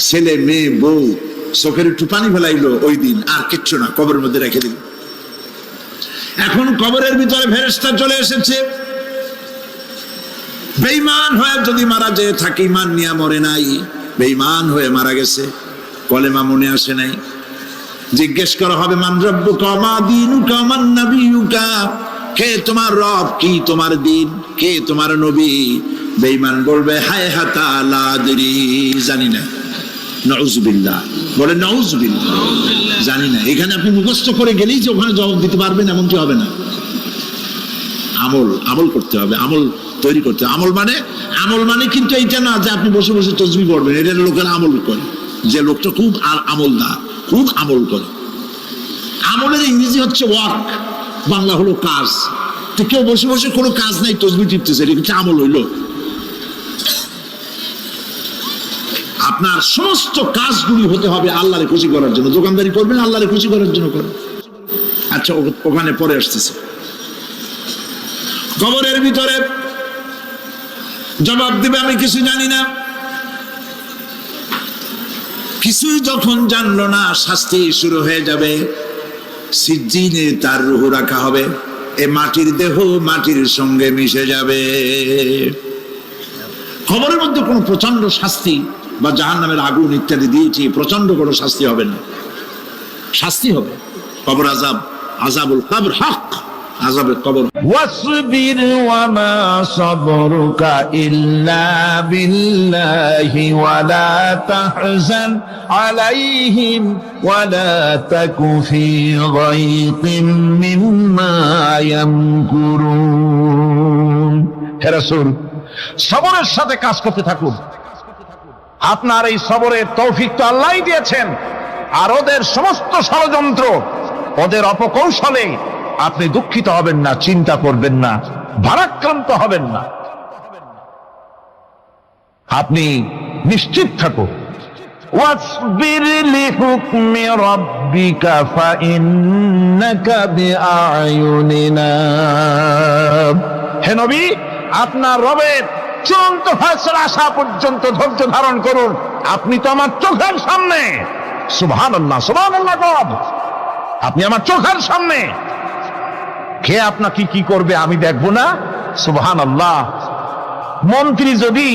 C: ছেলে মেয়ে বউ চোখের একটু পানি ফেলাইলো ওই দিন, আর কিচ্ছু না, কবরের মধ্যে রেখে দিল। এখন কবরের ভিতরে ফেরেশতা চলে এসেছে। বেঈমান হয়ে যদি মারা যেয়ে থাকে, ঈমান নিয়ে মরে নাই, বেঈমান হয়ে মারা গেছে, কলেমা মনে আসে নাই। জিজ্ঞেস করা হবে মান রব্বুকা মা দীনুকা মান নবিয়ুকা, কে তোমার রব, কি তোমার দিন, কে তোমার নবী? বেঈমান বলবে হায় হাতা লা আদরি, জানি না। নাউযুবিল্লাহ, বলে নাউযুবিল্লাহ, জানি না। এখানে আপনি মুখস্থ করে গেলেই যে ওখানে জবাব দিতে পারবেন এমনটি হবে না। আমল করতে হবে, আমল তৈরি করতে হবে। আমল মানে কিন্তু এইটা না যে আপনি বসে বসে তাসবিহ পড়বেন। এটা লোকের আমল করে, যে লোকটা খুব আমলদার, খুব আমল করে। আমলের ইংরেজি হচ্ছে ওয়ার্ক, বাংলা হলো কাজ। তো কেউ বসে বসে কোনো কাজ নাই, তাসবিহ টিপতেছে, এটা হচ্ছে আমল হইল। আপনার সমস্ত কাজগুলি হতে হবে আল্লাহরে খুশি করার জন্য। দোকানদারি করবেন আল্লাহরে খুশি করার জন্য করবেন। আচ্ছা, ওখানে পরে আসতেছে। কবরের ভিতরে জবাব দিবে আমি কিছু জানি না। কিছুই যখন জানলো না, শাস্তি শুরু হয়ে যাবে। সিজ্জিনে তার রূহ রাখা হবে, এ মাটির দেহ মাটির সঙ্গে মিশে যাবে। কবরের মধ্যে কোনো প্রচন্ড শাস্তি বা জাহান্নামের আগুন ইত্যাদি দিয়েছি, প্রচন্ড কোনো শাস্তি হবে না। শাস্তি হবে কবর আযাব, আযাবুল কবর হক, আযাবের কবর।
A: ওয়াসবির ওয়ামা সাবরুকা ইল্লা বিল্লাহি ওয়ালা তাহজান আলাইহিম ওয়ালা তাকু ফি গায়তিম মিম্মা ইয়ামকুরুন। হে রাসূল, সবরের সাথে কাজ করতে থাকুন। আপনার এই সবরের তৌফিক তো আল্লাহই দিয়েছেন, আর ওদের সমস্ত ষড়যন্ত্র, ওদের অপকৌশলে আপনি দুঃখিত হবেন না, চিন্তা করবেন না, ভারাক্রান্ত হবেন না। আপনি নিশ্চিত থাকুন। ওয়াসবির লিহুকমি রাব্বিকা ফাইন্নাকা বিআয়ুনিনা। হে নবী, আপনার রবের চূড়ান্ত ফয়সালা আসা পর্যন্ত ধৈর্য ধারণ করুন। আপনি তো আমার চোখের সামনে। সুবহানাল্লাহ, সুবহানাল্লাহ। আপনি আমার চোখের সামনে। কে আপনাকে কি করবে আমি দেখবো না? সুবহানাল্লাহ। মন্ত্রী যদি,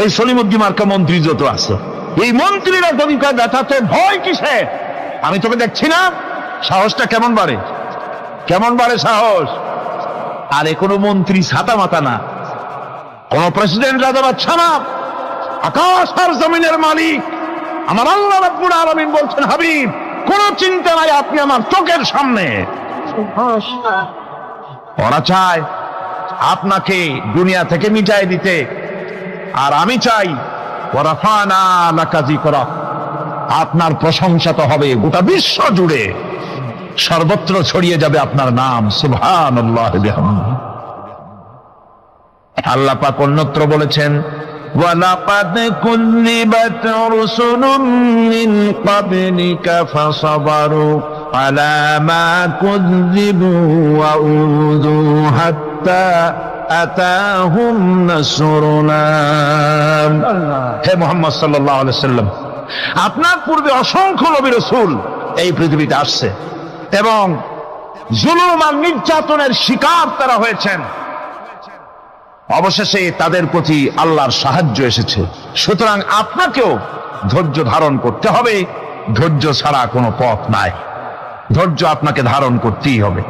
A: এই সলিমুদ্দিন মার্কা মন্ত্রী যত আছে, এই মন্ত্রীরা যদি কয় ব্যথাতে ভয় কিসে, আমি তোকে দেখছি না, সাহসটা কেমন বাড়ে, কেমন বাড়ে সাহস। আরে কোনো মন্ত্রী ছাতা মাতা না, কোন প্রেসিডেন্ট রাজা বাদশা না, আকাশ আর জমিনের মালিক আমার আল্লাহ রাব্বুল আলামিন বলছেন, হাবিব কোন চিন্তা নাই, আপনি আমার চোখের সামনে। ওরা চায় আপনাকে দুনিয়া থেকে মিটাই দিতে, আর আমি চাই ওয়ারাফানা লাকা যিকরাক, আপনার প্রশংসা তো হবে গোটা বিশ্ব জুড়ে, সর্বত্র ছড়িয়ে যাবে আপনার নাম। সুবহানাল্লাহ বিহামদিহি। আল্লাহ পাক অন্যত্র বলেছেন, ওয়ালাকাদ কুযযিবাত রুসুলুম মিন ক্বাবলিকা ফাসাবারু আলা মা কুযযিবু ওয়া উযু হাত্তা আতাহুম নাসরুনা। হে মুহাম্মদ সাল্লাল্লাহু আলাইহি ওয়াসাল্লাম, আপনার পূর্বে অসংখ্য নবী রাসূল এই পৃথিবীতে আসছে এবং জুলুম আর নির্যাতনের শিকার তারা হয়েছেন। অবশেষে তাদের প্রতি আল্লাহর সাহায্য এসেছে। সুতরাং আপনাকেও ধৈর্য ধারণ করতে হবে। ধৈর্য ছাড়া কোনো পথ নাই। ধৈর্য আপনাকে ধারণ করতেই হবে।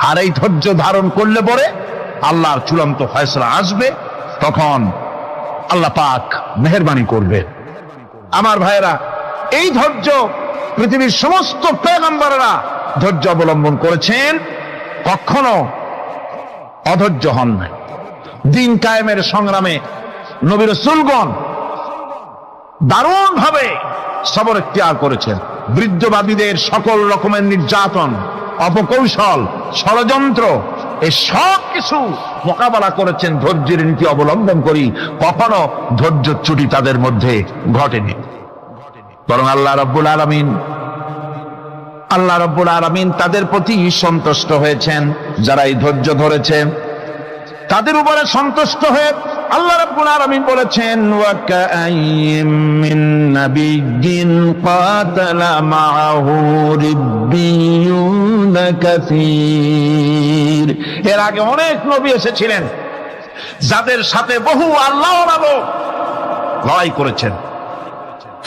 A: আর এই ধৈর্য ধারণ করলে পরে আল্লাহর চূড়ান্ত ফয়সালা আসবে, তখন আল্লাহ পাক মেহেরবানি করবে। আমার ভাইয়েরা, এই ধৈর্য পৃথিবীর সমস্ত পয়গম্বররা ধৈর্য অবলম্বন করেছেন, কখনো অধৈর্য হন নাই। দিন কায়েমের সংগ্রামে নবী রাসূলগণ দারুণ ভাবে সবর ইখতিয়ার করেছেন। বৃদ্ধবাদীদের সকল রকমের নির্যাতন, অপকৌশল, ষড়যন্ত্র, এই সব কিছু মোকাবেলা করেছেন ধৈর্যের নীতি অবলম্বন করি। কখনো ধৈর্যচ্যুতি তাদের মধ্যে ঘটেনি, বরং আল্লাহ রাব্বুল আলামিন তাদের প্রতি সন্তুষ্ট হয়েছেন। যারা এই ধৈর্য ধরেছে তাদের উপরে সন্তুষ্ট হয়ে আল্লাহ রাব্বুল আলামিন বলেছেন, ওয়া কাআইয়িম মিন নাবিয়্যিন কাতালা মাআহু রিব্বিয়ুন কাসীর। এর আগে অনেক নবী এসেছিলেন যাদের সাথে বহু আল্লাহওয়ালা লোক লড়াই করেছেন।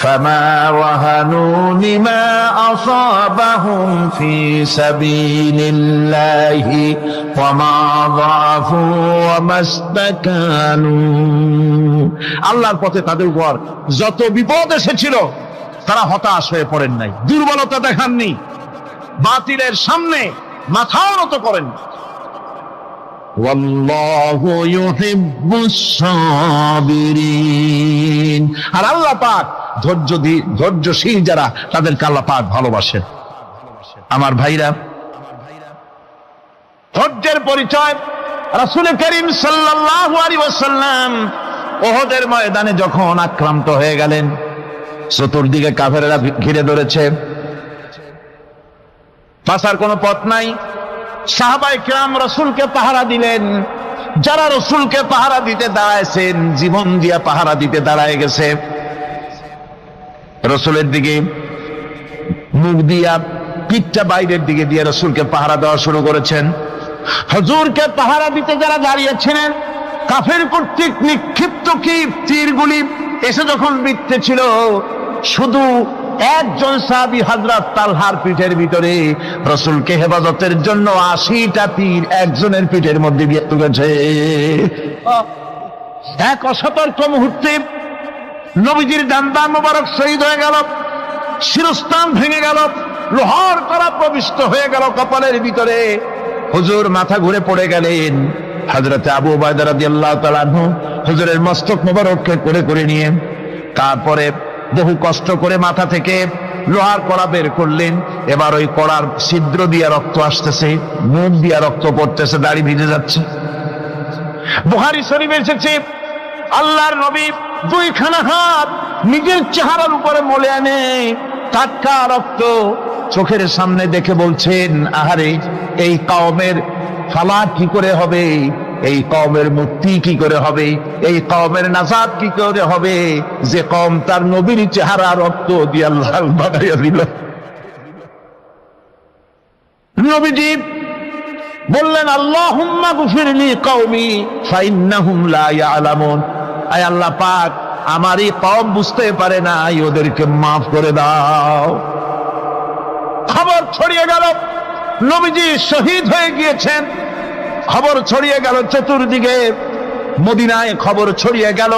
A: فما وهنوا لما أصابهم في سبيل الله وما ضعفوا وما استكانوا। আল্লাহর পথে তাদের উপর যত বিপদ এসেছিল তারা হতাশ হয়ে পড়েন নাই, দুর্বলতা দেখাননি, বাতিলের সামনে মাথাও নত করেন। ওয়াল্লাহু ইউহিব্বুস সাবিরিন। আর আল্লাহ পাক ধৈর্যশীল যারা, তাদেরকে আল্লাহ পাক ভালোবাসেন। আমার ভাইরা, ধৈর্যের পরিচয় রাসূল করিম সাল্লাল্লাহু আলাইহি ওয়াসাল্লাম ওহদের ময়দানে যখন আক্রান্ত হয়ে গেলেন, চতুর্দিকে কাফেরেরা ঘিরে ধরেছে, বাঁচার কোনো পথ নাই। সাহাবায়ে কেরাম রাসূলকে পাহারা দিলেন। যারা রাসূলকে পাহারা দিতে দাঁড়াইছেন, জীবন দিয়া পাহারা দিতে দাঁড়ায় গেছে, রাসূলের দিকে মুখ দিয়া, পিঠটা বাইরের দিকে দিয়ে রাসূলকে পাহারা দেওয়া শুরু করেছেন। হুজুরকে পাহারা দিতে যারা দাঁড়িয়েছিলেন, কাফের কর্তৃক নিক্ষিপ্ত কি তীরগুলি এসে যখন বিঁধতেছিল, শুধু একজন সাহাবী হযরত তালহার পিঠের ভিতরে রাসূলকে হেফাজতের জন্য 80টা তীর একজনের পিঠের মধ্যে দিয়ে ঢুকেছে। এক অসতর্ক মুহূর্তে নবীজির ডান্ডা মোবারক শহীদ হয়ে গেল, শিরস্থান ভেঙে গেল, লোহার কড়া প্রবিষ্ট হয়ে গেল কপালের ভিতরে। হুজুর মাথা ঘুরে পড়ে গেলেন। হযরত আবু উবায়দা রাদিয়াল্লাহু তাআলা আনহু হুজুরের মস্তক মোবারককে করে করে নিয়ে, তারপরে বহু কষ্ট করে মাথা থেকে লোহার কড়া বের করলেন। এবার ওই কড়ার ছিদ্র দিয়ে রক্ত আসতেছে, মুখ দিয়ে রক্ত পড়তেছে, দাড়ি ভিজে যাচ্ছে। বুখারী শরীফে এসেছে, আল্লাহর নবী দুইখানা হাত নিজের চেহারার উপরে মলে আনে টাটকা রক্ত চোখের সামনে দেখে বলছেন, আহারে, এই কওমের ফালাক কি করে হবে, এই কওমের মুক্তি কি করে হবে, এই কওমের নাজাত কি করে হবে, যে কওম তার নবীর চেহারা রক্ত দিয়ে লাল বানাইয়া দিল। নবীজি বললেন, আল্লাহুম্মা গফিরলি কওমি ফাইন্নাহুম লা ইয়ালামুন। আয় আল্লাহ পাক, আমার এই কওম বুঝতে পারে না, ওদেরকে মাফ করে দাও। খবর ছড়িয়ে গেল নবীজি শহীদ হয়ে গিয়েছেন। খবর ছড়িয়ে গেল চতুর্দিকে, মদিনায় খবর ছড়িয়ে গেল।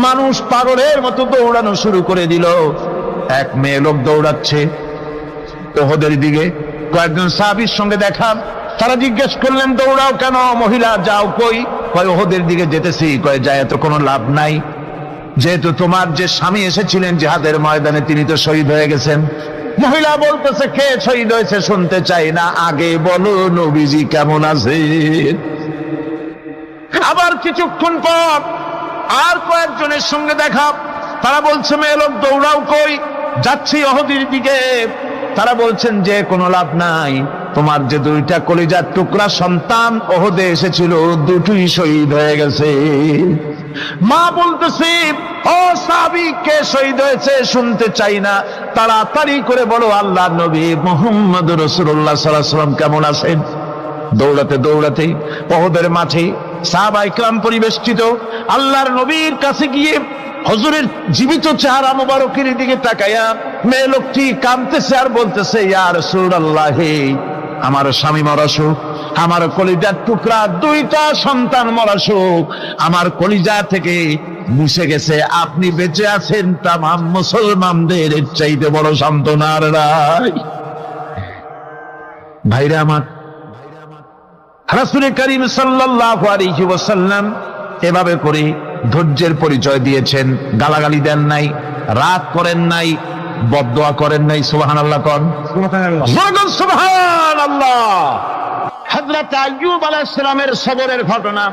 A: মানুষ পাগলের মতো দৌড়ানো শুরু করে দিল। এক মেয়ে লোক দৌড়াচ্ছে ওহদের দিকে। কয়েকজন সাহাবীর সঙ্গে দেখা, তারা জিজ্ঞেস করলেন, দৌড়াও কেন মহিলা, যাও কই? কয় ওহদের দিকে যেতেছি। কয় যায় তো কোনো লাভ নাই, যেহেতু তোমার যে স্বামী এসেছিলেন জিহাদের ময়দানে, তিনি তো শহীদ হয়ে গেছেন। মহিলা বলতেছে, কে শহীদ হয়েছে শুনতে চাই না, আগে বলো নবীজি কেমন আছে। আবার কিছুক্ষণ পর আর কয়েকজনের সঙ্গে দেখা, তারা বলছে, মেয়ে লোক দৌড়াও কই? যাচ্ছি ওহদের দিকে। তারা বলছেন যে কোনো লাভ নাই, তোমার যে দুইটা কলিজার টুকরা সন্তান ওহদে এসেছিল, দুটোই শহীদ হয়ে গেছে। মা বলতেছে, ও সাহাবী, কে শহীদ হয়েছে শুনতে চাই না, তাড়াতাড়ি করে বলো আল্লাহর নবী মুহাম্মদুর রাসূলুল্লাহ সাল্লাল্লাহু আলাইহি ওয়াসাল্লাম কেমন আছেন। দৌড়াতে দৌড়াতে ওহদের মাঠে সাহাবায়ে কেরাম পরিবেষ্টিত। আল্লাহর নবীর কাছে গিয়ে হুজুরের জীবিত চেহারা মোবারকের দিকে তাকায়া মেয়ে লোকটি কাঁদতেছে আর বলতেছে, ইয়া রাসূলুল্লাহ, আমার স্বামী মরা শোক, আমার কলিজার টুকরা দুইটা সন্তান মরা শোক, আমার কলিজা থেকে মুছে গেছে, আপনি বেঁচে আছেন, তামাম মুসলমানদের এর চাইতে বড় সান্ত্বনা আর নাই। ভাইরা আমার, রাসূল করিম সাল্লাল্লাহু আলাইহি ওয়াসাল্লাম এভাবে করে ধৈর্যের পরিচয় দিয়েছেন। গালাগালি দেন নাই, রাগ করেন নাই, বদদোয়া করেন নাই। সুবহানাল্লাহ কোন, সুবহানাল্লাহ। হযরত আইয়ুব আলাইহিস সালামের সবরের ঘটনা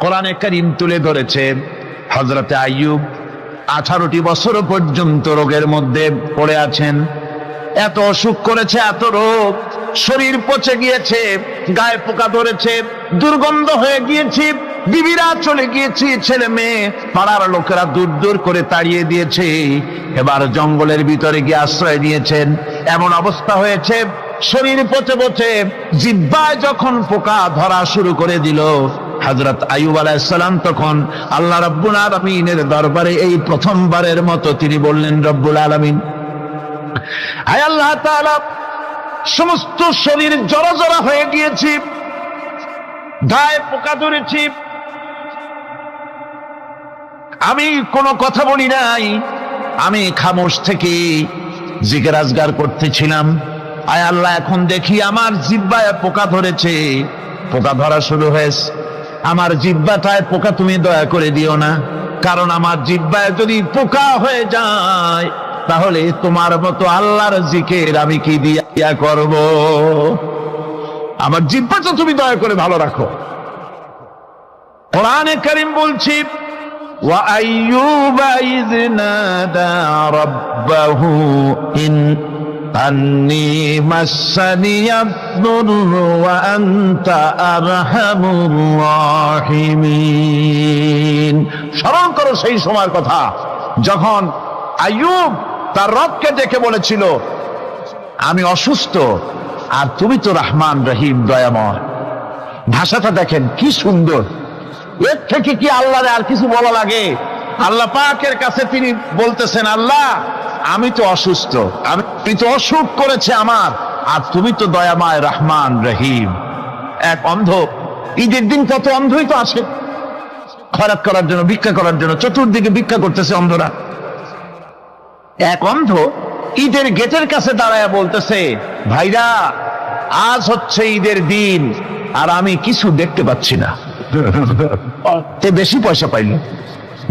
A: কোরআনে কারীম তুলে ধরেছে। হযরত আইয়ুব 18টি বছর পর্যন্ত রোগের মধ্যে পড়ে আছেন। এত অসুখ করেছে, এত রোগ, শরীর পচে গিয়েছে, গায়ে পোকা ধরেছে, দুর্গন্ধ হয়ে গিয়েছে, বিবিরা চলে গিয়েছে, ছেলে মেয়ে পাড়ার লোকেরা দূর দূর করে তাড়িয়ে দিয়েছে। এবার জঙ্গলের ভিতরে গিয়ে আশ্রয় নিয়েছেন। এমন অবস্থা হয়েছে, শরীর পচে পচে জিহ্বায় যখন পোকা ধরা শুরু করে দিল, হযরত আইয়ুব আলাইহিস সালাম তখন আল্লাহ রাব্বুল আলামিনের দরবারে এই প্রথমবারের মতো তিনি বললেন, রব্বুল আলামিন, হায় আল্লাহ তাআলা, সমস্ত শরীর জড়জড়া হয়ে গিয়েছে, গায়ে পোকা ধরেছি, আমি কোনো কথা বলি নাই, আমি খামোশ থেকে জিকির আজগার করতেছিলাম। আয় আল্লাহ, এখন দেখি আমার জিহ্বায় পোকা ধরেছে, পোকা ধরা শুরু হয়েছে, আমার জিহ্বাটায় পোকা তুমি দয়া করে দিও না, কারণ আমার জিহ্বায় যদি পোকা হয়ে যায় তাহলে তোমার মতো আল্লাহর জিকির আমি কি দিয়া করব। আমার জিহ্বাটা তুমি দয়া করে ভালো রাখো। কোরআনে কারীম বলছি, وأيوب إذ نادى ربه أني مسني الضر وأنت أرحم الراحمين। স্মরণ করো সেই সময়ের কথা যখন আইয়ুব তার রবকে ডেকে বলেছিল, আমি অসুস্থ আর তুমি তো রহমান রহিম দয়াময়। ভাষাটা দেখেন কি সুন্দর। এর থেকে কি আল্লাহর আর কিছু বলা লাগে? আল্লাহ পাকের কাছে তিনি বলতেছেন, আল্লাহ আমি তো অসুস্থ, আমি তো অসুখ করেছে আমার, আর তুমি তো দয়াময় রহমান রহিম। এক অন্ধ, ঈদের দিন কত অন্ধই তো আসে খয়রাত করার জন্য, ভিক্ষা করার জন্য, চতুর্দিকে ভিক্ষা করতেছে অন্ধরা। এক অন্ধ ঈদের গেটের কাছে দাঁড়ায় বলতেছে, ভাইরা আজ হচ্ছে ঈদের দিন আর আমি কিছু দেখতে পাচ্ছি না। তে বেশি পয়সা পাইল,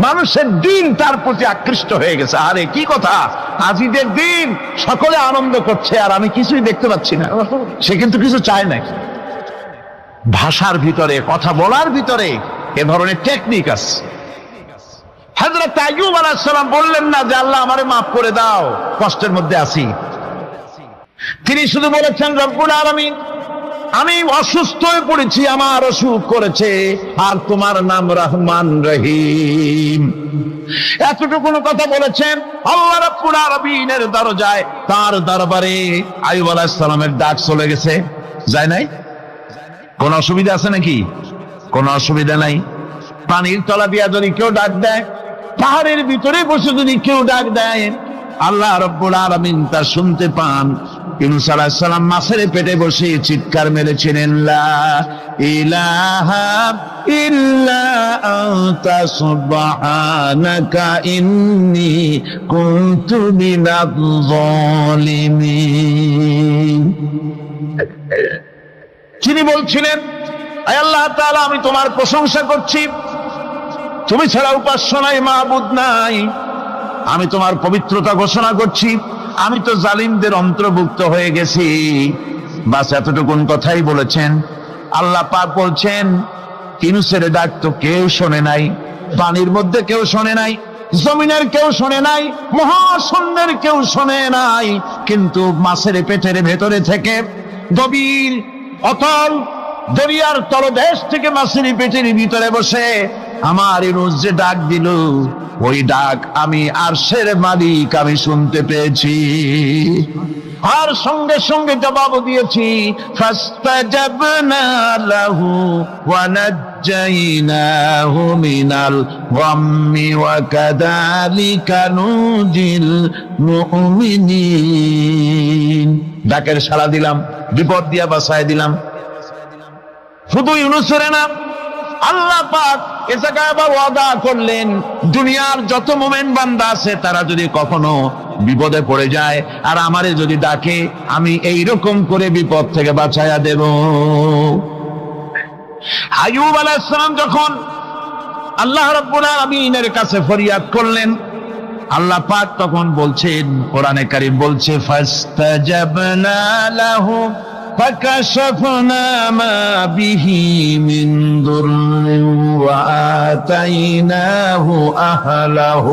A: মানুষের দিন তার প্রতি আকৃষ্ট হয়ে গেছে। আরে কি কথা, আজ ঈদের দিন, সকলে আনন্দ করছে আর আমি কিছুই দেখতে পাচ্ছি না। সে কিন্তু কিছু চায় না। ভাষার ভিতরে, কথা বলার ভিতরে এ ধরনের টেকনিক আছে। হযরত আইয়ুব আলাইহিস সালাম বললেন না যে আল্লাহ আমারে মাফ করে দাও, কষ্টের মধ্যে আছি। তিনি শুধু বলেছেন, রব্বুল আলামিন আমি অসুস্থ হয়ে পড়েছি, আমার অসুখ করেছে, আর তোমার নাম রহমান রহিম। এতটুকু কথা বলেছেন। আল্লাহ রাব্বুল আলামিনের দরজায়, তার দরবারে আইয়ুব আলাইহিস সালামের ডাক চলে গেছে। যায় নাই? কোন অসুবিধা আছে নাকি? কোন অসুবিধা নাই। পানির তলা দিয়া যদি কেউ ডাক দেয়, পাহাড়ের ভিতরে বসে যদি কেউ ডাক দেয়, আল্লাহ রাব্বুল আলামিন তা শুনতে পান। ইউনূস আলাইহিস সালাম মাছের পেটে বসে চিৎকার মেরেছিলেন, লা ইলাহা ইল্লা আনতা সুবহানাকা ইন্নী কুনতু মিনাজ জালিমিন। তিনি বলছিলেন, আয় আল্লাহ তাআলা আমি তোমার প্রশংসা করছি, তুমি ছাড়া উপাস্য নাই, মাবুদ নাই। আমি তোমার পবিত্রতা ঘোষণা করছি, আমি তো জালিমদের অন্তর্ভুক্ত হয়ে গেছি। বাস এতটুকুন কথাই বলেছেন। আল্লাহ পাক বলছেন, ইউনূসের ডাক তো কেউ শোনে নাই, পানির মধ্যে কেউ শোনে নাই, জমিনের কেউ শোনে নাই, মহাশূন্যের কেউ শোনে নাই, কিন্তু মাছের পেটের ভেতরে থেকে গভীর অতল দরিয়ার তলদেশ থেকে মাছের পেটের ভিতরে বসে আমার ইউনূস যে ডাক দিল, ওই ডাক আমি আরশের মালিক আমি শুনতে পেয়েছি, আর সঙ্গে সঙ্গে জবাব দিয়েছি। ফাস্তাজাবনা লাহু ওয়া নাজ্জাইনাহু মিনাল গাম্মি ওয়া কাযালিকা নুজিল মুমিনিন। ডাকের সাড়া দিলাম, বিপদ দিয়া বাঁচায় দিলাম। শুধু ইউনূসের না, আল্লাহ পাক এ জায়গায় আবার ওয়াদা করলেন, দুনিয়ার যত মুমিন বান্দা আছে তারা যদি কখনো বিপদে পড়ে যায় আর আমারে যদি ডাকে, আমি এই রকম করে বিপদ থেকে বাঁচায়া দেব। আইয়ুব আলাইহিস সালাম যখন আল্লাহ রাব্বুল আলামিনের কাছে ফরিয়াদ করলেন, আল্লাহ পাক তখন বলছেন, কোরআনে কারীম বলছে, ফাস্তাজাবনা লাহু فكشفنا ما به من ضر وآتيناه أهله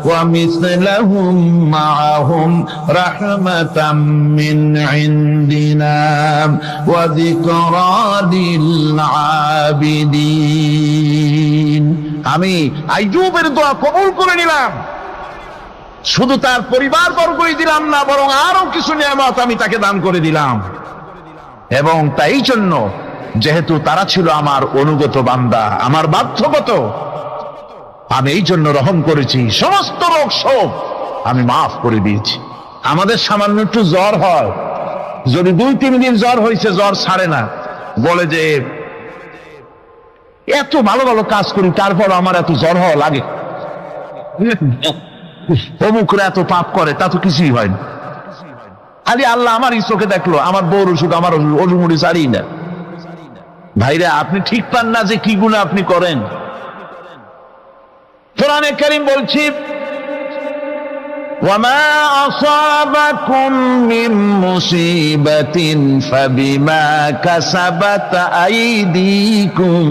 A: ومثلهم معهم رحمة من عندنا وذكرى للعابدين। আমি আইয়ুবের দোয়া কবুল করে নিলাম, শুধু তার পরিবার বর্গই দিলাম না, বরং আরো কিছু নিয়ামত আমি তাকে দান করে দিলাম। এবং তাই জন্য যেহেতু তারা ছিল আমার অনুগত বান্দা, আমার বাধ্যগত, আমি এই জন্য রহম করেছি, সমস্ত রোগ শোক আমি মাফ করে দিয়েছি। আমাদের সামান্য একটু জ্বর হয়, যদি 2-3 দিন জ্বর হয়েছে, জ্বর ছাড়ে না, বলে যে এত ভালো ভালো কাজ করি তারপর আমার এত জ্বর হওয়া লাগে, অমুকরা এত পাপ করে, তা তো কিছুই হয় না। খালি আল্লাহ আমার চোখে দেখলো, আমার বউর অসুখ, আমার অজুমুড়ি ছাড়ি না। ভাইরা, আপনি ঠিক পান না যে কি গুনাহ আপনি করেন। কোরআনে কারীম বলছি,
C: وما أصابكم من مصيبة فبما كسبت أيديكم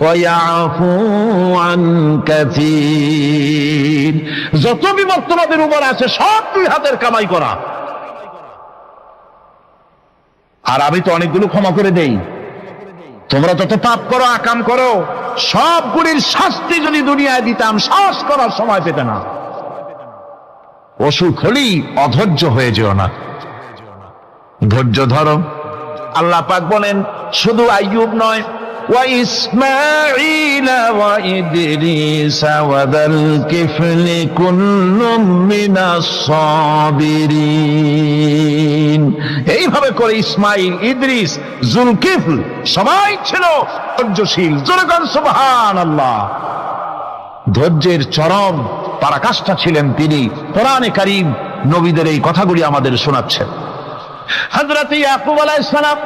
C: ويعفو عن كثير। যত বিপদ তোমাদের উপর আছে সব দুই হাতের কামাই করা। আর আমি তো অনেকগুলো ক্ষমা করে দেই। তোমরা যত পাপ করো, আকাম করো, সবগুলির শাস্তি যদি দুনিয়ায় দিতাম শ্বাস করার সময় পেতে না। অসুখ হলেই অধৈর্য হয়ে যেও না, ধৈর্য ধরো। আল্লাহ পাক বলেন শুধু আইয়ুব নয়, ওয়া ইসমাঈল ওয়া ইদরিস ওয়া যাল কিফলি কুল্লুম মিনাস সাবিরিন। এইভাবে করে ইসমাঈল, ইদ্রিস, জুলকিফল সবাই ছিল ধৈর্যশীল। জোরে বলেন সুবহানাল্লাহ। ধৈর্যের চরম পরাকাষ্ঠা ছিলেন তিনি। কোরআনে কারীম নবীদের এই কথাগুলি আমাদের শোনাচ্ছেন। হযরত ইয়াকুব আলাইহিস সালাম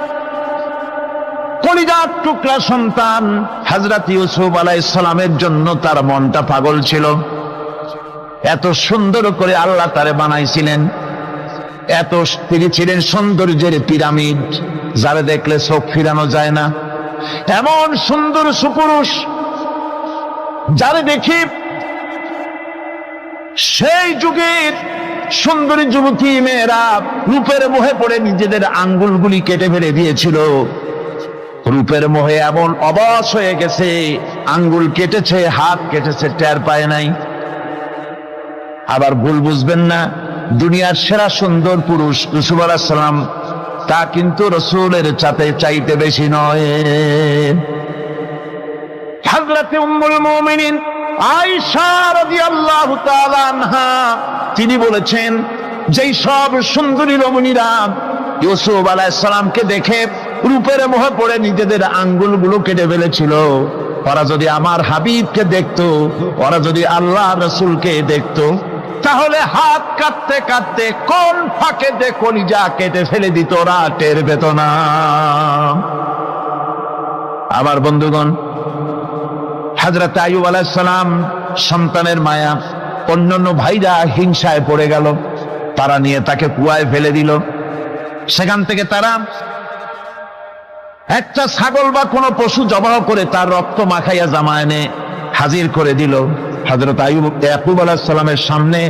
C: কলিজার টুকরা সন্তান হযরত ইউসুফ আলাইহিস সালামের জন্য তার মনটা পাগল ছিল। এত সুন্দর করে আল্লাহ তারে বানাইছিলেন, এত তিনি ছিলেন সৌন্দর্যের পিরামিড, যারে দেখলে চোখ ফিরানো যায় না। এমন সুন্দর সুপুরুষ যারে দেখি সেই যুগের সুন্দরী যুবতী মেয়েরা রূপের মোহে পড়ে নিজেদের আঙ্গুলগুলি কেটে ফেলে দিয়েছিল। রূপের মোহে এমন অবশ হয়ে গেছে, আঙ্গুল কেটেছে, হাত কেটেছে, টের পায় নাই। আবার ভুল বুঝবেন না, দুনিয়ার সেরা সুন্দর পুরুষ ইউসুফ আলাইহিস সালাম, তা কিন্তু রাসূলের চাইতে বেশি নয়। হযরত উম্মুল মুমিনিন আয়েশা রাদিয়াল্লাহু তাআলা আনহা তিনি বলেছেন, যেই সব সুন্দরী রমণীরা ইউসুফ আলাইহিস সালামকে দেখে রূপের মোহে পড়ে নিজেদের আঙ্গুলগুলো কেটে ফেলেছিল, ওরা যদি আমার হাবিবকে দেখতো, ওরা যদি আল্লাহ রাসূলকে দেখতো, তাহলে হাত কাটতে কাটতে কোন ফাঁকে দিয়ে কলিজা কেটে ফেলে দিত, ওরা টের পেত না। আমার বন্ধুগণ, হযরত আইয়ুব আলাইহিস সালাম সন্তানের মায়া, অন্যান্য ভাইরা হিংসায় পড়ে গেল, তারা নিয়ে তাকে কুয়ায় ফেলে দিল। সেখান থেকে তারা একটা ছাগল বা কোনো পশু জবাহ করে তার রক্ত মাখাইয়া জামায়ানে হাজির করে দিল। হযরত ইয়াকুব আলাইহিস সালামের সামনে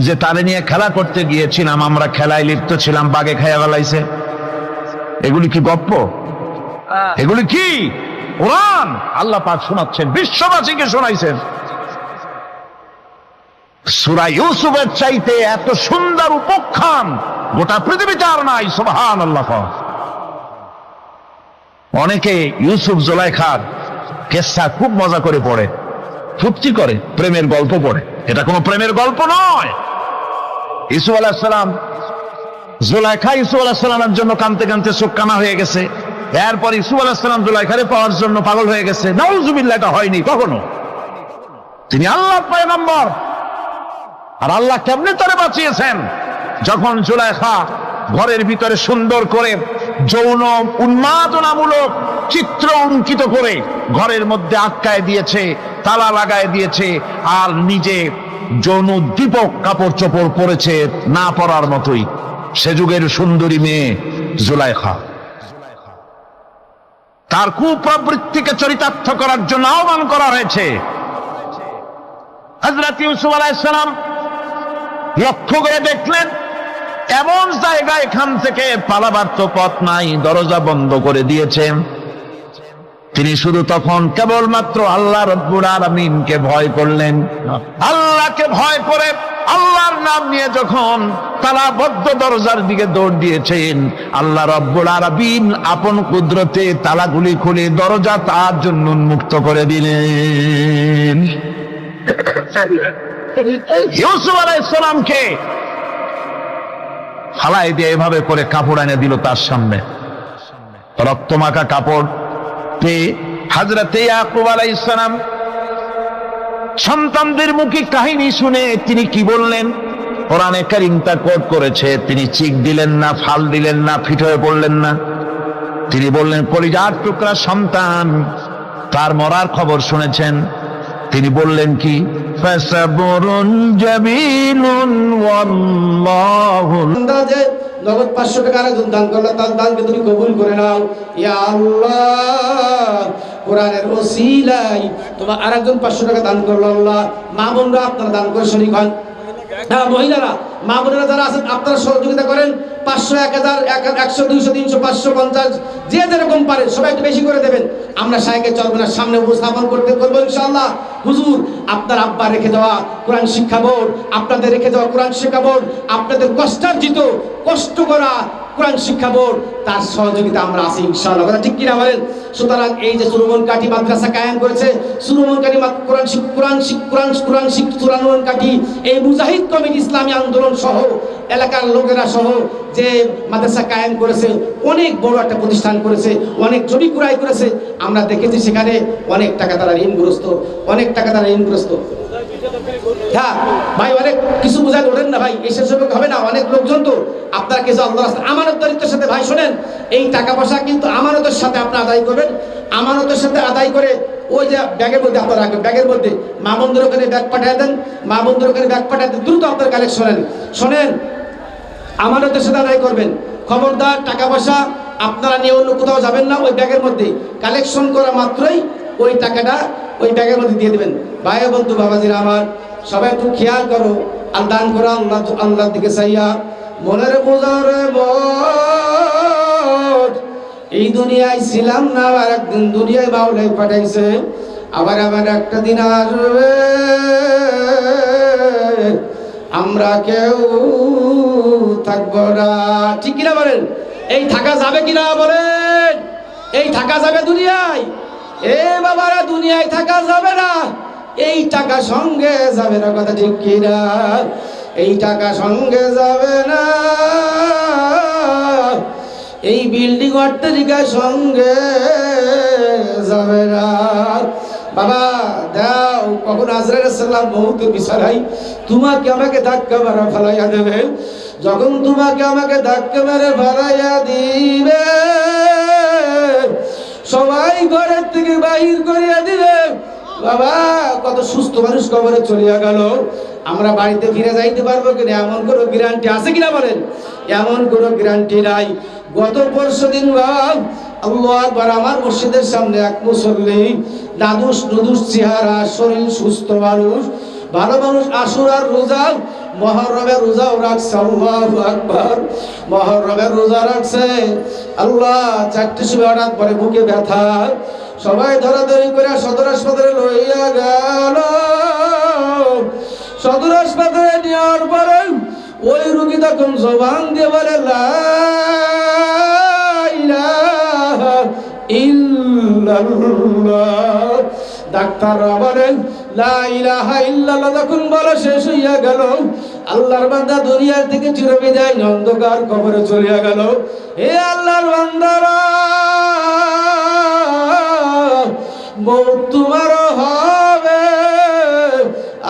C: যে তারে নিয়ে খেলা করতে গিয়েছিলাম, আমরা খেলায় লিপ্ত ছিলাম, বাগে খাইয়া ফেলাইছে। এগুলি কি গপ্প? এগুলি কি কোরআন? আল্লাহ পাক শোনাচ্ছেন, বিশ্ববাসীকে শোনাইছেন। সূরা ইউসুফের চাইতে এত সুন্দর উপাখ্যান গোটা পৃথিবীতে আর নাই। সুবহানাল্লাহ। অনেকে ইউসুফ জুলাইখার কেসা খুব মজা করে পড়ে, ফুর্তি করে, প্রেমের গল্প পড়ে। এটা কোনো প্রেমের গল্প নয়। ইউসুফ আলাইহিস সালাম, জুলাইখা ইউসুফ আলাইহিস সালামের জন্য কাঁদতে কাঁদতে চোখ কানা হয়ে গেছে। এরপর ইউসুফ আলাইহিস সালাম জুলাইখারে পাওয়ার জন্য পাগল হয়ে গেছে। নাউজুবিল্লাহ, এটা হয়নি কখনো। তিনি আল্লাহর পয়গম্বর। আর আল্লাহ কেমনে তারে বাঁচিয়েছেন? যখন জুলাইখা ঘরের ভিতরে সুন্দর করে যৌন উন্মাদনামূলক চিত্র অঙ্কিত করে ঘরের মধ্যে আটকায় দিয়েছে, তালা লাগায় দিয়েছে, আর নিজে যৌন দীপক কাপড় চোপড় পরেছে না পরার মতোই। সে যুগের সুন্দরী মেয়ে জুলাইখা। তার কুপ্রবৃত্তিকে চরিতার্থ করার জন্য আহ্বান করা হয়েছে। হযরত ইউসুফ আলাইহিস সালাম লক্ষ্য করে দেখলেন এমন জায়গা, এখান থেকে পালাবার তো পথ নাই, দরজা বন্ধ করে দিয়েছে। তিনি শুধু তখন কেবলমাত্র আল্লাহ রব্বুল আলামিনকে ভয় করলেন। আল্লাহকে ভয় করে আল্লাহর নাম নিয়ে যখন তালাবদ্ধ দরজার দিকে দৌড় দিয়েছেন, আল্লাহ রব্বুল আলামিন আপন কুদরতে তালাগুলি খুলে দরজা তার জন্য উন্মুক্ত করে দিলেন। ইউসুফ আলাইহিস সালামকে ফালাই দিয়ে এভাবে করে কাপড় এনে দিল তার সামনে, রক্তমাখা কাপড় পেয়ে হযরত ইয়াকুব আলাইহিস সালাম সন্তানদের মুখে কাহিনী শুনে তিনি কি বললেন? কোরআনে কারীম তা কোট করেছে। তিনি চিক দিলেন না, ফাল দিলেন না, ফিট হয়ে পড়লেন না। তিনি বললেন, কলিজার টুকরা সন্তান, তার মরার খবর শুনেছেন?
A: তিনি বললেন কি, ফাসাবরুন জামিলুন ওয়াল্লাহু।
D: যে নগদ 500 টাকা আরেকজন দান করলো, তার দানকে তুমি কবুল করে নাও ইয়া আল্লাহ। কোরআনের ওসিলায় তোমার আরেকজন 500 টাকা দান করলো আল্লাহ। মা বোনরা আপনারা দান করে শরীক হন। হ্যাঁ মহিলারা, মা বোনেরা যারা আছেন আপনারা সহযোগিতা করেন। 500, 1000, 100, 200, 300, 550 যে যেরকম পারে সবাই একটু বেশি করে দেবেন। আমরা শাইখে চরমনার সামনে উপস্থাপন করতে করবো ইনশাআল্লাহ। হুজুর, আপনার আব্বা রেখে যাওয়া কোরআন শিক্ষা বোর্ড, আপনাদের রেখে যাওয়া কোরআন শিক্ষা বোর্ড, আপনাদের কষ্টার্জিত কষ্ট করা কোরআন শিক্ষা বোর্ড, তার সহযোগিতা আমরা আছি ইনশাআল্লাহ। কথা ঠিক কিনা বলেন? সুতরাং এই যে সুরমন কাঠি মাদ্রাসা কায়েম করেছে, সুরমন কাঠি সুরমন কাঠি এই মুজাহিদ কমিটি ইসলামী আন্দোলন সহ এলাকার লোকেরা সহ যে মাদ্রাসা কায়েম করেছে, অনেক বড় একটা প্রতিষ্ঠান করেছে, অনেক জমি ক্রয় করেছে। আমরা দেখেছি সেখানে অনেক টাকা তারা ঋণগ্রস্ত, অনেক টাকা তারা ঋণগ্রস্ত। হ্যাঁ ভাই, অনেক কিছু বোঝায় ওঠেন না ভাই, এই সেসব হবে না। অনেক লোকজন তো আপনার কিছু আল্লাহ আমানতদারিত্বের সাথে, ভাই শোনেন, এই টাকা পয়সা কিন্তু আমানতের সাথে আপনি আদায় করবেন। আমানতের সাথে আদায় করে ওই যে ব্যাগের মধ্যে আপনার রাখবেন, ব্যাগের মধ্যে মা বন্ধুর ওখানে ব্যাগ পাঠিয়ে দেন, মা বন্ধুর ওখানে ব্যাগ পাঠিয়ে দেন, দ্রুত আপনার কালেকশন শোনেন, আমানতের সাথে আদায় করবেন। খবরদার টাকা পয়সা আপনারা নিয়ে অন্য কোথাও যাবেন না, ওই ব্যাগের মধ্যে কালেকশন করা মাত্রই ওই টাকাটা ওই ব্যাগের মধ্যে দিয়ে দেবেন। ভাই বন্ধু বাবাজিরা আমার, সবাই একটু খেয়াল করো, আর দান করো আল্লাহ আল্লাহর দিকে চাইয়া। মনের বোঝারে বল, এই দুনিয়ায় ছিলাম না, আবার একদিন দুনিয়ায় মাওলাই পাঠাইছে, আবার একটা দিন আসবে আমরা কেউ থাকবো না। ঠিক কিনা বলেন? এই থাকা যাবে কিনা বলেন? এই থাকা যাবে দুনিয়ায়? এ বাবারা, দুনিয়ায় থাকা যাবে না, এই টাকা সঙ্গে যাবে না। কথা ঠিক কিনা? এই টাকা সঙ্গে যাবে না, এই বিল্ডিং অট্টালিকা সঙ্গে যাবে না। বাবা দাও, কখন আজরাইল সালাম মউতের বিছানায় তোমাকে আমাকে ধাক্কা মারা ফেলাইয়া দেবে, যখন তোমাকে আমাকে ধাক্কা মেরে ফেলাইয়া দিবে, সবাই ঘরের থেকে বাহির করিয়া দিবে। বাবা, কত সুস্থ মানুষ কবরে চলিয়া গেল, আমরা বাড়িতে ফিরে যাইতে পারবো কিনা এমন কোনো গ্যারান্টি আছে কিনা বলেন? এমন কোনো গ্যারান্টি নাই। গত পরশুদিন বাবা আল্লাহু আকবার, আমার মসজিদের সামনে এক মুসল্লি, নাদুস নুদুস চেহারা, শরীর সুস্থ মানুষ, ভালো মানুষ, আশুরার রোজা, মুহররমের রোজাও রাখছে। আল্লাহু আকবার, মুহররমের রোজা রাখছে। আল্লাহ, 4টের সময় হঠাৎ পরে বুকে ব্যথা, সবাই ধরাধরি করে সদর হাসপাতালে লইয়া গেল। সদর হাসপাতালে নেওয়ার পরে ওই রোগী তখন জবান দিয়ে বলে লা ইলাহা ইল্লাল্লাহ। ডাক্তাররা বলেন লা ইলাহা ইল্লাল্লাহ যখন বলা শেষ হইয়া গেল, আল্লাহর বান্দা দুনিয়ার থেকে চিরবিদায় অন্ধকার কবরে চলিয়া গেল। হে আল্লাহর বান্দারা, মওত তোমারও হবে,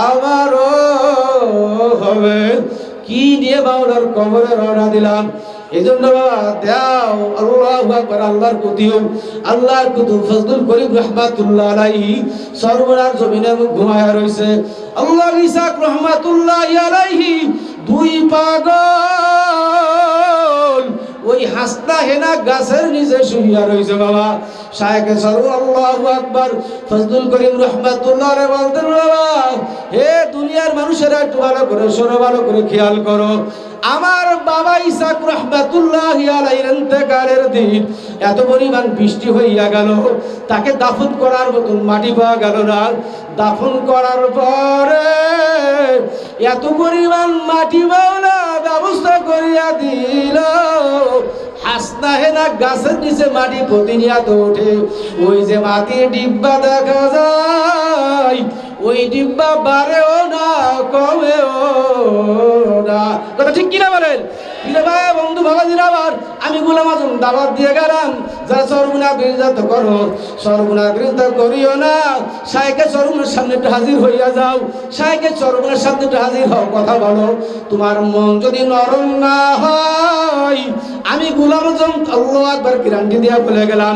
D: আমারও হবে। কি নিয়ে মাওলার কবরে রওনা দিলাম? এই জন্য বাবা দাও, আল্লাহু আকবার, আল্লাহর কুতুব, আল্লাহর কুতুব ফজলুল করিম রাহমাতুল্লাহ আলাইহি সর্বনার জমিনে ঘুমায়া রইছে। আল্লাহ ইসাক রাহমাতুল্লাহ আলাইহি দুই পাগল ওই হাসনা হেনা গাছের নিচে শুইয়া রইছে। বাবা শায়েখে সরু আল্লাহু আকবার ফজলুল করিম রাহমাতুল্লাহ আলাইহি বলতেন, বাবা হে দুনিয়ার মানুষেরা একটু ভালো করে শোনো, ভালো করে খেয়াল করো। আমার বাবা ইসাক রাহমাতুল্লাহ আলাইহির ইন্তেকালের দিন এত পরিমাণ বৃষ্টি হইয়া গেল, তাকে দাফন করার মতন মাটি পাওয়া গেল না। দাফন করার পরে এত পরিমাণ মাটি মাওলা ব্যবস্থা করিয়া দিল, হাসনা হেনা গাছের নিচে মাটি প্রতিনিয়ত ওঠে। ওই যে মাটির ডিব্বা দেখা যায়, ওই ডিব্বা বাড়েও না কমেও না। কথা ঠিক কিনা বলেন? ভাই বন্ধু বাবাজিরা, আবার আমি গোলাম আজম দাওয়াত দিয়ে গেলাম, যারা সরগুনা বিরোধিতা করো, সরগুনা বিরোধিতা করিও না। শায়েখে সরগুনার সামনে একটু হাজির হইয়া যাও, শায়েখে সরগুনার সামনে একটু হাজির হও, কথা বলো। তোমার মন যদি নরম না হয়, আমি গোলাম আজম আল্লাহু আকবার গ্যারান্টি দিয়া বলে গেলাম,